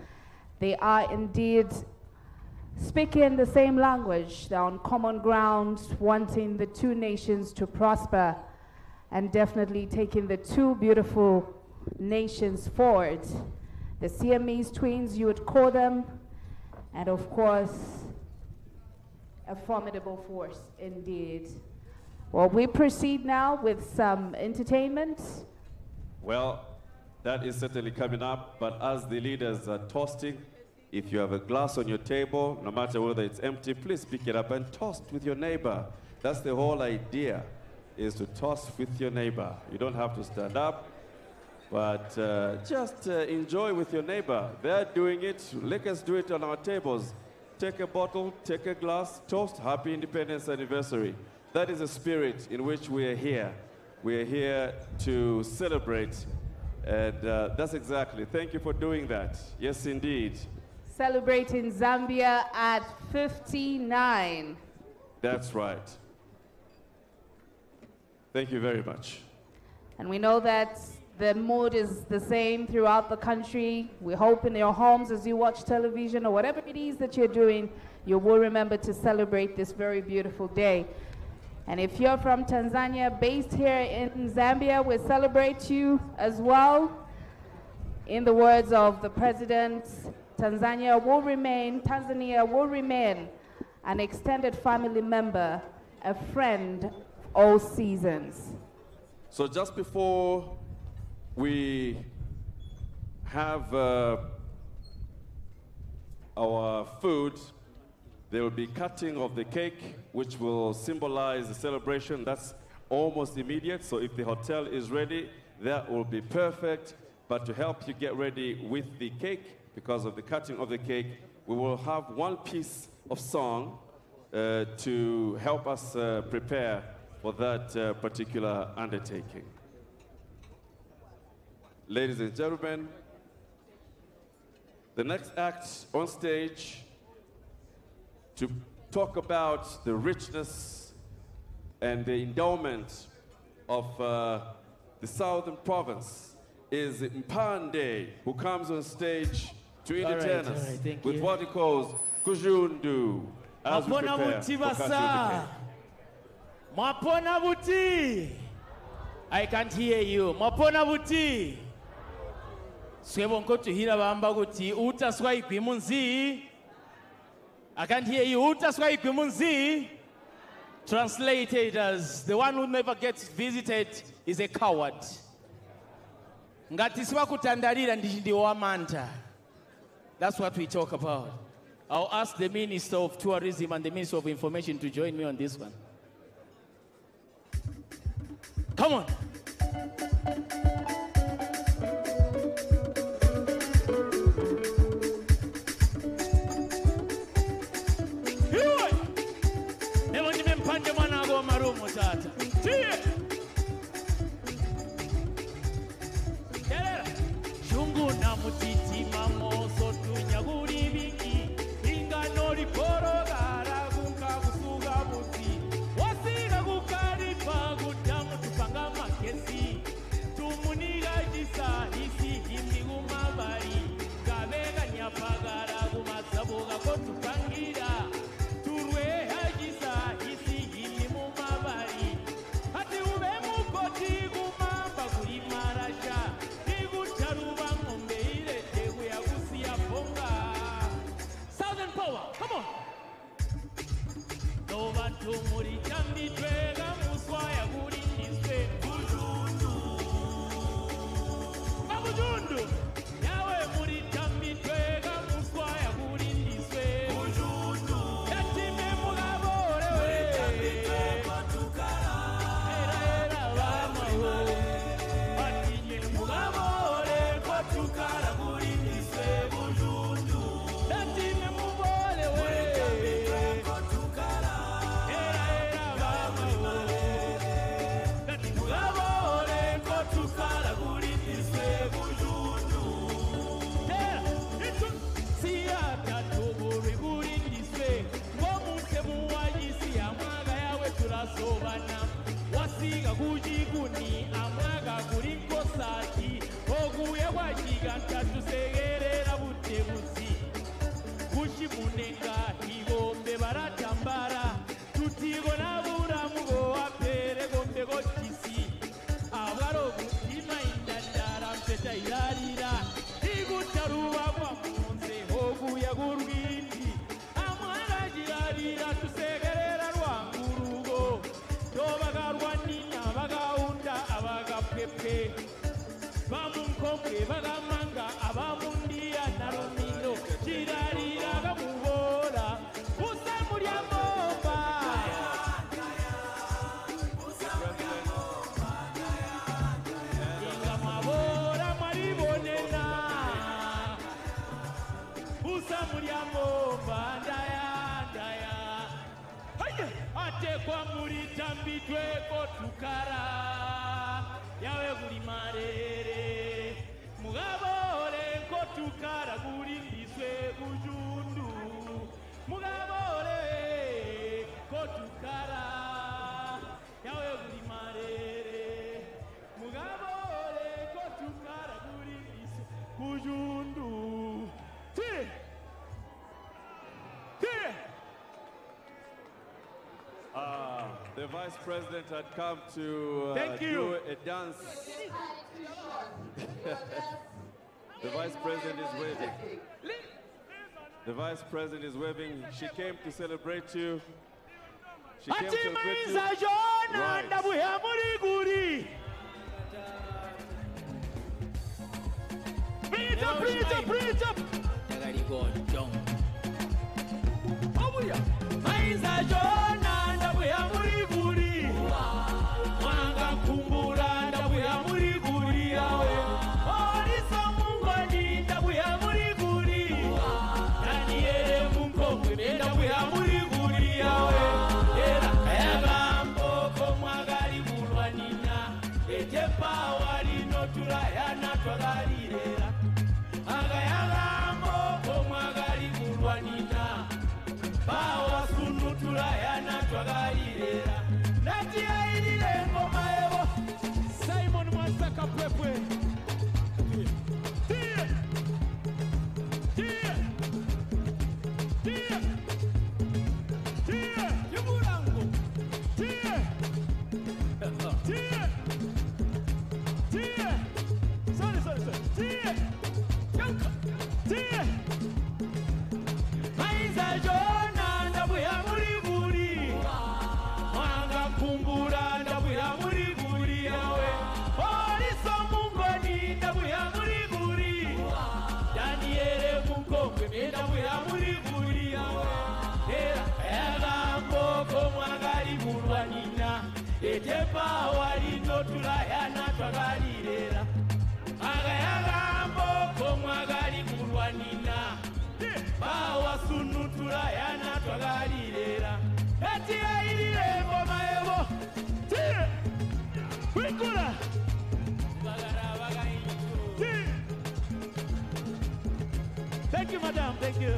They are indeed speaking the same language. They're on common ground, wanting the two nations to prosper and definitely taking the two beautiful nations forward. The Siamese twins, you would call them, and of course, a formidable force indeed. Well, we proceed now with some entertainment. Well, that is certainly coming up, but as the leaders are toasting, If you have a glass on your table, no matter whether it's empty, please pick it up and toast with your neighbor. That's the whole idea, is to toast with your neighbor. You don't have to stand up, but just enjoy with your neighbor. They're doing it. Let us do it on our tables. Take a bottle, take a glass, toast, happy Independence Anniversary. That is the spirit in which we are here. We are here to celebrate, and that's exactly. Thank you for doing that. Yes, indeed. Celebrating Zambia at 59. That's right. Thank you very much. And we know that the mood is the same throughout the country. We hope in your homes as you watch television or whatever it is that you're doing, you will remember to celebrate this very beautiful day. And if you're from Tanzania, based here in Zambia, we celebrate you as well. In the words of the president, Tanzania will remain an extended family member, a friend all seasons. So just before we have our food, there will be cutting of the cake, which will symbolize the celebration. That's almost immediate, so if the hotel is ready, that will be perfect. But to help you get ready with the cake, because of the cutting of the cake, we will have one piece of song to help us prepare for that particular undertaking. Ladies and gentlemen, the next act on stage to talk about the richness and the endowment of the Southern Province is Mpande, who comes on stage to entertain us with what he calls Kujundu as we prepare for cutting the cake. Mwapona buti. I can't hear you. Mwapona buti. Swebonko tuhira bamba guti uta swai kwimunzi. I can't hear you. Uta swai kwimunzi. Translated as the one who never gets visited is a coward. Ngati siwa kutandarira ndi wamanta. That's what we talk about. I'll ask the Minister of Tourism and the Minister of Information to join me on this one. Come on. Here. Never even pande mwana go marumo tata. Tie. Shungu na mutiti mamoso tunyaguri biki. Inga nori poro gara gunka kusuga buti. Wasiga gukari pagu damu tupanga makesi. Tumuniga jisa isi indi gumabari. Gabega nyapagara gumasabuga kotupangira. Turwe hajisa isi indi mumabari. Hati ube mukoti gumamba kuri marasha. Southern power, come on. No one to muri jambi twega muswaya guri niswe bujundu. Bujundu. Yawe muri jambi twega muswaya guri niswe bujundu. Yatime mugabore we. Jambi twega tukara. Era bamaho. Atinye mugabore kwa tukara guri niswe bujundu. Yatime mubole we. Jambi twega tukara. Era bamaho. Yatime mugabore kwa tukara guri niswe bujundu. Tera, itu siya tuburi guri niswe. Wamute muwajisi amaga yawe turasobana. Wasiga kujiguni amaga kuri kosati. Oguye wajiganta tusegerera butebuzi. Kushimunenga igombe baratambara. Tutigo nabura mugo apere gombe gotisi. Abaro gutima indandara mpeta irarira. Igutaruba kwa munze oguye gurwindi. Amara jirarira tusegerera rwangurugo. Tobagarwa nina bagaunda abagapepe. Bamunkombe bagamanga abamundia narumino. Jira atekwa muri tambidweko tukara yawe buri marere mugabore ko tukara buri ndiswe bujundu mugabore ko tukara yawe buri marere mugabore ko tukara buri ndiswe bujundu The Vice President had come to Thank you. do a dance. The Vice President is waving. The Vice President is waving. She came to celebrate you. She came to celebrate you. Right. Bring it up, bring it up, bring it up. Maiza Jona ndabuya muri guri Mwanga kumbura ndabuya muri guri yawe Orisa mungoni ndabuya muri guri Daniele mungomwe ndabuya muri guri yawe Era kayaga mboko mwagari bulwa nina Ejepa wali notura yana twagalirera Agayaga mboko mwagari bulwa nina Bawa sunutura yana twagalirera Nati ailile ngoma evo Simon Mwasaka Pwepwe Tie Tie Tie Tie Yuburango Tie Tie Tie Sorry Tie Yanka Tie Maiza Jona ndabuya muri guri Mwanga kumbura ndabuya muri guri yawe Orisa mungoni ndabuya muri guri Daniele mungomwe ndabuya muri guri yawe Era kayaga mboko mwagari bulwa nina Etepa wali notura yana twagalirera Agayaga mboko mwagari bulwa nina Bawa sunutura yana twagalirera Eti ailile ngoma evo Tie Wikula Bagara bagainju Thank you madam, thank you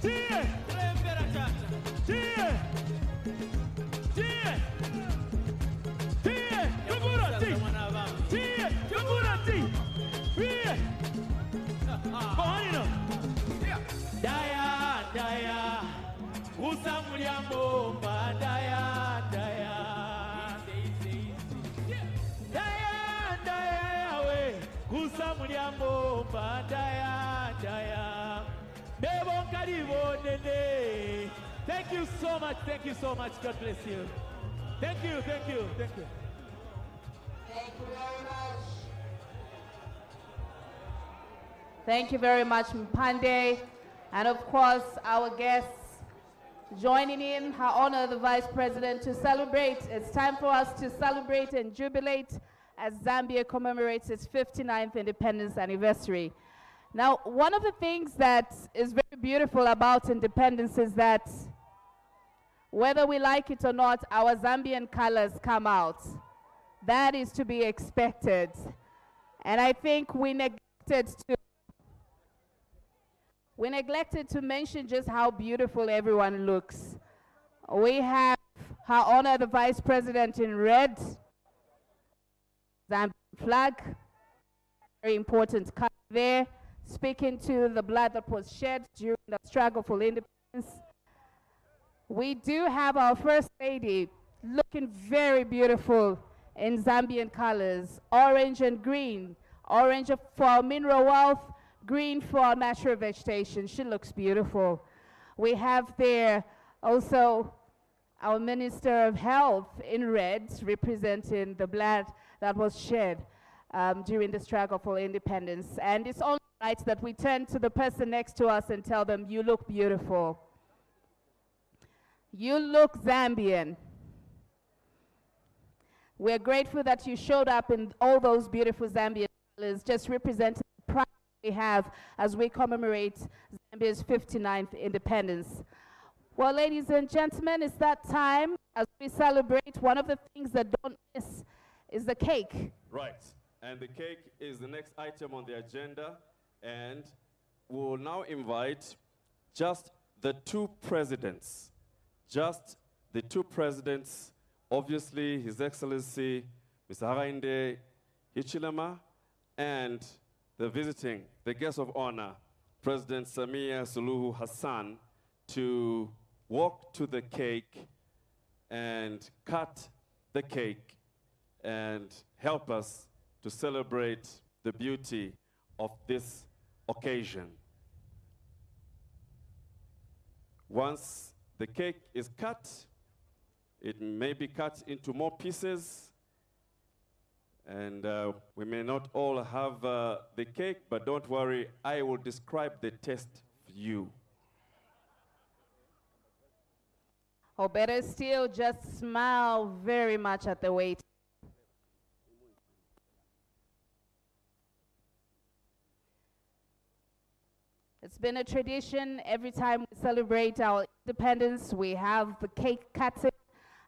Tie Rembera chata Tie Tie Tie Yugura ti Tie Yugura ti Tie Bohanino Daya, daya, usa muliambomba, daya, daya. Daya, daya, we, usa muliambomba, daya, daya. Nebo karibo nene. Thank you so much, God bless you. Thank you. Thank you very much. Thank you very much, Mpande. And of course, our guests joining in her honor, the Vice President, to celebrate. It's time for us to celebrate and jubilate as Zambia commemorates its 59th independence anniversary. Now, one of the things that is very beautiful about independence is that whether we like it or not, our Zambian colors come out. That is to be expected. And I think we neglected to mention just how beautiful everyone looks. We have Her Honor the Vice President in red, Zambian flag, very important color there, speaking to the blood that was shed during the struggle for independence. We do have our First Lady looking very beautiful in Zambian colors, orange and green, orange for our mineral wealth, green for our natural vegetation. She looks beautiful. We have there also our Minister of Health in red, representing the blood that was shed during the struggle for independence. And it's only right that we turn to the person next to us and tell them, you look beautiful. You look Zambian. We're grateful that you showed up in all those beautiful Zambian colors, just representing the pride we have as we commemorate Zambia's 59th independence. Well, ladies and gentlemen, it's that time as we celebrate. One of the things that don't miss is the cake. Right. And the cake is the next item on the agenda. And we'll now invite just the two presidents. Just the two presidents, obviously His Excellency Mr. Hakainde Hichilema, and the guest of honor, President Samia Suluhu Hassan, to walk to the cake and cut the cake and help us to celebrate the beauty of this occasion. Once the cake is cut, it may be cut into more pieces, and we may not all have the cake, but don't worry, I will describe the taste for you. Or better still, just smile very much at the wait. It's been a tradition. Every time we celebrate our independence, we have the cake cutting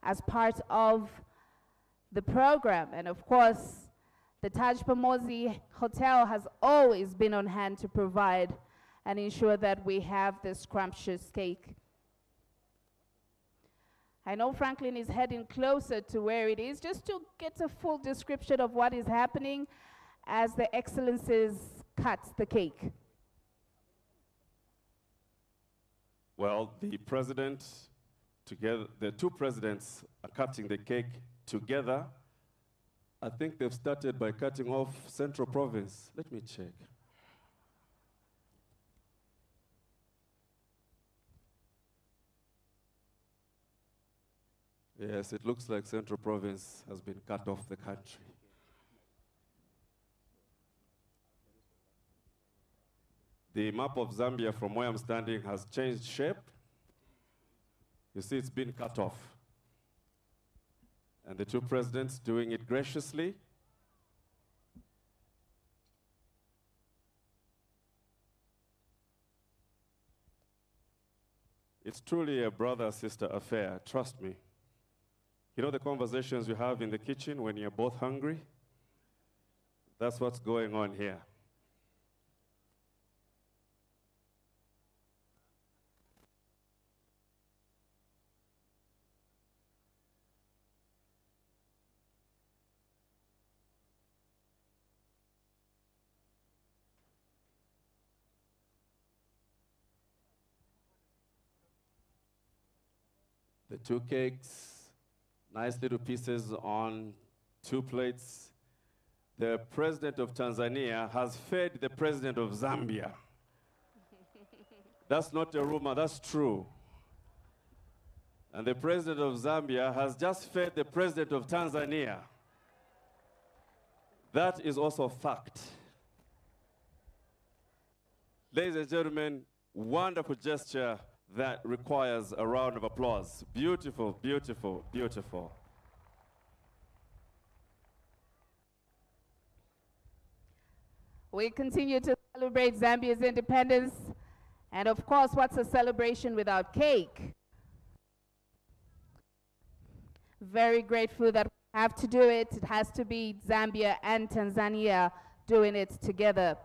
as part of the program. And of course, the Taj Pamosi Hotel has always been on hand to provide and ensure that we have this scrumptious cake. I know Franklin is heading closer to where it is, just to get a full description of what is happening as the Excellencies cut the cake. Well, the two presidents are cutting the cake together. I think they've started by cutting off Central Province. Let me check. Yes, it looks like Central Province has been cut off the country. The map of Zambia from where I'm standing has changed shape. You see, it's been cut off. And the two presidents doing it graciously. It's truly a brother-sister affair, trust me. You know the conversations you have in the kitchen when you're both hungry? That's what's going on here. The two cakes, nice little pieces on two plates. The president of Tanzania has fed the president of Zambia. That's not a rumor, that's true. And the president of Zambia has just fed the president of Tanzania. That is also fact. Ladies and gentlemen, wonderful gesture that requires a round of applause. Beautiful, beautiful, beautiful. We continue to celebrate Zambia's independence. And of course, what's a celebration without cake? Very grateful that we have to do it. It has to be Zambia and Tanzania doing it together.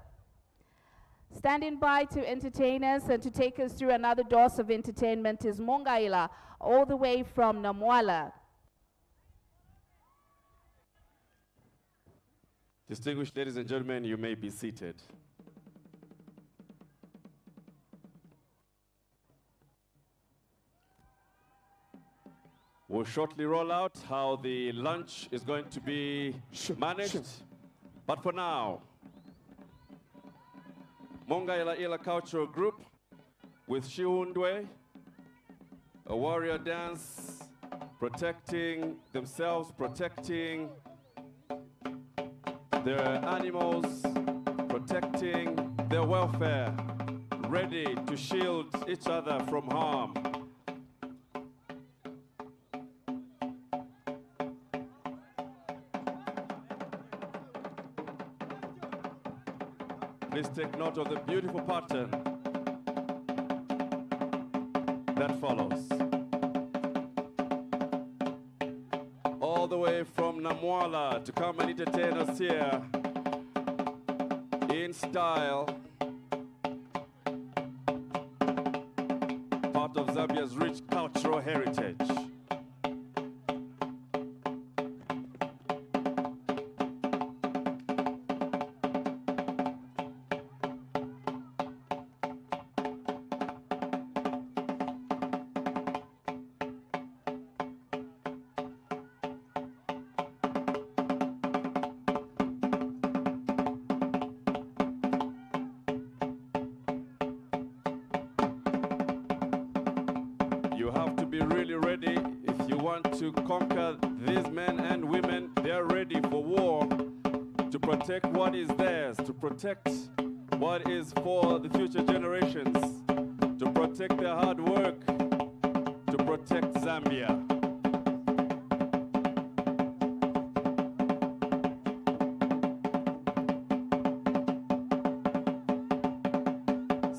Standing by to entertain us and to take us through another dose of entertainment is Mongaila, all the way from Namwala. Distinguished ladies and gentlemen, you may be seated. We'll shortly roll out how the lunch is going to be managed. But for now, Mongaila Ila Cultural Group with Shihundwe, a warrior dance, protecting themselves, protecting their animals, protecting their welfare, ready to shield each other from harm. Please take note of the beautiful pattern that follows. All the way from Namwala to come and entertain us here in style. Part of Zambia's rich cultural heritage. You have to be really ready if you want to conquer these men and women. They're ready for war, to protect what is theirs, to protect what is for the future generations, to protect their hard work, to protect Zambia.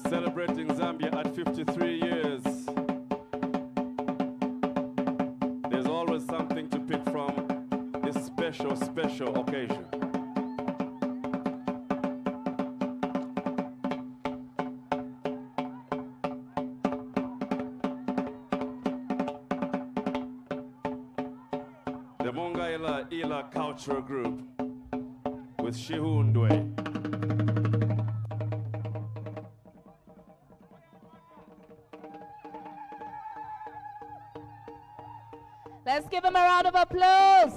Celebrating Zambia at 53 years. There's always something to pick from this special, special occasion. The Mongaila Ila Cultural Group with Shihundwe. Let's give him a round of applause.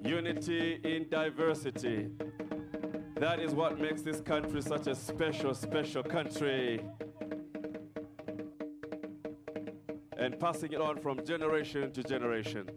Unity in diversity. That is what makes this country such a special, special country. And passing it on from generation to generation.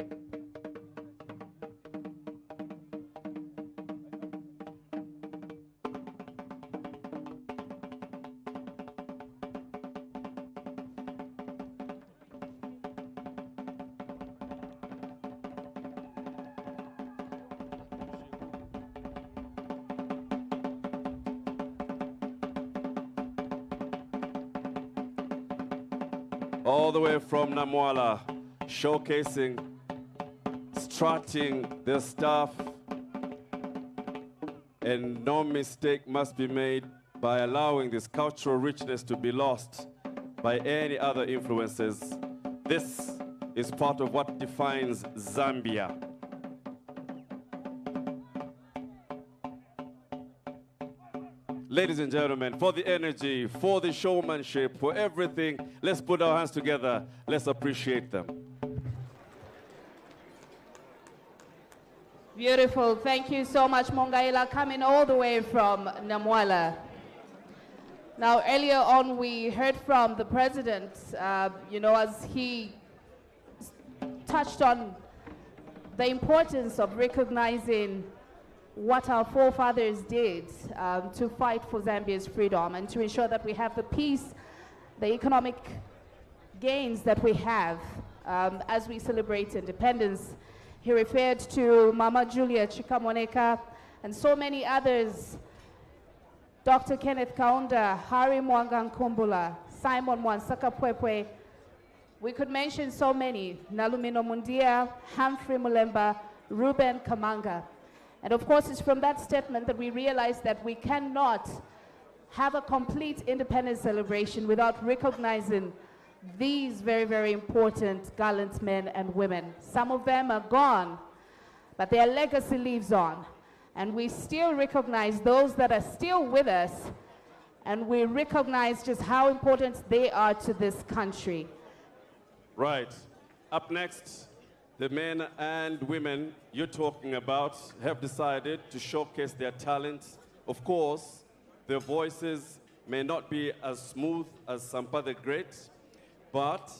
All the way from Namwala, showcasing, strutting their stuff, and no mistake must be made by allowing this cultural richness to be lost by any other influences. This is part of what defines Zambia. Ladies and gentlemen, for the energy, for the showmanship, for everything, let's put our hands together. Let's appreciate them. Beautiful. Thank you so much, Mongaila, coming all the way from Namwala. Now, earlier on, we heard from the president, as he touched on the importance of recognizing what our forefathers did to fight for Zambia's freedom and to ensure that we have the peace, the economic gains that we have as we celebrate independence. He referred to Mama Julia Chikamoneka and so many others, Dr. Kenneth Kaunda, Hari Mwanga Nkumbula, Simon Mwansaka-Pwepwe. We could mention so many, Nalumino Mundia, Humphrey Mulemba, Ruben Kamanga. And of course, it's from that statement that we realize that we cannot have a complete independence celebration without recognizing these very, very important gallant men and women. Some of them are gone, but their legacy lives on. And we still recognize those that are still with us, and we recognize just how important they are to this country. Right. Up next, the men and women you're talking about have decided to showcase their talents. Of course, their voices may not be as smooth as Sampa the Great, but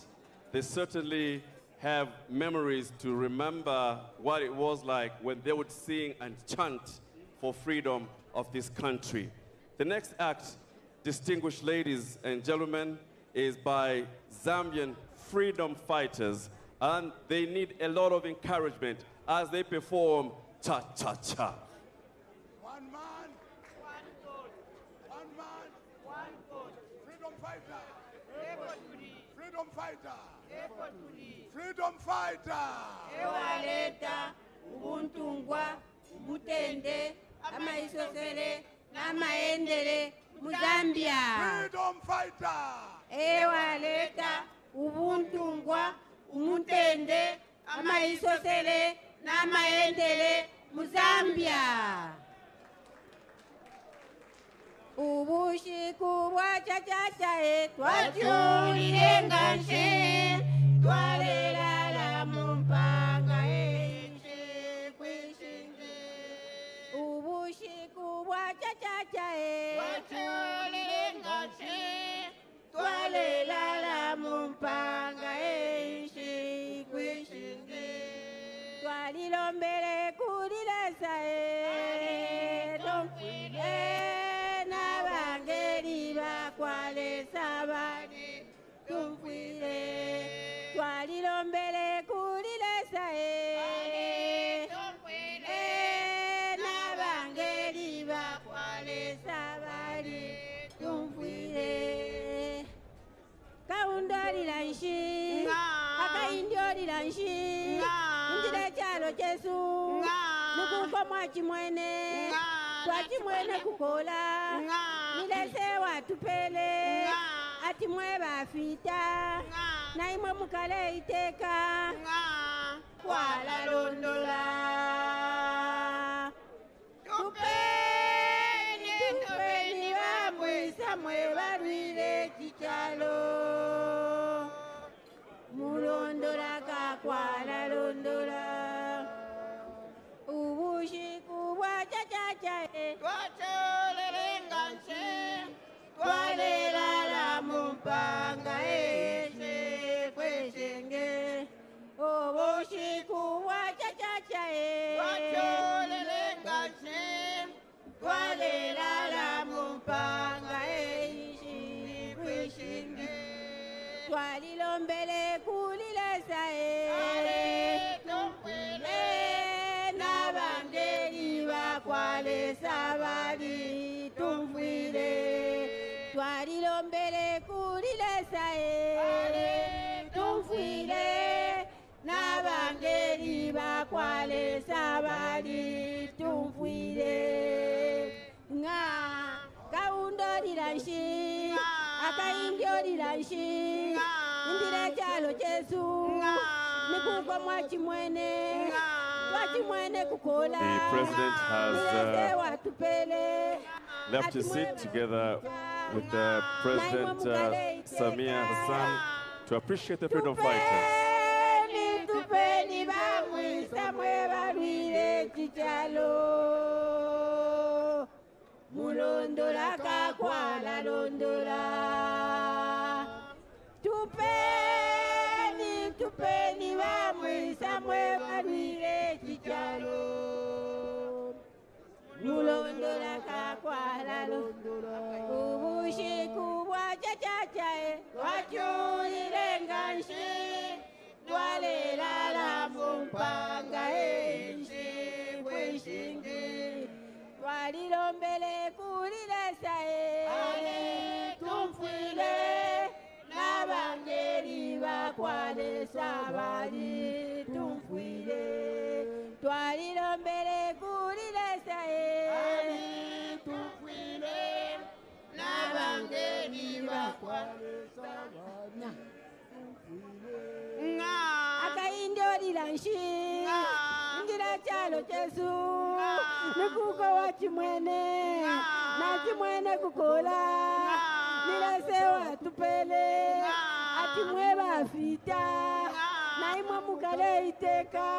they certainly have memories to remember what it was like when they would sing and chant for freedom of this country. The next act, distinguished ladies and gentlemen, is by Zambian freedom fighters, and they need a lot of encouragement. as they perform cha-cha-cha. One man, one vote. One man, one vote. Freedom fighter. Freedom fighter. Freedom fighter. Ewaleta, ubuntungwa, ubutende, amaisosele, namaendele, Muzambia. Freedom fighter. Ewaleta, ubuntungwa, umutende, amaisosele, namaendele, Muzambia. Ubushiku bwa chachacha twachulile ngashe twalela la mumpanga kwishinge. Ubushiku bwa chachacha twachulile ngashe twalela la mumpanga kwishinge. Twalilombele kulilesa kwale sabani tumfile twalilombele kulilesa nabangeli bakwale sabani tumfile kaundolila nshi akaindolila nshi ndile chalo chesu nukuko mwachimwene twachimwene kukola nilese watupele ati mwe bafita na imwe mukale iteka kwala londola tupeni bamwisa mwe balwile chichalo mulondola kakwala londola ubushiku bwa chachacha twacholele nganse twalela la mumpanga kwesenge. Ubushiku bwa chachacha twacholele nganse twalela la mumpanga kwesenge. Twalilombele kulilesa nabangeli bakwale sabali tumfile. Twalilombele kulilesa tumfile nabangeli bakwale sabali tumfile. Nga kaundolila nshi akaindolila nshi ndile chalo chesu nikuko mwachimwene twachimwene kukola. The president has left his seat together with President Samia Hassan to appreciate the freedom fighters. Tupeni bamwisa mwe balwile chichalo mulondola kakwala londola. Tupeni bamwisa mwe balwile chichalo mulondola kakwala londola. Ubushiku bwa chachacha twachulile nganshi twalela la mumpanga kweshingi. Twalilombele kulilesa tumfile nabangeli bakwale sabali tumfile. Twalilombele kulilesa tumfile nabangeli bakwale sabali akaindolila nshi ndila chalo chesu nikuko wachimwene na chimwene kukola nilese watupele ati mwe bafita na imwe mukale iteka.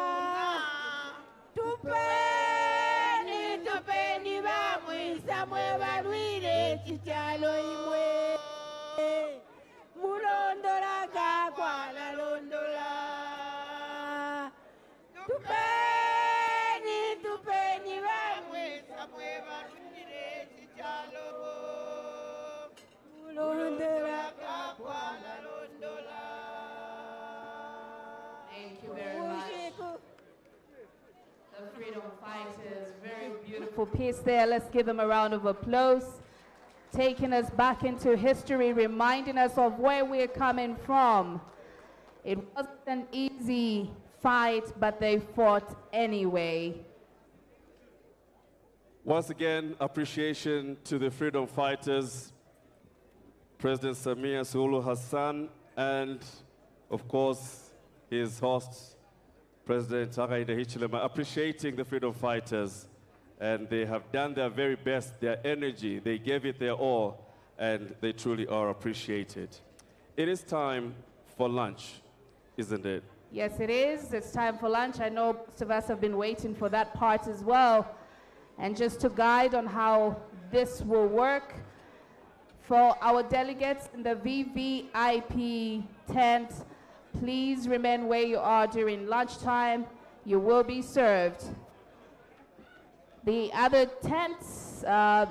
Tupeni bamwisa mwe balwile chichalo imwe mulondola kakwala londola. Tupeni bamwisa mwe balwile chichalo mulondola kakwala londola. Thank you very much. Fighters. Very beautiful piece there. Let's give them a round of applause. Taking us back into history, reminding us of where we're coming from. It wasn't an easy fight, but they fought anyway. Once again, appreciation to the freedom fighters, President Samia Suluhu Hassan, and of course, his host, President Hakainde Hichilema, appreciating the freedom fighters. And they have done their very best, their energy, they gave it their all, and they truly are appreciated. It is time for lunch, isn't it? Yes, it is. It's time for lunch. I know most of us have been waiting for that part as well. And just to guide on how this will work, for our delegates in the VVIP tent, please remain where you are during lunchtime. You will be served. The other tents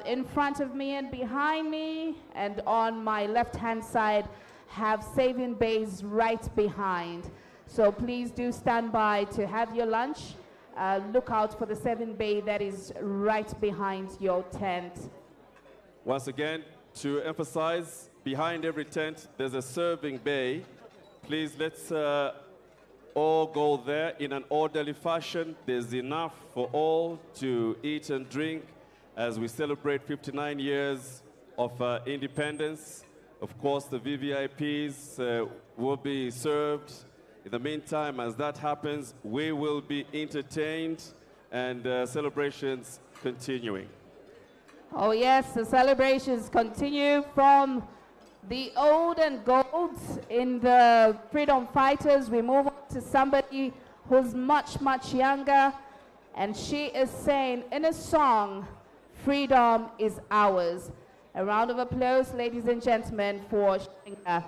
in front of me and behind me and on my left-hand side have saving bays right behind. So please do stand by to have your lunch. Look out for the saving bay that is right behind your tent. Once again, to emphasize, behind every tent, there's a serving bay. Please, let's all go there in an orderly fashion. There's enough for all to eat and drink as we celebrate 59 years of independence. Of course, the VVIPs will be served. In the meantime, as that happens, we will be entertained and celebrations continuing. Oh yes, the celebrations continue from the old and gold in the freedom fighters. We move on to somebody who's much, much younger, and she is saying in a song, "Freedom is ours." A round of applause, ladies and gentlemen, for Shinga.